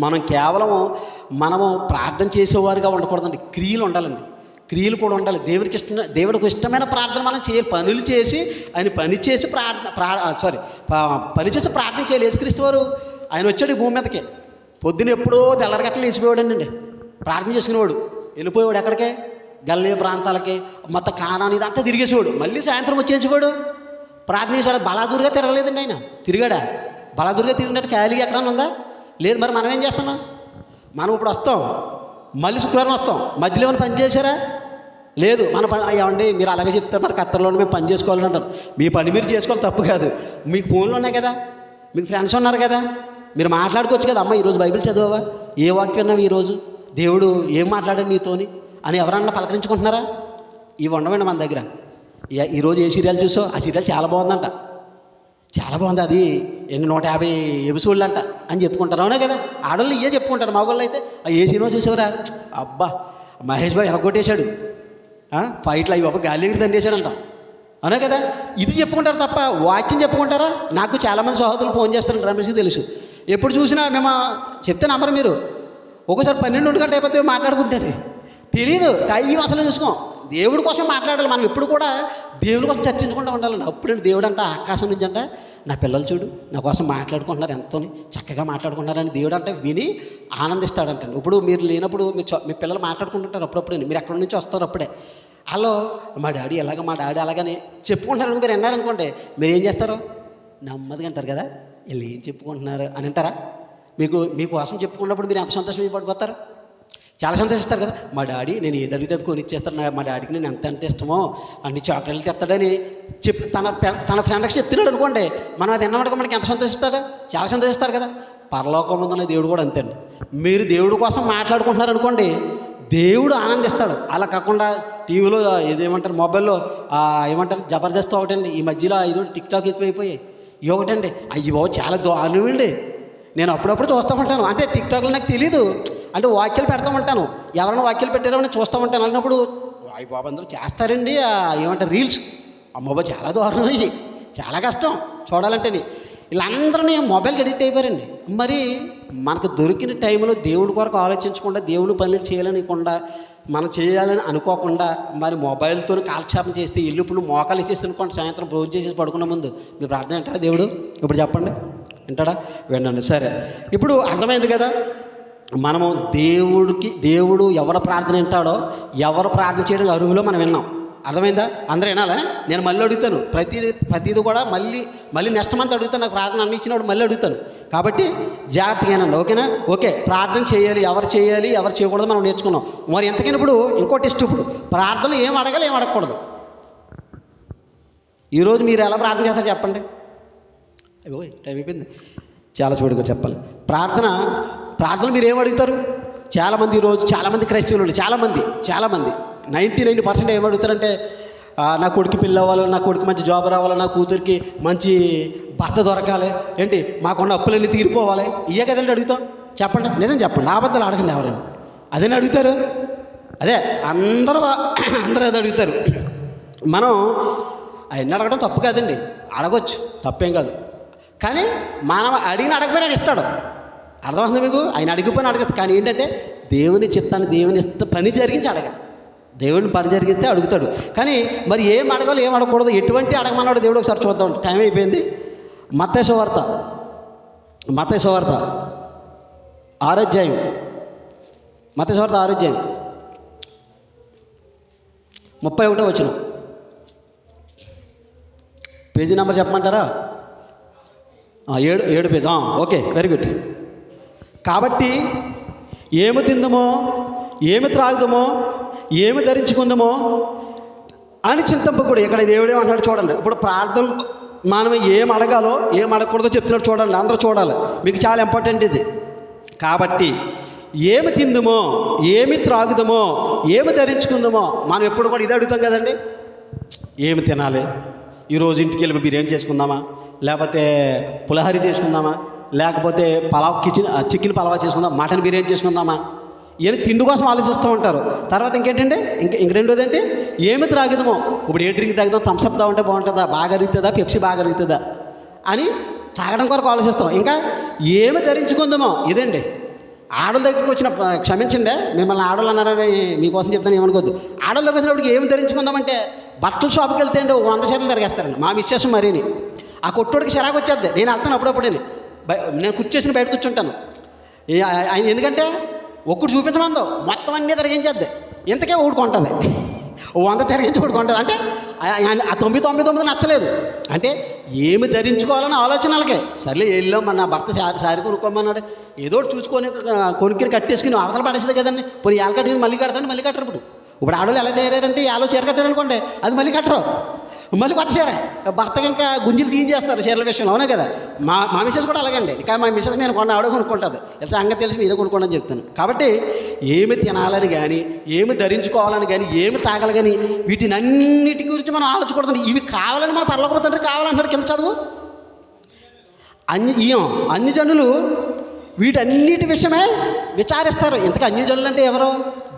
మనం కేవలం మనము ప్రార్థన చేసేవారుగా ఉండకూడదండి, క్రియలు ఉండాలండి. క్రియలు కూడా ఉండాలి. దేవుడికి ఇష్టమైన ప్రార్థన మనం చేయాలి. పనులు చేసి ఆయన పని చేసి పని చేసి ప్రార్థన చేయాలి. యేసుక్రీస్తు వారు ఆయన వచ్చాడు ఈ భూమి మీదకి. పొద్దున ఎప్పుడో తెల్లరగట్టలు వేసిపోయాడండి, ప్రార్థన చేసుకునేవాడు. వెళ్ళిపోయేవాడు ఎక్కడికే, గల్లీ ప్రాంతాలకి, మొత్తం కానాని ఇదంతా తిరిగేసేవాడు. మళ్ళీ సాయంత్రం వచ్చేసేవాడు, ప్రార్థన చేసాడు. బలాదూరుగా తిరగలేదండి ఆయన. తిరిగాడా? బలాదూరుగా తిరిగినట్టు ఖాళీగా ఎక్కడన్నా ఉందా? లేదు. మరి మనం ఏం చేస్తున్నాం? మనం ఇప్పుడు వస్తాం, మళ్ళీ శుక్రవారం వస్తాం, మధ్యలో ఏమైనా పని చేశారా? లేదు. మన పని ఏమండి మీరు అలాగే చెప్తారు, మరి ఖత్తర్లోనే మేము పని చేసుకోవాలని అంటారు. మీ పని మీరు చేసుకోవాలి, తప్పు కాదు. మీకు ఫోన్లు ఉన్నాయి కదా, మీకు ఫ్రెండ్స్ ఉన్నారు కదా, మీరు మాట్లాడుకోవచ్చు కదా. అమ్మ ఈరోజు బైబిల్ చదివావా, ఏ వాక్యం విన్నావు, ఈరోజు దేవుడు ఏం మాట్లాడాడు నీతోని అని ఎవరన్నా పలకరించుకుంటున్నారా? ఇవి ఉండవండి మన దగ్గర. ఈరోజు ఏ సీరియల్ చూసావు, ఆ సీరియల్ చాలా బాగుందంట, చాలా బాగుంది, అది 150 ఎపిసోడ్లు అంట అని చెప్పుకుంటారు. అవునా కదా? ఆడవాళ్ళు ఇవే చెప్పుకుంటారు. మగవాళ్ళు అయితే ఏ సినిమా చూసేవరా, అబ్బా మహేష్ బాబు ఎరగొట్టేశాడు, ఫైట్లు అవి బాబా గాలి ఎగిరి దండేశాడంట. అవునా కదా? ఇది చెప్పుకుంటారు తప్ప వాక్యం చెప్పుకుంటారా? నాకు చాలామంది సహోదరులు ఫోన్ చేస్తారు, రమేష్కి తెలుసు. ఎప్పుడు చూసినా మేము చెప్తే నమ్మరు మీరు. ఒకసారి 12 గంటలు అయిపోతే మాట్లాడుకుంటారు, తెలీదు టైం అసలు చూసుకోం. దేవుడి కోసం మాట్లాడాలి. మనం ఎప్పుడు కూడా దేవుడి కోసం చర్చించుకుంటూ ఉండాలండి. అప్పుడే దేవుడు అంట ఆకాశం నుంచి అంట, నా పిల్లలు చూడు నా కోసం మాట్లాడుకుంటున్నారు, ఎంతో చక్కగా మాట్లాడుకుంటున్నారని దేవుడు అంటే విని ఆనందిస్తాడంటండి. ఇప్పుడు మీరు లేనప్పుడు మీ పిల్లలు మాట్లాడుకుంటుంటారు అప్పుడప్పుడు, మీరు ఎక్కడి నుంచి వస్తారు అప్పుడే. వాళ్ళు మా డాడీ ఎలాగ, మా డాడీ అలాగని చెప్పుకుంటున్నారు. మీరు విన్నారనుకోండి, మీరు ఏం చేస్తారు? నెమ్మదిగా అంటారు కదా, వీళ్ళు ఏం చెప్పుకుంటున్నారు అని అంటారా? మీకోసం చెప్పుకున్నప్పుడు మీరు ఎంత సంతోషం పడిపోతారు? చాలా సంతోషిస్తారు కదా. మా డాడీ నేను ఏది అడిగితే కొని ఇచ్చేస్తాను, మా డాడీకి నేను ఎంత అంటే ఇష్టమో అన్ని చాక్లెట్లు తెస్తాడని చెప్పి తన ఫ్రెండ్కి చెప్తున్నాడు అనుకోండి, మనం అది విన్నమాట మనకి ఎంత సంతోషిస్తారా? చాలా సంతోషిస్తారు కదా. పరలోకం ఉందన్న దేవుడు కూడా అంతే అండి. మీరు దేవుడి కోసం మాట్లాడుకుంటున్నారు అనుకోండి, దేవుడు ఆనందిస్తాడు. అలా కాకుండా టీవీలో ఇదేమంటారు, మొబైల్లో ఏమంటారు జబర్దస్త్ ఒకటండి, ఈ మధ్యలో ఇది టిక్టాక్ ఎక్కువైపోయాయి. ఇవి ఒకటండి, అయ్యి బాబు చాలా దారుణం అండి. నేను అప్పుడప్పుడు చూస్తూ ఉంటాను. అంటే టిక్టాక్లో నాకు తెలీదు, అంటే వాక్యాలు పెడతా ఉంటాను. ఎవరైనా వాక్యాలు పెట్టారని చూస్తూ ఉంటాను. అన్నప్పుడు అయ్యి బాబు అందరూ చేస్తారండి ఏమంటారు రీల్స్, అమ్మబాబు చాలా దారుణం, అయ్యి చాలా కష్టం చూడాలంటేని. వీళ్ళందరూ మొబైల్కి అడిక్ట్ అయిపోయారండి. మరి మనకు దొరికిన టైంలో దేవుడి కొరకు ఆలోచించకుండా, దేవుడు పనులు చేయాలనికుండా, మనం చేయాలని అనుకోకుండా మరి మొబైల్తో కాలక్షేపం చేస్తే ఇప్పుడు మోకాలు ఇచ్చేసి అనుకోండి, సాయంత్రం భోజనం చేసేసి పడుకున్న ముందు మీ ప్రార్థన వింటాడా దేవుడు? ఇప్పుడు చెప్పండి, వింటాడా? వినండి. సరే, ఇప్పుడు అర్థమైంది కదా. మనము దేవుడు ఎవరు ప్రార్థన వింటాడో, ఎవరు ప్రార్థన చేయడానికి అర్హులో మనం విన్నాం. అర్థమైందా? అందరూ వినాలా? నేను మళ్ళీ అడుగుతాను, ప్రతిదీ కూడా మళ్ళీ నెక్స్ట్ మంత్ అడుగుతాను. నాకు ప్రార్థన అన్ని ఇచ్చినప్పుడు మళ్ళీ అడుగుతాను. కాబట్టి జాగ్రత్తగానండి, ఓకేనా? ఓకే, ప్రార్థన చేయాలి, ఎవరు చేయకూడదు మనం నేర్చుకున్నాం. మరి ఎంతకైనా ఇప్పుడు ఇంకో టెస్ట్. ఇప్పుడు ప్రార్థనలు ఏం అడగాలి, ఏం అడగకూడదు. ఈరోజు మీరు ఎలా ప్రార్థన చేస్తారో చెప్పండి. అయ్యో టైం అయిపోయింది, చాలా చూడుగా చెప్పాలి. ప్రార్థన మీరు ఏం అడుగుతారు? చాలామంది ఈరోజు చాలామంది క్రైస్తవులు చాలామంది 99% ఏం అడుగుతారంటే, నా కొడుకు పెళ్ళి అవ్వాలి, నా కొడుకు మంచి జాబ్ రావాలి, నా కూతురికి మంచి భర్త దొరకాలి, ఏంటి మాకున్న అప్పులన్నీ తీరిపోవాలి. ఇవే కదండి అడుగుతాం. చెప్పండి, నిజం చెప్పండి, అబద్ధాలు అడగండి ఎవరైనా. అదేనా అడుగుతారు? అదే అందరూ అదే అడుగుతారు. మనం అవన్నీ అడగడం తప్పు కాదండి, అడగొచ్చు, తప్పేం కాదు. కానీ మనం అడగపోయినా ఇస్తాడు. అర్థమవుతుంది మీకు? ఆయన అడిగిపోయినా అడగచ్చు. కానీ ఏంటంటే దేవుని చిత్తాన్ని, దేవుని పని జరిగించి అడగాలి. దేవుని పని జరిగిస్తే అడుగుతాడు. కానీ మరి ఏం అడగాలి, ఏం అడగకూడదు, ఎటువంటి అడగమన్నాడు దేవుడు ఒకసారి చూద్దాం. టైం అయిపోయింది. మత్తయి సువార్త 6వ అధ్యాయం, మత్తయి సువార్త 6వ అధ్యాయం 31వ వచనం. పేజీ నెంబర్ చెప్పమంటారా? 7 పేజీ. Okay, very good. కాబట్టి ఏమి తిందుమో, ఏమి త్రాగుదమో, ఏమి ధరించుకుందామో అని చింతింపకూడదు. ఇక్కడ దేవుడేమన్నాడు చూడండి. ఇప్పుడు ప్రార్థన మనం ఏం అడగాలో ఏం అడగకూడదో చెప్తున్నాడు చూడండి. అందరూ చూడాలి, మీకు చాలా ఇంపార్టెంట్ ఇది. కాబట్టి ఏమి తిందుమో, ఏమి త్రాగుదమో, ఏమి ధరించుకుందామో, మనం ఎప్పుడు కూడా ఇది అడుగుతాం కదండి. ఏమి తినాలి, ఈరోజు ఇంటికి వెళ్ళి బిర్యానీ చేసుకుందామా, లేకపోతే పులిహోర చేసుకుందామా, లేకపోతే చికెన్ పలావ్ చేసుకుందామా, మటన్ బిర్యానీ చేసుకుందామా, ఏమి తిండి కోసం ఆలోచిస్తూ ఉంటారు. తర్వాత ఇంకేంటండి, ఇంక రెండోది ఏంటి, ఏమి త్రాగుదామో. ఇప్పుడు ఏ డ్రింక్ తాగుదాం, థమ్స్అప్ తాగుంటే బాగుంటుందా, బాగా అరుగుతుందా, పెప్సీ బాగా అరుగుతుందా అని తాగడం కొరకు ఆలోచిస్తాం. ఇంకా ఏమి ధరించుకుందామో, ఇదండి. ఆడల దగ్గరికి వచ్చిన, క్షమించండి మిమ్మల్ని ఆడలు అన్నారని మీకోసం చెప్తాను, ఏమనుకోద్దు. ఆడల దగ్గర వచ్చినప్పటికి ఏమి ధరించుకుందామంటే, బట్టల షాప్కి వెళ్తే అండి 100 చీరలు తిరిగేస్తారండి. మా విశేషం మరీని. ఆ కొట్టోడికి చిరాకు వచ్చేద్ది. నేను వెళ్తాను అప్పుడప్పుడు, నేను కూర్చేసిన బయట కూర్చుంటాను. ఆయన ఎందుకంటే ఒక్కడు చూపించమందో మొత్తం అన్నీ తిరిగించేద్ది. ఇంతకే ఊడుకుంటుంది, 100 తిరిగించి ఊడుకుంటుంది. అంటే ఆ 99 నచ్చలేదు. అంటే ఏమి ధరించుకోవాలని ఆలోచనలకే. సర్లే వెళ్ళాం, మన నా భర్త శారీ కొనుక్కోమన్నాడు, ఏదో చూసుకొని కొనుక్కిని కట్టేసుకుని అవతల పడేసేది కదండి. పోనీ ఏళ్ళ కట్టి మళ్ళీ కడతాను, మళ్ళీ కట్టరు. ఇప్పుడు ఆడవాళ్ళు ఎలా తయారంటే ఏలో చీర కట్టారనుకోండి, అది మళ్ళీ కట్టరు, మళ్ళీ కొత్త చీర. భర్తకి ఇంకా గుంజీలు తీయించేస్తారు చీరల విషయంలో, అవునే కదా. మా మిసెస్ కూడా అలాగండి. ఇంకా మా మిసెస్ నేను ఆవిడ కొనుక్కుంటుంది. సంగతి తెలిసి మీరే కొనుక్కోండి అని చెప్తాను. కాబట్టి ఏమి తినాలని కానీ, ఏమి ధరించుకోవాలని కానీ, ఏమి తాగాలి కానీ, వీటిని అన్నిటి గురించి మనం ఆలోచించకూడదు. ఇవి కావాలని మన పరలోక తండ్రి కావాలంటాడు. కింద చదువు, అన్ని జనులు వీటన్నిటి విషయమే విచారిస్తారు. ఇంతకు అన్యజనులు అంటే ఎవరు?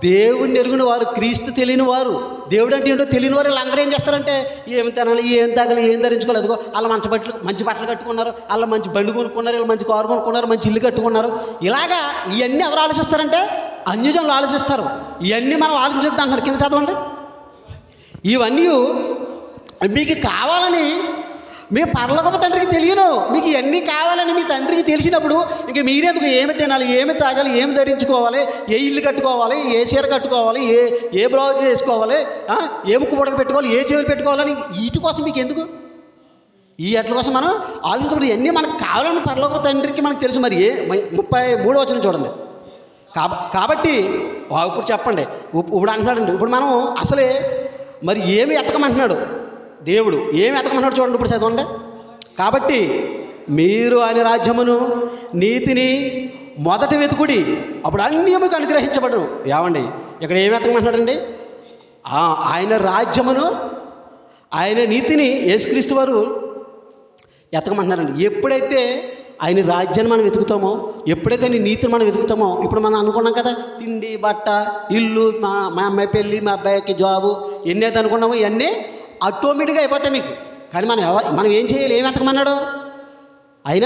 దేవుడిని ఎరుగుని వారు, క్రీస్తు తెలియని వారు, దేవుడు అంటే ఏంటో తెలియని వారు. వీళ్ళందరూ ఏం చేస్తారంటే ఏం తినాలి, ఏం తాగాలి, ఏం ధరించుకోవాలి. అదిగో వాళ్ళ మంచి బట్టలు కట్టుకున్నారు, వాళ్ళ మంచి బండి కొనుక్కున్నారు, వీళ్ళు మంచి కారు కొనుక్కున్నారు, మంచి ఇల్లు కట్టుకున్నారు. ఇలాగా ఇవన్నీ ఎవరు ఆలోచిస్తారంటే అన్యజనులు ఆలోచిస్తారు. ఇవన్నీ మనం ఆలోచించద్దు అంటున్నారు. కింద చదవండి. ఇవన్నీ మీకు కావాలని మీ పరలోకపు తండ్రికి తెలియను. మీకు ఇవన్నీ కావాలని మీ తండ్రికి తెలిసినప్పుడు ఇంక మీరెందుకు ఏమి తినాలి, ఏమి తాగాలి, ఏమి ధరించుకోవాలి, ఏ ఇల్లు కట్టుకోవాలి, ఏ చీర కట్టుకోవాలి, ఏ బ్లౌజ్ వేసుకోవాలి, ఏ ముక్కు పొడక పెట్టుకోవాలి, ఏ చెవులు పెట్టుకోవాలని వీటి కోసం మీకు ఎందుకు? ఈ అట్ల కోసం మనం ఆలోచించకూడదు. ఇవన్నీ మనకు కావాలని పరలోకపు తండ్రికి మనకు తెలుసు. మరి 33వ వచనం చూడండి. కాబట్టి ఇప్పుడు చెప్పండి, ఇప్పుడు అంటున్నాడండి. ఇప్పుడు మనం అసలే మరి ఏమి ఎత్తకమంటున్నాడు దేవుడు, ఏమి ఎతకమన్నాడు చూడండి. ఇప్పుడు చదవండి. కాబట్టి మీరు ఆయన రాజ్యమును నీతిని మొదట వెతుకుడి, అప్పుడు అన్నీ మీకు అనుగ్రహించబడను. ఏమండి ఇక్కడ ఏమి ఎతకమంటున్నాడండి? ఆయన రాజ్యమును, ఆయన నీతిని యేసుక్రీస్తు వారు ఎతకమంటున్నారండి. ఎప్పుడైతే ఆయన రాజ్యాన్ని మనం వెతుకుతామో, ఎప్పుడైతే ఆయన నీతిని మనం వెతుకుతామో, ఇప్పుడు మనం అనుకున్నాం కదా, తిండి, బట్ట, ఇల్లు, మా అమ్మాయి పెళ్ళి, మా అబ్బాయికి జాబు, ఎన్నైతే అనుకున్నామో ఇవన్నీ ఆటోమేటిక్గా అయిపోతాయి మీకు. కానీ మనం ఏం చేయాలి? ఏం వెతకమన్నాడు? ఆయన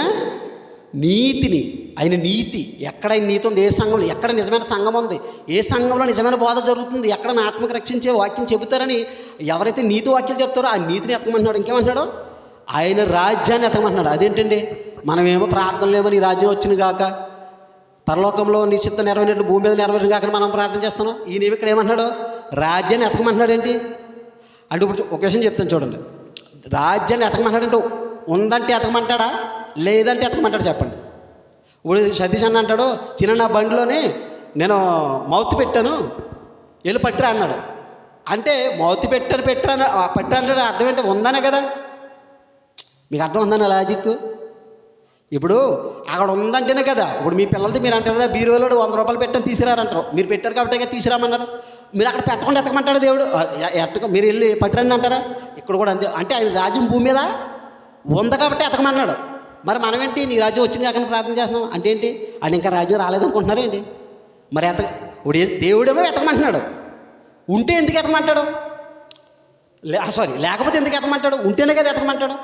నీతిని, ఆయన నీతి. ఎక్కడ ఆయన నీతి ఉంది? ఏ సంఘంలో ఎక్కడ నిజమైన సంఘం ఉంది? ఏ సంఘంలో నిజమైన బోధ జరుగుతుంది? ఎక్కడ నా ఆత్మకు రక్షించే వాక్యం చెబుతారని ఎవరైతే నీతి వాక్యాలు చెప్తారో ఆ నీతిని ఎతకమంటున్నాడు. ఇంకేమంటున్నాడు? ఆయన రాజ్యాన్ని ఎతకమంటున్నాడు. అదేంటండి? మనమేమో ప్రార్థనలు ఏమో నీ రాజ్యం వచ్చిన గాక, పరలోకంలో నీ చిత్తం నెరవేరినట్లు భూమి మీద నెరవేరిన కాక మనం ప్రార్థన చేస్తున్నాం. ఈయన ఇక్కడ ఏమంటున్నాడు? రాజ్యాన్ని ఎతకమంటున్నాడు. ఏంటి అంటే ఇప్పుడు ఒక విషయం చెప్తాను చూడండి. రాజ్యాన్ని ఎతకమంటాడంటే ఉందంటే ఎతకమంటాడా, లేదంటే ఎతకమంటాడు? చెప్పండి. ఇప్పుడు సతీష్ అన్న అంటాడు, చిన్న నా బండిలోనే నేను మౌత్ పెట్టాను, వెళ్ళి పట్టిరా అన్నాడు. అంటే మౌత్ పట్టిరా అంటే అర్థం ఏంటి? ఉందనే కదా. మీకు అర్థం ఉందన్న లాజిక్? ఇప్పుడు అక్కడ ఉందంటేనే కదా. ఇప్పుడు మీ పిల్లలతో మీరు అంటారు, బీరువాలో 100 రూపాయలు పెట్టని తీసుకురారంటారు. మీరు పెట్టారు కాబట్టి తీసుకురామన్నారు. మీరు అక్కడ పెట్టకుండా ఎతకమంటాడు దేవుడు. మీరు వెళ్ళి పట్టిరండి అంటారా? ఇక్కడ కూడా అంతే. అంటే ఆయన రాజ్యం భూమి మీద ఉంది కాబట్టి ఎతకమన్నాడు. మరి మనమేంటి నీ రాజ్యం వచ్చింది కాక ప్రార్థన చేస్తున్నాం అంటే ఏంటి? ఆయన ఇంకా రాజ్యం రాలేదనుకుంటున్నారా ఏంటి? మరి ఇప్పుడు దేవుడేమో ఎతకమంటున్నాడు. ఉంటే ఎందుకు ఎతకమంటాడు? లేకపోతే ఎందుకు ఎతకమంటాడు? ఉంటేనే కదా ఎతకమంటాడు.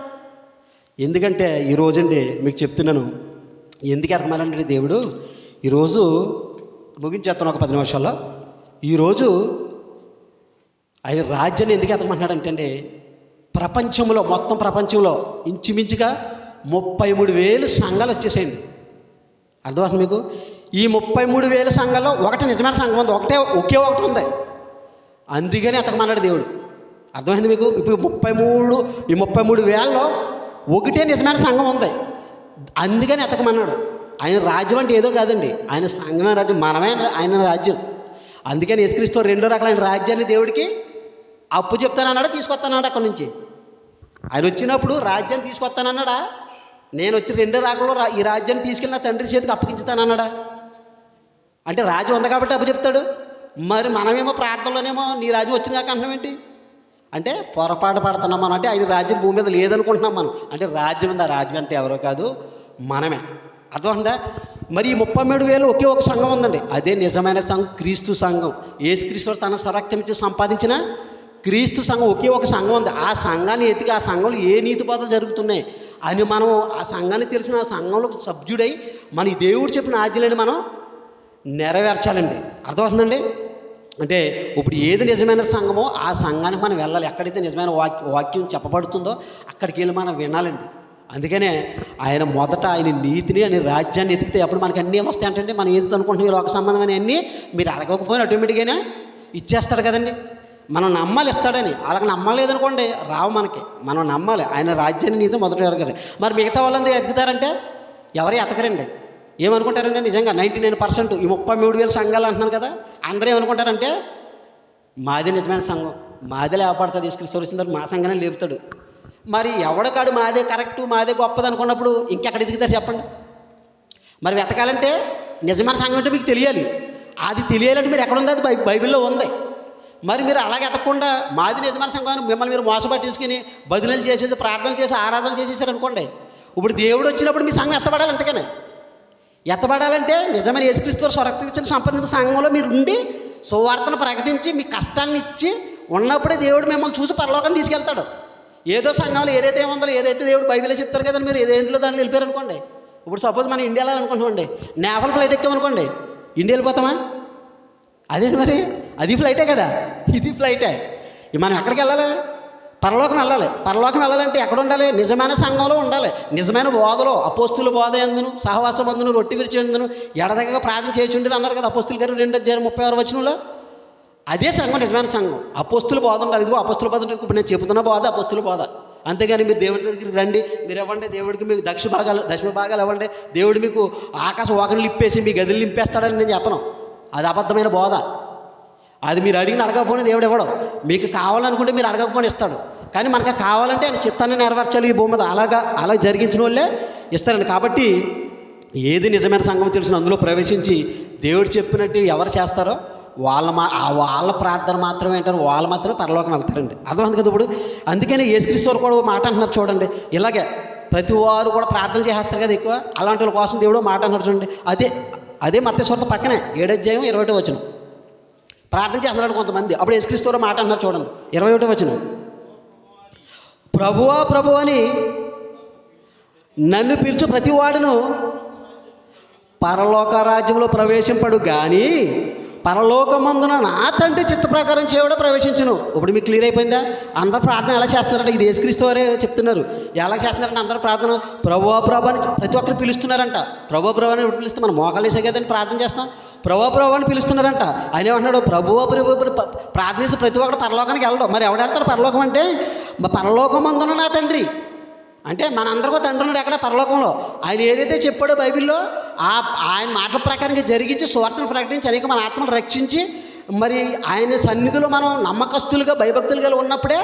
ఎందుకంటే ఈరోజండి మీకు చెప్తున్నాను ఎందుకు ఎతకమన్నాడంటే దేవుడు. ఈరోజు ముగించేస్తాను ఒక 10 నిమిషాల్లో. ఈరోజు ఆయన రాజ్యాన్ని ఎందుకు ఎతకమంటున్నాడంటే అండి, ప్రపంచంలో మొత్తం ప్రపంచంలో ఇంచుమించుగా 33,000 సంఘాలు వచ్చేసేయండి. అర్థమవుతుంది మీకు? ఈ 33,000 సంఘాల్లో ఒకటి నిజమైన సంఘం ఉంది, ఒకే ఒకటి ఉంది. అందుకని ఎతకమన్నాడు దేవుడు. అర్థమైంది మీకు? ఇప్పుడు 33,000లో ఒకటే నిజమైన సంఘం ఉంది, అందుకని ఎతకమన్నాడు. ఆయన రాజ్యం అంటే ఏదో కాదండి, ఆయన సంఘమే రాజ్యం, మనమే ఆయన రాజ్యం. అందుకని యేసుక్రీస్తు 2 రకాలైన రాజ్యాన్ని దేవుడికి అప్పు చెప్తానన్నాడా, తీసుకొస్తానన్నాడు అక్కడి నుంచి. ఆయన వచ్చినప్పుడు రాజ్యాన్ని తీసుకొస్తానన్నాడా, నేను వచ్చి 2 రాకల్లో ఈ రాజ్యాన్ని తీసుకెళ్ళి నా తండ్రి చేతికి అప్పగించుతానన్నాడా? అంటే రాజ్యం ఉంది కాబట్టి అప్పు చెప్తాడు. మరి మనమేమో ప్రార్థనలోనేమో నీ రాజ్యం వచ్చినాక అంటున్నాం ఏంటి అంటే పొరపాటు పడుతున్నాం మనం. అంటే ఆయన రాజ్యం భూమి మీద లేదనుకుంటున్నాం మనం. అంటే రాజ్యం ఉంది, ఆ రాజ్యం అంటే ఎవరో కాదు, మనమే. అర్థమవుతుందా? మరి ఈ 33,000 ఒకే ఒక సంఘం ఉందండి. అదే నిజమైన సంఘం, క్రీస్తు సంఘం. యేసుక్రీస్తు తన స్వరక్తం ఇచ్చి సంపాదించిన క్రీస్తు సంఘం ఒకే ఒక సంఘం ఉంది. ఆ సంఘాన్ని ఎతికి ఆ సంఘంలో ఏ నీతి బోధలు జరుగుతున్నాయి అని మనం ఆ సంఘాన్ని తెలిసిన ఆ సంఘంలో సభ్యుడై మన ఈ దేవుడు చెప్పిన ఆజ్ఞలని మనం నెరవేర్చాలండి. అర్థమవుతుందండి? అంటే ఇప్పుడు ఏది నిజమైన సంఘమో ఆ సంఘానికి మనం వెళ్ళాలి. ఎక్కడైతే నిజమైన వాక్యం చెప్పబడుతుందో అక్కడికి వెళ్ళి మనం వినాలండి. అందుకనే ఆయన మొదట ఆయన నీతిని, ఆయన రాజ్యాన్ని ఎతికితే అప్పుడు మనకి అన్నీ వస్తాయి. అంటే మనం ఏది అనుకుంటున్నాం, ఈ లోక సంబంధమైన అన్నీ మీరు అడగకపోయినా ఆటోమేటిక్గానే ఇచ్చేస్తాడు కదండి. మనం నమ్మాలి ఇస్తాడని. అలాగ నమ్మలేదనుకోండి రావు మనకి. మనం నమ్మాలి ఆయన రాజ్యాన్ని, నీతి మొదట ఎదగాలి. మరి మిగతా వాళ్ళంతా ఎదుగుతారంటే ఎవరు ఎతకరండి. ఏమనుకుంటారంటే నిజంగా 99% ఈ 33,000 సంఘాలు అంటున్నాను కదా, అందరూ ఏమనుకుంటారంటే మాది నిజమైన సంఘం, మాదే లేపడుతుంది, తీసుకుని వచ్చిన మా సంఘాన్ని లేపుతాడు. మరి ఎవడకాడు మాదే కరెక్టు, మాదే గొప్పది అనుకున్నప్పుడు ఇంకెక్కడ ఎదుగుతారు చెప్పండి? మరి వెతకాలంటే నిజమైన సంఘం అంటే మీకు తెలియాలి. అది తెలియాలంటే మీరు ఎక్కడుంది? అది బైబిల్లో ఉంది. మరి మీరు అలాగే ఎతకకుండా మాది నిజమైన సంఘం మిమ్మల్ని మీరు మోసపట్టేసుకుని బదులు చేసేసి ప్రార్థనలు చేసి ఆరాధనలు చేసేసారు అనుకోండి, ఇప్పుడు దేవుడు వచ్చినప్పుడు మీ సంఘం ఎత్తబడాలి. అంతకనే ఎత్తబడాలంటే నిజమైన యేసుక్రీస్తు స్వరక్తం ఇచ్చిన సంపాదించిన సంఘంలో మీరు ఉండి సువార్తను ప్రకటించి మీ కష్టాన్ని ఇచ్చి ఉన్నప్పుడే దేవుడు మిమ్మల్ని చూసి పరలోకాన్ని తీసుకెళ్తాడు. ఏదో సంఘంలో ఏదైతే ఉందో, ఏదైతే దేవుడు బైబిల్లో చెప్తారు కదా, మీరు ఏదేంట్లో దాంట్లో వెళ్ళిపోయారు అనుకోండి. ఇప్పుడు సపోజ్ మనం ఇండియాలో అనుకుంటామండి, నేవల్ ఫ్లైట్ ఎక్కామనుకోండి, ఇండియా వెళ్ళిపోతామా? అదేంటి మరి, అది ఫ్లైటే కదా, ఇది ఫ్లైటే. మనం ఎక్కడికి వెళ్ళాలి? పరలోకం వెళ్ళాలి. పరలోకం వెళ్ళాలంటే ఎక్కడ ఉండాలి? నిజమైన సంఘంలో ఉండాలి. నిజమైన బోధలో అపోస్తుల బోధ ఎందును, సహవాస బంధును, రొట్టి విరిచేందును, ఎడదగగా ప్రార్థన చేయించుండి అన్నారు కదా అపోస్తుల గారు 2:36 వచనంలో. అదే సంఘం, నిజమైన సంఘం. అపోస్తుల బోధ ఉండాలి. ఇదిగో అపోస్తుల బోధ ఉంటుంది. ఇప్పుడు నేను చెబుతున్న బోధ అపోస్తుల బోధ. అంతేగాని మీరు దేవుడి దగ్గరికి రండి, మీరు ఇవ్వండి, దేవుడికి మీకు దశమ భాగాలు ఇవ్వండి, దేవుడు మీకు ఆకాశ వాకలు ఇప్పేసి మీ గదులు నింపేస్తాడని నేను చెప్పను. అది అబద్ధమైన బోధ. అది మీరు అడగకపోయినా దేవుడు ఇవ్వడం. మీకు కావాలనుకుంటే మీరు అడగకపోయినా ఇస్తాడు. కానీ మనకు కావాలంటే ఆయన చిత్తాన్ని నెరవేర్చాలి ఈ భూమి మీద. అలా జరిగించిన వాళ్ళే ఇస్తారండి. కాబట్టి ఏది నిజమైన సంఘం తెలిసిన అందులో ప్రవేశించి దేవుడు చెప్పినట్టు ఎవరు చేస్తారో వాళ్ళ ప్రార్థన మాత్రమే అంటారు, వాళ్ళు మాత్రమే పరలోకం వెళ్తారండి. అర్థమైంది కదా? ఇప్పుడు అందుకని యేసుక్రీస్తు వారు కూడా మాట అంటున్నారు చూడండి. ఇలాగే ప్రతి వారు కూడా ప్రార్థన చేస్తారు కదా ఎక్కువ, అలాంటి వాళ్ళ కోసం దేవుడు మాట అన్నారు చూడండి. అదే మత్తయి సువార్త పక్కనే 7వ అధ్యాయం 21వ వచనం. ప్రార్థన చేస్తున్నాడు కొంతమంది. అప్పుడు యేసుక్రీస్తు వారు మాట అంటున్నారు చూడండి 21వ వచనం. ప్రభువా ప్రభు అని నన్ను పిలుచు ప్రతివాడును పరలోక రాజ్యంలో ప్రవేశింపడు కానీ పరలోకమందున నా తండ్రి చిత్త ప్రకారం చేయడం ప్రవేశించును. ఇప్పుడు మీకు క్లియర్ అయిపోయిందా? అందరూ ప్రార్థన ఎలా చేస్తున్నారంటే ఇది యేసుక్రీస్తు వారే చెప్తున్నారు. ఎలా చేస్తున్నారంటే అందరూ ప్రార్థన ప్రభువా ప్రభు అని ప్రతి ఒక్కరు పిలుస్తున్నారంట. ప్రభువా ప్రభు అని ఎప్పుడు పిలిస్తే మనం మోకాలు వేసే కదండి ప్రార్థన చేస్తాం. ప్రభువా ప్రభు అని పిలుస్తున్నారంట. ఆయన ఏమంటున్నాడు? ప్రభువా ప్రభు ప్రార్థించి ప్రతి ఒక్కరు పరలోకానికి వెళ్ళడం. మరి ఎవడు వెళ్తాడు పరలోకం అంటే? పరలోకమందున నా తండ్రి అంటే మనందరికీ తండ్రి ఉన్నాడు ఎక్కడ? పరలోకంలో. ఆయన ఏదైతే చెప్పాడో బైబిల్లో ఆయన మాటల ప్రకారంగా జరిగించి సువార్తను ప్రకటించి అనేక మన ఆత్మను రక్షించి మరి ఆయన సన్నిధిలో మనం నమ్మకస్తులుగా భయభక్తులుగా ఉన్నప్పుడే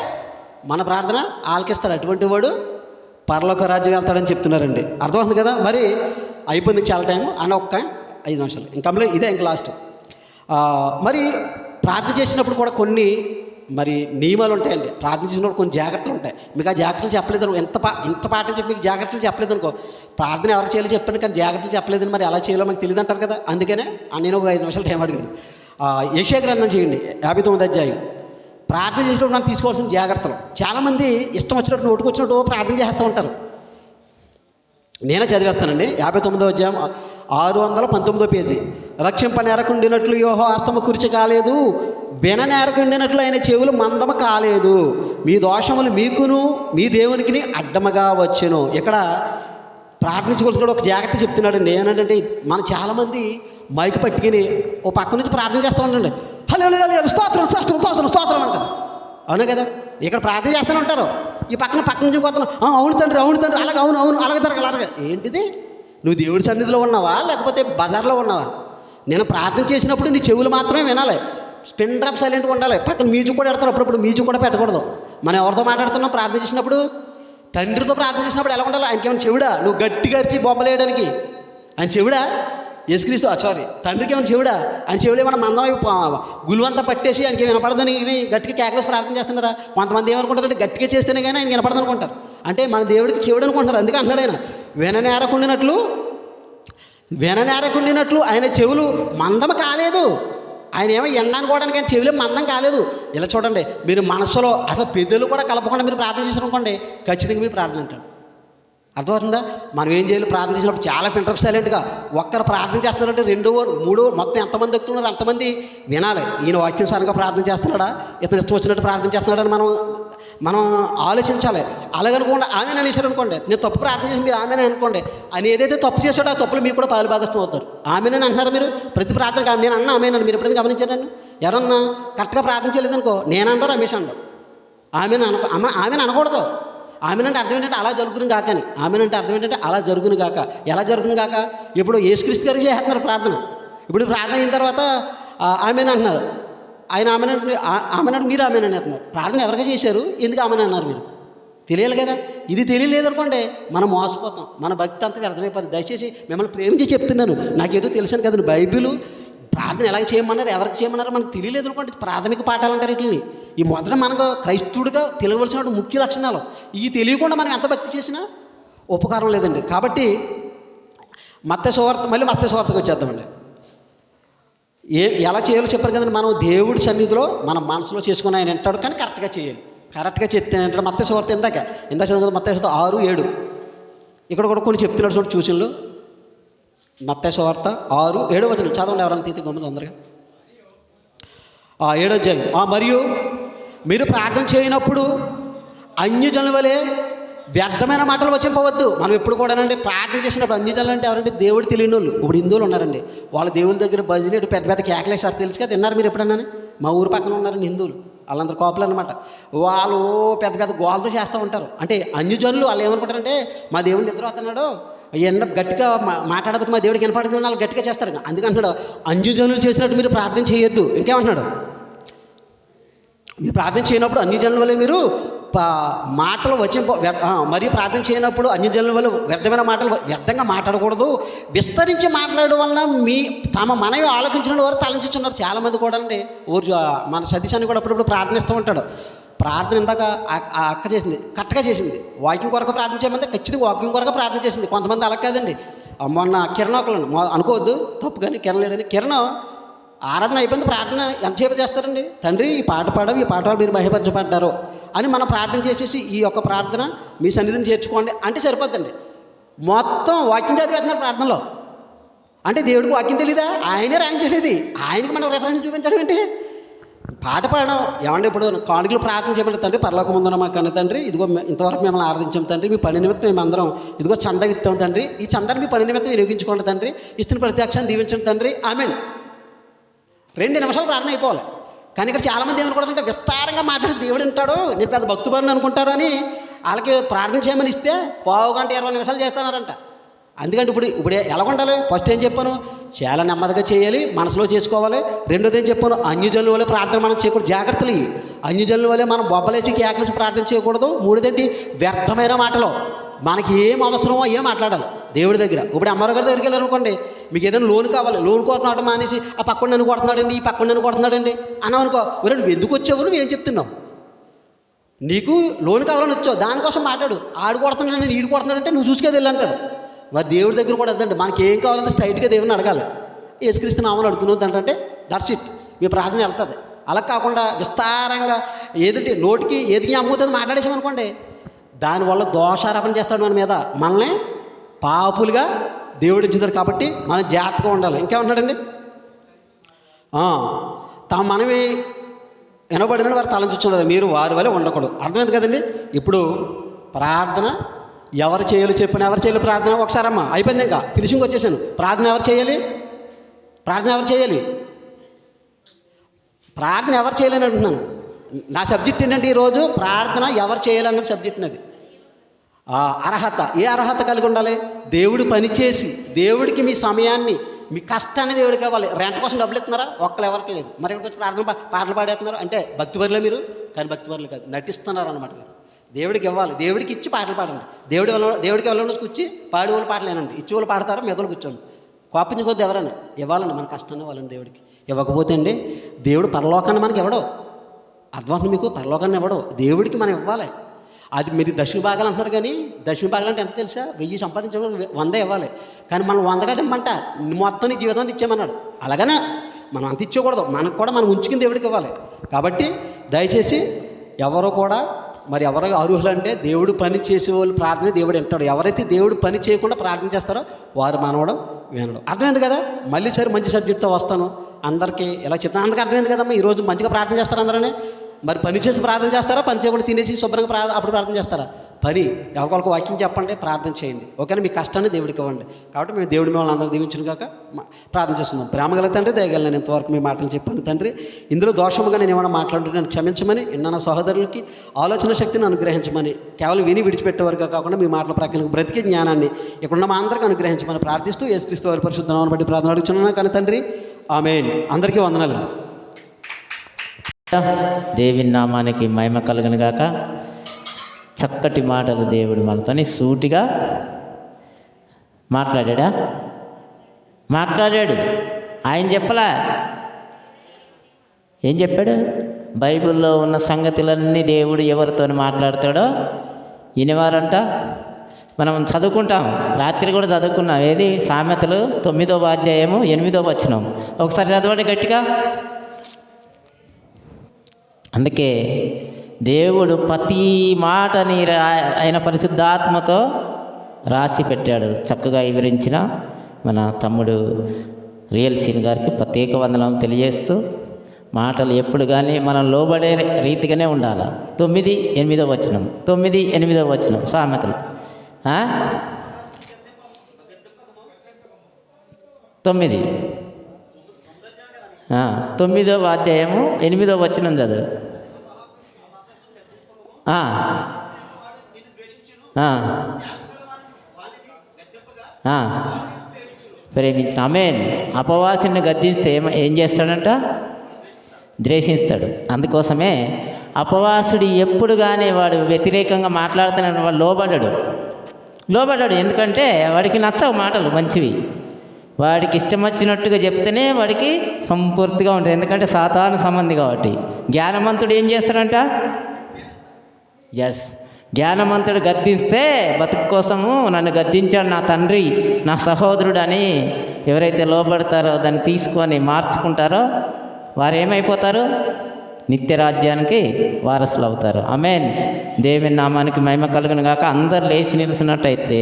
మన ప్రార్థన ఆలకిస్తాడు. అటువంటి వాడు పరలోక రాజ్యం వెళ్తాడని చెప్తున్నారండి. అర్థమవుతుంది కదా? మరి అయిపోయింది చాలా టైం అన్న 5 నిమిషాలు ఇంకా ఇదే ఇంక లాస్ట్. మరి ప్రార్థన చేసినప్పుడు కూడా కొన్ని మరి నియమాలు ఉంటాయండి. ప్రార్థన చేసినప్పుడు కొన్ని జాగ్రత్తలు ఉంటాయి. మీకు ఆ జాగ్రత్తలు చెప్పలేదు అనుకో, ఇంత పాట చెప్పి మీకు జాగ్రత్తలు చెప్పలేదు అనుకో, ప్రార్థన ఎవరు చేయాలో చెప్పాను కానీ జాగ్రత్తలు చెప్పలేదని మరి ఎలా చేయాలో మాకు తెలియదు అంటారు కదా. అందుకనే నేను ఒక 5 నిమిషాలు టైం అడిగాను. యెషయా గ్రంథం చేయండి 59వ అధ్యాయం. ప్రార్థన చేసినప్పుడు మనం తీసుకోవాల్సిన జాగ్రత్తలు. చాలామంది ఇష్టం వచ్చినట్టు నోటుకు వచ్చినట్టు ప్రార్థన చేస్తూ ఉంటారు. నేనే చదివేస్తానండి. 59వ అధ్యాయం 619వ పేజీ. రక్షింప నేరకుండినట్లు యోహో హస్తము కురిచి కాలేదు, విన నేరకుండినట్లు ఆయన చెవులు మందము కాలేదు, మీ దోషములు మీకును మీ దేవునికి అడ్డముగా వచ్చెను. ఇక్కడ ప్రార్థించుకోవచ్చు కూడా ఒక జాగ్రత్త చెప్తున్నాడండి. ఏంటంటే మనం చాలామంది మైకి పట్టుకుని ఓ పక్క నుంచి ప్రార్థన చేస్తూ ఉండండి. హల్లెలూయా స్తోత్రం స్తోత్రం స్తోత్రం స్తోత్రం అంటారు. అవును కదా? ఇక్కడ ప్రార్థన చేస్తూనే ఉంటారు. ఈ పక్క నుంచి కొత్త అవును తండ్రి అలాగే అవును అలాగే జరగాలి అలాగే. ఏంటిది? నువ్వు దేవుడి సన్నిధిలో ఉన్నావా లేకపోతే బజార్లో ఉన్నావా? నేను ప్రార్థన చేసినప్పుడు నీ చెవులు మాత్రమే వినాలి, స్పిన్ డ్రాప్ సైలెంట్గా ఉండాలి. పక్కన మ్యూజిక్ కూడా పెడతారు, అప్పుడప్పుడు మ్యూజిక్ కూడా పెట్టకూడదు. మనం ఎవరితో మాట్లాడుతున్నాం ప్రార్థన చేసినప్పుడు? తండ్రితో ప్రార్థన చేసినప్పుడు ఎలా ఉండాలి? ఆయనకి ఏమైనా చెవుడా? నువ్వు గట్టిగా అరిచి బొమ్మలేయడానికి ఆయన చెవుడా? యేసుక్రీస్తు తండ్రికి ఏమైనా చెవుడా? ఆయన చెవులు ఏమైనా మందం గులువంతా పట్టేసి ఆయనకి వినపడదని గట్టిగా కేకలేసి ప్రార్థన చేస్తున్నారా? కొంతమంది ఏమనుకుంటారంటే గట్టిగా చేస్తేనే కానీ ఆయన వినపడదు అనుకుంటారు. అంటే మన దేవుడికి చెవుడు అనుకుంటారు. అందుకే అంటున్నాడు ఆయన, విననేరకుండినట్లు ఆయన చెవులు మందం కాలేదు. ఆయన ఏమో ఎండనుకోవడానికి ఆయన చెవులే మందం కాలేదు. ఇలా చూడండి, మీరు మనసులో అసలు పెద్దలు కూడా కలపకుండా మీరు ప్రార్థన చేశారనుకోండి, ఖచ్చితంగా మీ ప్రార్థన అంటాడు. అర్థమవుతుందా? మనం ఏం చేయాలి? ప్రార్థన చేసినప్పుడు చాలా ఫిల్టర్ సైలెంట్గా. ఒక్కరు ప్రార్థన చేస్తున్నారంటే 2 3 మొత్తం ఎంతమంది ఎక్కుతున్నారు అంతమంది వినాలి. ఈయన వాక్యానుసారంగా ప్రార్థన చేస్తున్నాడా, ఇతను ఇష్టం వచ్చినట్టు ప్రార్థన చేస్తున్నాడని మనం ఆలోచించాలి. అలాగనుకోండి ఆమెను అనేసారు అనుకోండి, నేను తప్పు ప్రార్థన చేసి మీరు ఆమెనే అనుకోండి, అని ఏదైతే తప్పు చేశాడో ఆ తప్పులు మీకు కూడా పాలుభాగస్థం అవుతారు. ఆమెనని అంటున్నారు మీరు ప్రతి ప్రార్థనకి. నేను అన్నా ఆమెనని మీరు ఎప్పుడైనా గమనించారని? ఎవరన్నా కరెక్ట్గా ప్రార్థన చేయలేదనుకో, నేనంటో రమేష్ అండో, ఆమెను అనకూడదు. ఆమెనంటే అర్థం ఏంటంటే అలా జరుగును కాక అని. ఆమెనంటే అర్థం ఏంటంటే అలా జరుగును కాక. ఎలా జరుగును కాక? ఇప్పుడు యేసుక్రీస్తు గారికి చేస్తున్నారు ప్రార్థన. ఇప్పుడు ప్రార్థన అయిన తర్వాత ఆమెను అంటున్నారు, ఆయన ఆమెనంటే మీరు ఆమెనని అంటున్నారు. ప్రార్థన ఎవరికి చేశారు, ఎందుకు ఆమెను అన్నారు మీరు? తెలియాలి కదా. ఇది తెలియలేదు అనుకోండి మనం మోసపోతాం, మన భక్తి అంతా వ్యర్థమైపోతుంది. దయచేసి మిమ్మల్ని ప్రేమించి చెప్తున్నాను, నాకేదో తెలిసాను కదండి. బైబిల్ ప్రార్థన ఎలా చేయమన్నారు, ఎవరికి చేయమన్నారో మనకు తెలియలేదు అనుకోండి. ప్రాథమిక పాఠాలు అంటారు వీటిని. ఈ మొదట మనకు క్రైస్తవుడిగా తెలియవలసిన ముఖ్య లక్షణాలు. ఇవి తెలియకుండా మనం ఎంత భక్తి చేసినా ఉపకారం లేదండి. కాబట్టి మత్తయి సువార్తకు వచ్చేద్దామండి. ఎలా చేయాలో చెప్పారు కదండి. మనం దేవుడి సన్నిధిలో మన మనసులో చేసుకుని ఆయన వింటాడు, కానీ కరెక్ట్గా చేయాలి. కరెక్ట్గా చెప్తే అంటే మత్తయి సువార్త ఇందాక చదువు మత్తయి సువార్త 6, 7 ఇక్కడ కూడా కొన్ని చెప్తున్నాడు చూడండి సూచనలు. మత్తయి సువార్త 6, 7 వచనం చదవండి ఎవరైనా తీతి గమ్మున తొందరగా. 7వ అధ్యాయం. మరియు మీరు ప్రార్థన చేయనప్పుడు అన్యజనుల వలె వ్యర్థమైన మాటలు వచ్చిపోవద్దు. మనం ఎప్పుడు కూడానండి ప్రార్థన చేసినప్పుడు అన్యజనులు అంటే ఎవరంటే దేవుడు తెలియని వాళ్ళు. ఇప్పుడు హిందువులు ఉన్నారండి, వాళ్ళ దేవుడి దగ్గర భజన పెద్ద పెద్ద కేకలేసారు, తెలుసు కదా. తిన్నారు మీరు ఎప్పుడన్నా? మా ఊరు పక్కన ఉన్నారండి హిందువులు, వాళ్ళందరూ కోపలు అనమాట. వాళ్ళు పెద్ద పెద్ద గోలతో చేస్తూ ఉంటారు. అంటే అన్యజనులు వాళ్ళు ఏమనుకుంటారంటే మా దేవుడు నిద్ర వస్తున్నాడు, ఎన్న గట్టిగా మాట్లాడకపోతే మా దేవుడికి వినపడుతుంది, వాళ్ళు గట్టిగా చేస్తారు. అందుకంటున్నాడు అన్యజనులు చేసినట్టు మీరు ప్రార్థన చేయొద్దు. ఇంకేమంటున్నాడు? మీరు ప్రార్థన చేయనప్పుడు అన్యజనుల వల్ల మీరు మాటలు మరియు ప్రార్థన చేయనప్పుడు అన్యజనుల వల్ల వ్యర్థమైన మాటలు వ్యర్థంగా మాట్లాడకూడదు. విస్తరించి మాట్లాడడం వల్ల తమ మనవి ఆలోచించిన వారు తలంచుతున్నారు. చాలామంది కూడా అండి. మన సతీశాన్ని కూడా అప్పుడప్పుడు ప్రార్థనిస్తూ ఉంటాడు. ప్రార్థన ఇందాక ఆ అక్క చేసింది, కరెక్ట్గా చేసింది. వాకింగ్ కొరకు ప్రార్థన చేయమంటే ఖచ్చితంగా వాకింగ్ కొరకు ప్రార్థన చేసింది. కొంతమంది అలా కాదండి. మొన్న కిరణ్ ఒకళ్ళు అనుకోవద్దు తప్పు, కానీ కిరణ్ లేడని, కిరణ్ ఆరాధన అయిపోయింది, ప్రార్థన ఎంతసేపు చేస్తారండి? తండ్రి ఈ పాట పాడవు, ఈ పాట మీరు మహిమపరచబడ్డారు అని మనం ప్రార్థన చేసేసి ఈ యొక్క ప్రార్థన మీ సన్నిధిని చేర్చుకోండి అంటే సరిపోద్దండి. మొత్తం వాక్యం చదివేస్తున్నారు ప్రార్థనలో. అంటే దేవుడికి వాక్యం తెలీదా? ఆయనే ర్యాంక్ చేయలేదు, ఆయనకి మనం రెఫరెన్స్ చూపించడం ఏంటి? పాట పాడడం ఏమంటే ఇప్పుడు కానుకలు ప్రార్థన చేయమంటే తండ్రి పరలోకముందున మాకు కన్న తండ్రి, ఇదిగో ఇంతవరకు మిమ్మల్ని ఆరాధించాం తండ్రి, మీ పని నిమిత్తం మేము అందరం ఇదిగో చంద ఇస్తాం తండ్రి, ఈ చందాన్ని మీ పని నిమిత్తం వినియోగించుకోండి తండ్రి, ఇస్తున్న ప్రత్యక్షాన్ని దీవించండి తండ్రి, ఆమేన్. 2 నిమిషాలు ప్రార్థన అయిపోవాలి. కానీ ఇక్కడ చాలామంది ఏమనుకుంటారంటే విస్తారంగా మాట్లాడి దేవుడు వింటాడు, నేను పెద్ద భక్తుని అనుకుంటాడు అని వాళ్ళకి ప్రార్థన చేయమని ఇస్తే 15 గంట 20 నిమిషాలు చేస్తున్నారంట. అందుకంటే ఇప్పుడు ఎలా ఉండాలి? ఫస్ట్ ఏం చెప్పాను? చాలా నెమ్మదిగా చేయాలి, మనసులో చేసుకోవాలి. రెండోది ఏం చెప్పాను? అన్యజనుల వల్ల ప్రార్థన మనం చేయకూడదు, జాగ్రత్తలు. అన్యజనుల వల్ల మనం బొబ్బలేసి కేకలేసి ప్రార్థన చేయకూడదు. మూడోదేంటి? వ్యర్థమైన మాటలు. మనకి ఏం అవసరమో ఏం మాట్లాడాలి దేవుడి దగ్గర. ఇప్పుడు అమ్మగారి గారి దగ్గరికి వెళ్ళారనుకోండి, మీకు ఏదైనా లోన్ కావాలి, లోన్ కోరుతున్నాడు మానేసి ఆ పక్కన నన్ను కొడుతున్నాడండి, ఈ పక్కన నన్ను కొడుతున్నాడండి అన్నావు అనుకో, ఒరే నువ్వు ఎందుకు వచ్చావు, నువ్వు ఏం చెప్తున్నావు? నీకు లోన్ కావాలని వచ్చావు, దానికోసం మాట్లాడు. ఆడు కొడుతున్నాడు, ఈడు కొడుతున్నాడంటే నువ్వు చూసుకేది వెళ్ళి అంటాడు. మరి దేవుడి దగ్గర కూడా వద్దండి, మనకి ఏం కావాలంటే స్ట్రైట్గా దేవుడిని అడగాలి. యేసుక్రీస్తు నామములో అడుగుతున్నావు అంటే దట్స్ ఇట్, మీ ప్రార్థన వెళ్తుంది. అలా కాకుండా విస్తారంగా ఏదంటే నోటికి ఏది అమ్ముతుంది మాట్లాడేసామనుకోండి, దానివల్ల దోషారోపణ చేస్తాడు మన మీద, మనల్ని పాపులుగా దేవుడు ఇచ్చుతాడు. కాబట్టి మనం జాగ్రత్తగా ఉండాలి. ఇంకేమంటాడండి? మనవి వినబడిన వారు తలంచున్నారు, మీరు వారి వల్ల ఉండకూడదు. అర్థమైంది కదండి? ఇప్పుడు ప్రార్థన ఎవరు చేయాలి చెప్పిన, ఎవరు చేయాలి ప్రార్థన? ఒకసారి అమ్మ అయిపోయింది, ఇంకా ఫినిషింగ్ వచ్చేసాను. ప్రార్థన ఎవరు చేయాలి? ప్రార్థన ఎవరు చేయాలి? ప్రార్థన ఎవరు చేయాలని అంటున్నాను. నా సబ్జెక్ట్ ఏంటంటే ఈరోజు ప్రార్థన ఎవరు చేయాలన్నది సబ్జెక్ట్ నాది. అర్హత. ఏ అర్హత కలిగి ఉండాలి? దేవుడు పనిచేసి దేవుడికి మీ సమయాన్ని, మీ కష్టాన్ని దేవుడికి ఇవ్వాలి. రెంట్ కోసం డబ్బులు ఇస్తున్నారా? ఒక్కరు ఎవరికి లేదు. మరి ఇక్కడికి వచ్చి పాటలు పాడేస్తున్నారు అంటే భక్తిపరులే మీరు, కానీ భక్తిపరులు కాదు, నటిస్తున్నారు అనమాట మీరు. దేవుడికి ఇవ్వాలి, దేవుడికి ఇచ్చి పాటలు పాడండి. దేవుడికి ఎవరైనా కూర్చి పాడే వాళ్ళు పాటలేనండి, ఇచ్చి వాళ్ళు పాడతారు, మెదలు కూర్చోండి. కోపించుకోద్దు ఎవరైనా, ఇవ్వాలండి మన కష్టాన్ని ఇవ్వాలండి దేవుడికి. ఇవ్వకపోతే అండి దేవుడు పరలోకాన్ని మనకి ఇవ్వడు. అర్థమవుతుంది మీకు? పరలోకాన్ని ఇవ్వడు, దేవుడికి మనం ఇవ్వాలి. అది మీరు దక్షిణ భాగాలు అంటున్నారు, కానీ దక్షిణ భాగాలు అంటే ఎంత తెలుసా? 1000 సంపాదించడం 100 ఇవ్వాలి. కానీ మనం 100 కదా ఇమ్మంట, మొత్తం నీ జీవితం అంతా ఇచ్చేయమన్నాడు. అలాగనే మనం అంత ఇచ్చేయకూడదు, మనకు కూడా మనం ఉంచుకుని దేవుడికి ఇవ్వాలి. కాబట్టి దయచేసి ఎవరు కూడా మరి ఎవరు అర్హులంటే దేవుడు పని చేసేవాళ్ళు ప్రార్థన దేవుడు వింటాడు. ఎవరైతే దేవుడు పని చేయకుండా ప్రార్థన చేస్తారో వారు మనవడం వినడం. అర్థమైంది కదా? మళ్ళీ సరే మంచి సబ్జెక్ట్తో వస్తాను, అందరికీ ఇలా చెప్తాను. అందుకు అర్థమైంది కదమ్మా. ఈరోజు మంచిగా ప్రార్థన చేస్తారు అందరనే. మరి పని చేసి ప్రార్థన చేస్తారా, పని చేయకుండా తినేసి శుభ్రంగా అప్పుడు ప్రార్థన చేస్తారా? పని ఎవరికొరకు వాక్యం చెప్పండి, ప్రార్థన చేయండి. ఓకేనా? మీ కష్టాన్ని దేవుడికి ఇవ్వండి. కాబట్టి మేము దేవుడి మిమ్మల్ని అందరూ దీవించిన కాక ప్రార్థన చేస్తున్నాం. ప్రేమగల తండ్రి, దయగల నేను ఇంతవరకు మీ మాటలు చెప్పాను తండ్రి. ఇందులో దోషముగా నేను ఏమైనా మాట్లాడుతున్నాను క్షమించమని, నా సహోదరులకి ఆలోచన శక్తిని అనుగ్రహించమని, కేవలం విని విడిచిపెట్టేవారుగా కాకుండా మీ మాటల ప్రకారం బ్రతికే జ్ఞానాన్ని ఇక్కడున్న మా అందరికీ అనుగ్రహించమని ప్రార్థిస్తూ యేసుక్రీస్తు వారి పరిశుద్ధ నామమును బట్టి ప్రార్థన అడుగుతున్నాను కానీ తండ్రి, ఆమేన్. అందరికీ వందనాలు. దేవుని నామానికి మహిమ కలుగును గాక. చక్కటి మాటలు దేవుడు మనతోని సూటిగా మాట్లాడాడు. ఆయన చెప్పలా, ఏం చెప్పాడు? బైబిల్లో ఉన్న సంగతులన్నీ దేవుడు ఎవరితో మాట్లాడతాడో వినేవారంట. మనం చదువుకుంటాం, రాత్రి కూడా చదువుకున్నాం. ఏది? సామెతలు 9వ అధ్యాయము 8వ వచనం. ఒకసారి చదవండి గట్టిగా. అందుకే దేవుడు ప్రతి మాటని ఆయన పరిశుద్ధాత్మతో రాసి పెట్టాడు. చక్కగా వివరించిన మన తమ్ముడు రియల్ సీన్ గారికి ప్రత్యేక వందనాలు తెలియజేస్తూ, మాటలు ఎప్పుడు కానీ మనం లోబడే రీతిగానే ఉండాలి. 9, 8వ వచనం, 9, 8వ వచనం సామెతలు 9, 9వ అధ్యాయము 8వ వచనం చదువు. ప్రేమించిన. ఆమేన్. అపవాసిని గద్దిస్తే ఏం చేస్తాడంట? ద్వేషిస్తాడు. అందుకోసమే అపవాసుడు ఎప్పుడు కానీ వాడు వ్యతిరేకంగా మాట్లాడుతున్నాడు, వాడు లోబడ్డాడు. ఎందుకంటే వాడికి నచ్చవు మాటలు మంచివి. వాడికి ఇష్టం వచ్చినట్టుగా చెప్తేనే వాడికి సంపూర్తిగా ఉంటుంది. ఎందుకంటే సాతాను సంబంధి కాబట్టి. జ్ఞానవంతుడు ఏం చేస్తాడంట? జ్ఞానవంతుడు గద్దిస్తే బతుకు కోసము నన్ను గద్దించాడు నా తండ్రి, నా సహోదరుడు అని ఎవరైతే లోబడతారో, దాన్ని తీసుకొని మార్చుకుంటారో వారు ఏమైపోతారు? నిత్యరాజ్యానికి వారసులు అవుతారు. ఆమేన్. దేవుని నామానికి మహిమ కలుగును గాక. అందరు లేచి నిలిచినట్టయితే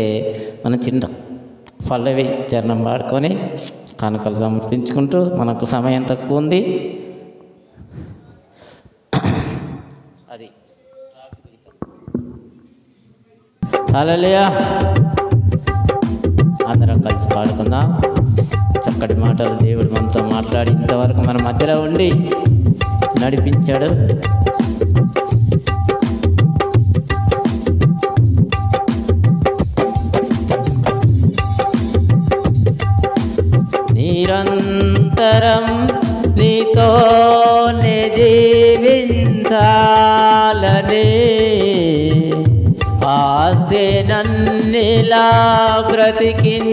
మన చిన్న పల్లవి చరణం పాడుకొని కానుకలు సమర్పించుకుంటూ, మనకు సమయం తక్కువ ఉంది. అది హల్లెలూయా. అందరం కలిసి పాడుకుందాం. చక్కటి మాటలు దేవుడు మనతో మాట్లాడి ఇంతవరకు మన మధ్యలో ఉండి నడిపించాడు. నిరంతరం నీతోనే జీవించాలని ఆశే నన్నిలా బ్రతికించుతున్నది.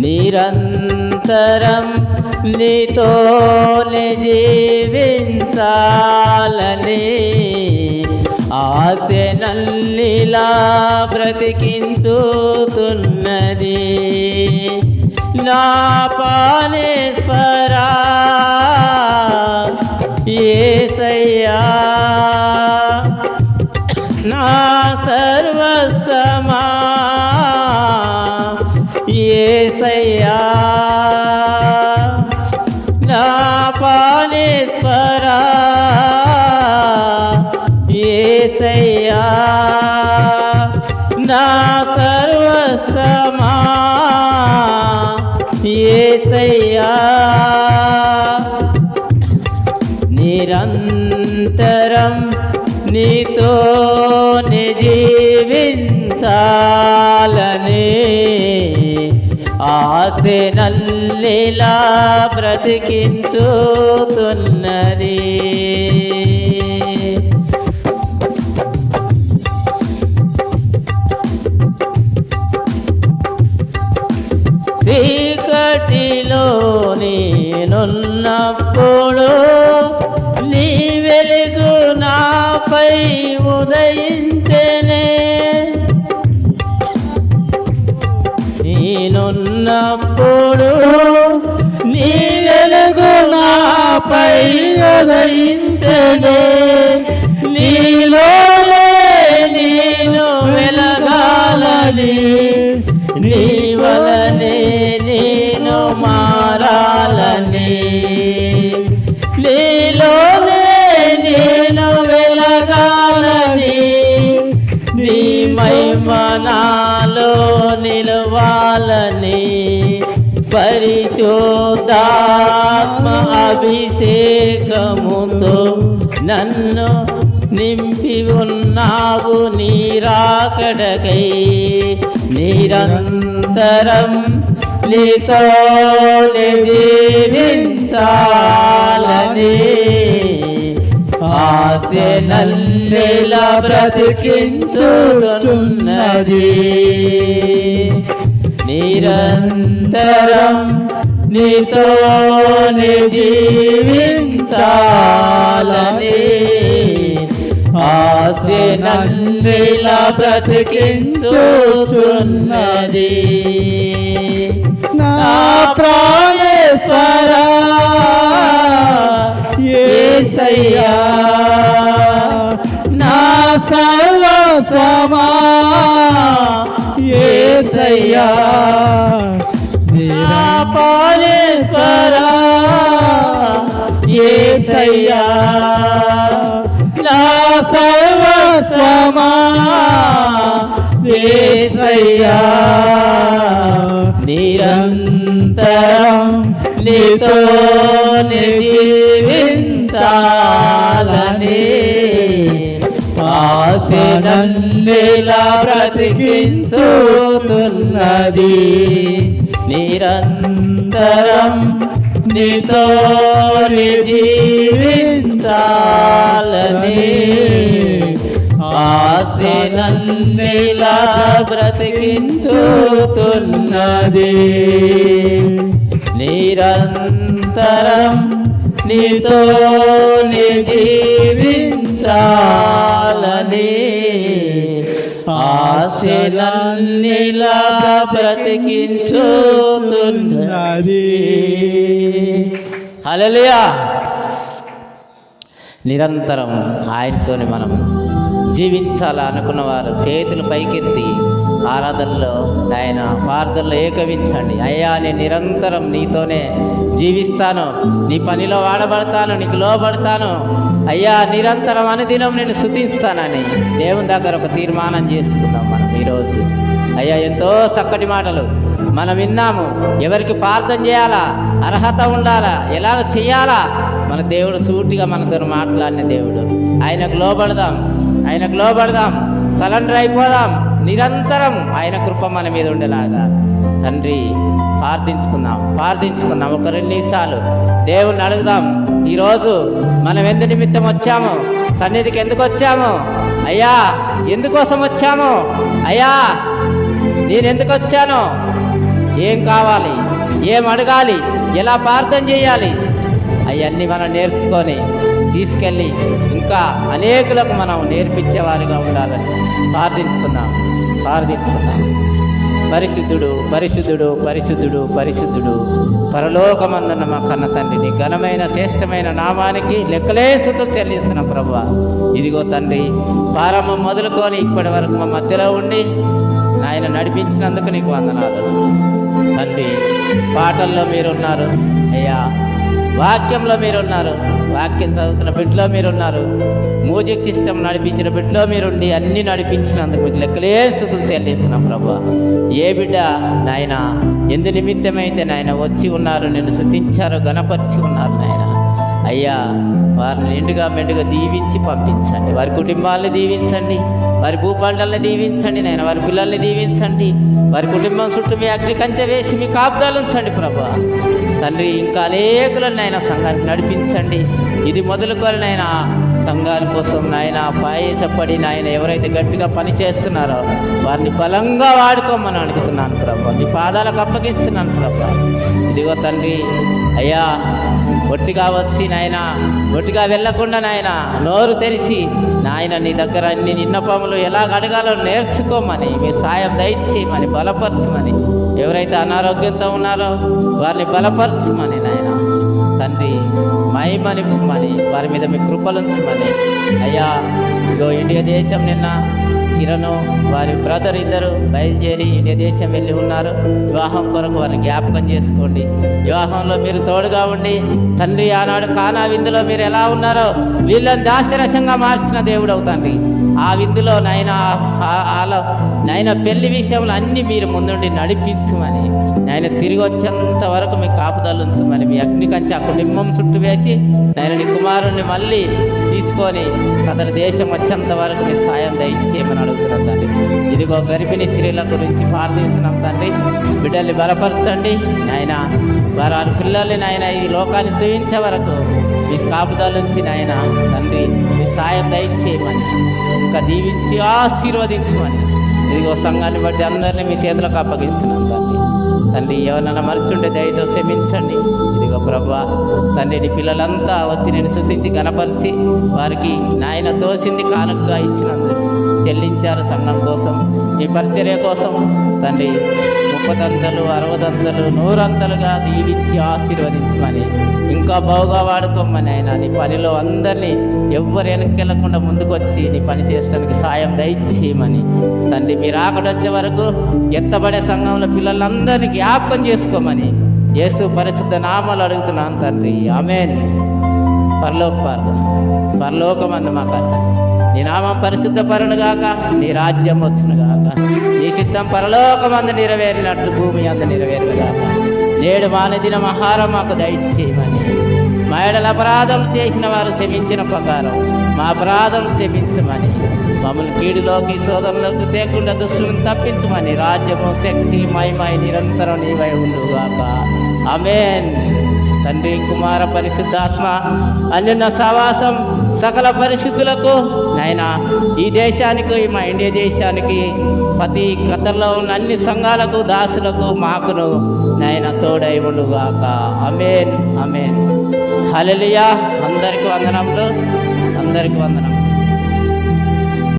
నిరంతరం నీతోనే జీవించాలని ఆశే నన్నిలా బ్రతికించుతున్నది. నా పానేశ్వరా యేసయ్యా, నా సర్వస్వమా యేసయ్యా, నా పానేశ్వరా యేసయ్యా, నా సర్వస్వమా యేసయ్యా. నిరంతరం నీతోనే జీవించాలని ఆశ నల్లిలా బ్రతికించుతున్నది. చీకటిలో నేనున్నప్పుడు నీ వెలుగు నాపై ఉదయించెనే. నేనున్నప్పుడు నీ వెలుగు నాపై ఉదయించెనే. నీలోనే నేను వెలగాలని, నీ వలనే నేను మారాలని. నీలోనే నేను వెలగాలని, నీ మహిమ నాలో నిలవాలని. పరిశుద్ధాత్మ అభిషేకముతో నన్ను నింపి ఉన్నావు నీ రాకడకై. నిరంతరం నీతోనే జీవించాలని ఆశ నల్లిలా బ్రతికించుతున్నది. నిరంతరం నీతోనే జీవించాలని ఆశ నల్లిలా బ్రతికించుతున్నది. నా ప్రాణేశ్వరా యేసయ్యా, నా సర్వస్వమా యేసయ్యా. నా ప్రాణేశ్వరా యేసయ్యా, నా సర్వస్వమా యేసయ్యా. నిరంతరం నీతోనే జీవించాలని ఆశ నల్లిలా బ్రతికించుతున్నది. నిరంతరం నీతోనే జీవించాలని ఆశ నల్లిలా బ్రతికించుతున్నది. నిరంతరం నీతోనే జీవించాలని ఆశ నల్లిలా బ్రతికించుతున్నది. హల్లెలూయా. నిరంతరం ఆయనతోనే మనం జీవించాలనుకున్న వారు చేతులు పైకెత్తి ఆరాధనలో ఆయన ప్రార్థనలో ఏకవించండి. అయ్యా నేను నిరంతరం నీతోనే జీవిస్తాను, నీ పనిలో వాడబడతాను, నీకు లోబడతాను అయ్యా, నిరంతరం అనుదినం నేను స్తుతిస్తానని దేవుని దగ్గర ఒక తీర్మానం చేసుకుందాం మనం ఈరోజు. అయ్యా ఎంతో చక్కటి మాటలు మనం విన్నాము. ఎవరికి ప్రార్థన చేయాలా, అర్హత ఉండాలా, ఎలా చేయాలా, మన దేవుడు సూటిగా మనతో మాట్లాడిన దేవుడు. ఆయనకు లోబడదాం, ఆయనకు లోబడదాం, సరెండర్ అయిపోదాం. నిరంతరం ఆయన కృప మన మీద ఉండేలాగా తండ్రి ప్రార్థించుకుందాం. ఒక 2 నిమిషాలు దేవుణ్ణి అడుగుదాం. ఈరోజు మనం ఎందు నిమిత్తం వచ్చాము, సన్నిధికి ఎందుకు వచ్చాము, అయ్యా ఎందుకోసం వచ్చాము, అయ్యా నేను ఎందుకు వచ్చాను, ఏం కావాలి, ఏం అడగాలి, ఎలా ప్రార్థన చేయాలి, అవన్నీ మనం నేర్చుకొని తీసుకెళ్ళి ఇంకా అనేకులకు మనం నేర్పించేవారిగా ఉండాలని ప్రార్థించుకుందాం. పరిశుద్ధుడు పరిశుద్ధుడు పరిశుద్ధుడు పరిశుద్ధుడు పరలోకమందున్న మా కన్న తండ్రిని ఘనమైన శ్రేష్టమైన నామానికి లెక్కలే స్తుతులు చెల్లిస్తున్నాం ప్రభువా. ఇదిగో తండ్రి, ప్రారంభం మొదలుకొని ఇప్పటి వరకు మా మధ్యలో ఉండి ఆయన నడిపించినందుకు నీకు వందనాలు తండ్రి. పాటల్లో మీరున్నారు అయ్యా, వాక్యంలో మీరున్నారు, వాక్యం చదువుతున్న బిడ్డలో మీరున్నారు, మ్యూజిక్ సిస్టమ్ నడిపించిన బిడ్డలో మీరుండి అన్నీ నడిపించినందుకు మీకు లెక్కలే స్తుతులు చెల్లిస్తున్నాం ప్రభువా. ఏ బిడ్డ నాయన ఎందు నిమిత్తమైతే నాయన వచ్చి ఉన్నారు, నిన్ను స్తుతించారు, గణపరిచి ఉన్నారు నాయన అయ్యా, వారిని నిండుగా మెండుగా దీవించి పంపించండి. వారి కుటుంబాలను దీవించండి, వారి భూపంటలను దీవించండి నాయన, వారి పిల్లల్ని దీవించండి. వారి కుటుంబం చుట్టూ మీ అగ్ని కంచె వేసి మీ కాపుదాలు ఉంచండి ప్రభా. తండ్రి ఇంకా అనేకులను నాయన సంఘానికి నడిపించండి. ఇది మొదలుకొని నాయన సంఘాల కోసం నాయన పాయసపడి నాయన ఎవరైతే గట్టిగా పని చేస్తున్నారో వారిని బలంగా వాడుకోమని అడుగుతున్నాను ప్రభా. మీ పాదాలకు అప్పగిస్తున్నాను ప్రభా. ఇదిగో తండ్రి అయ్యా, ఒట్టిగా వచ్చి నాయన ఒట్టిగా వెళ్ళకుండా నాయన నోరు తెరిచి నాయన నీ దగ్గర అన్ని విన్నపములు ఎలా అడగాలో నేర్చుకోమని మీరు సాయం దయచేయమని బలపరచమని, ఎవరైతే అనారోగ్యంతో ఉన్నారో వారిని బలపరచమని నాయన తండ్రి మహిమని పొమ్మని వారి మీద మీ కృపలుంచమని. అయ్యా ఇగో ఇండియా దేశం నిన్న కిరణ్ వారి బ్రదర్ ఇద్దరు బయలుదేరి ఇండియా దేశం వెళ్ళి ఉన్నారు. వివాహం కొరకు వారిని జ్ఞాపకం చేసుకోండి. వివాహంలో మీరు తోడుగా ఉండి తండ్రి ఆనాడు కానా విందులో మీరు ఎలా ఉన్నారో వీళ్ళని దాశరసంగా మార్చిన దేవుడు అవుతండి. ఆ విందులో నాయన పెళ్లి విషయంలో అన్నీ మీరు ముందుండి నడిపించమని, నాయన తిరిగి వచ్చేంత వరకు మీ కాపుదలు ఉంచమని, మీ అగ్ని కంచి ఆ కుటుంబం చుట్టూ వేసి నాయన నీ కుమారుణ్ణి మళ్ళీ తీసుకొని అతని దేశం వచ్చేంత వరకు మీ సాయం దయచేయమని అడుగుతున్నాం తండ్రి. ఇదిగో గర్భిణీ స్త్రీల గురించి ప్రార్థిస్తున్నాం తండ్రి. బిడ్డల్ని బలపరచండి నాయన, వారి పిల్లల్ని నాయన ఈ లోకాన్ని చూయించే వరకు మీ కాపుదల నుంచి నాయన తండ్రి మీ సాయం దయచేయమని, ఇంకా దీవించి ఆశీర్వదించమని. ఇదిగో సంఘాన్ని బట్టి అందరినీ మీ చేతులకు అప్పగిస్తున్నాం తండ్రి. తండ్రి ఎవరన్నా మర్చుంటే దయతో క్షమించండి. ఇదిగో ప్రభా తండ్రి నీ పిల్లలంతా వచ్చి నేను స్తుతించి గణపరిచి వారికి నాయన తోసింది కానుకగా ఇచ్చినందుకు చెల్లించారు. సంఘం కోసం ఈ పరిచర్య కోసం తండ్రి 30 60 100 దీవించి ఆశీర్వదించమని, ఇంకా బాగుగా వాడుకోమని ఆయన నీ పనిలో అందరినీ ఎవ్వరు వెనక్కెళ్ళకుండా ముందుకు వచ్చి నీ పని చేయడానికి సాయం దయచేయమని తండ్రి. మీరు ఆకడొచ్చే వరకు ఎత్తబడే సంఘంలో పిల్లలందరినీ జ్ఞాపకం చేసుకోమని యేసు పరిశుద్ధ నామాలు అడుగుతున్నాను తండ్రి. ఆమేన్. పరలోకమందు మాకు నీ నామం పరిశుద్ధపరునుగాక, నీ రాజ్యం వచ్చునుగాక, నీ చిత్తం పరలోకమందు నెరవేరినట్లు భూమి అందు నెరవేరుగాక. నేడు మానదినం ఆహారం మాకు దయచేయమని, మా ఎడల అపరాధం చేసిన వారు క్షమించిన ప్రకారం మా అపరాధం క్షమించమని, మమ్మల్ని కీడులోకి శోధనలోకి తేకుండా దుష్టులను తప్పించమని, రాజ్యము శక్తి మహిమ నిరంతరం నీవై ఉండుగాక. ఆమేన్. తండ్రి కుమార పరిశుద్ధాత్మ అన్యున్న సహవాసం సకల పరిశుద్ధులకు నాయన ఈ దేశానికి మా ఇండియా దేశానికి ప్రతి కథల్లో ఉన్న అన్ని సంఘాలకు దాసులకు మాకును నాయన తోడై ఉండుగాక. ఆమేన్. ఆమేన్. హల్లెలూయా. అందరికీ వందనములు.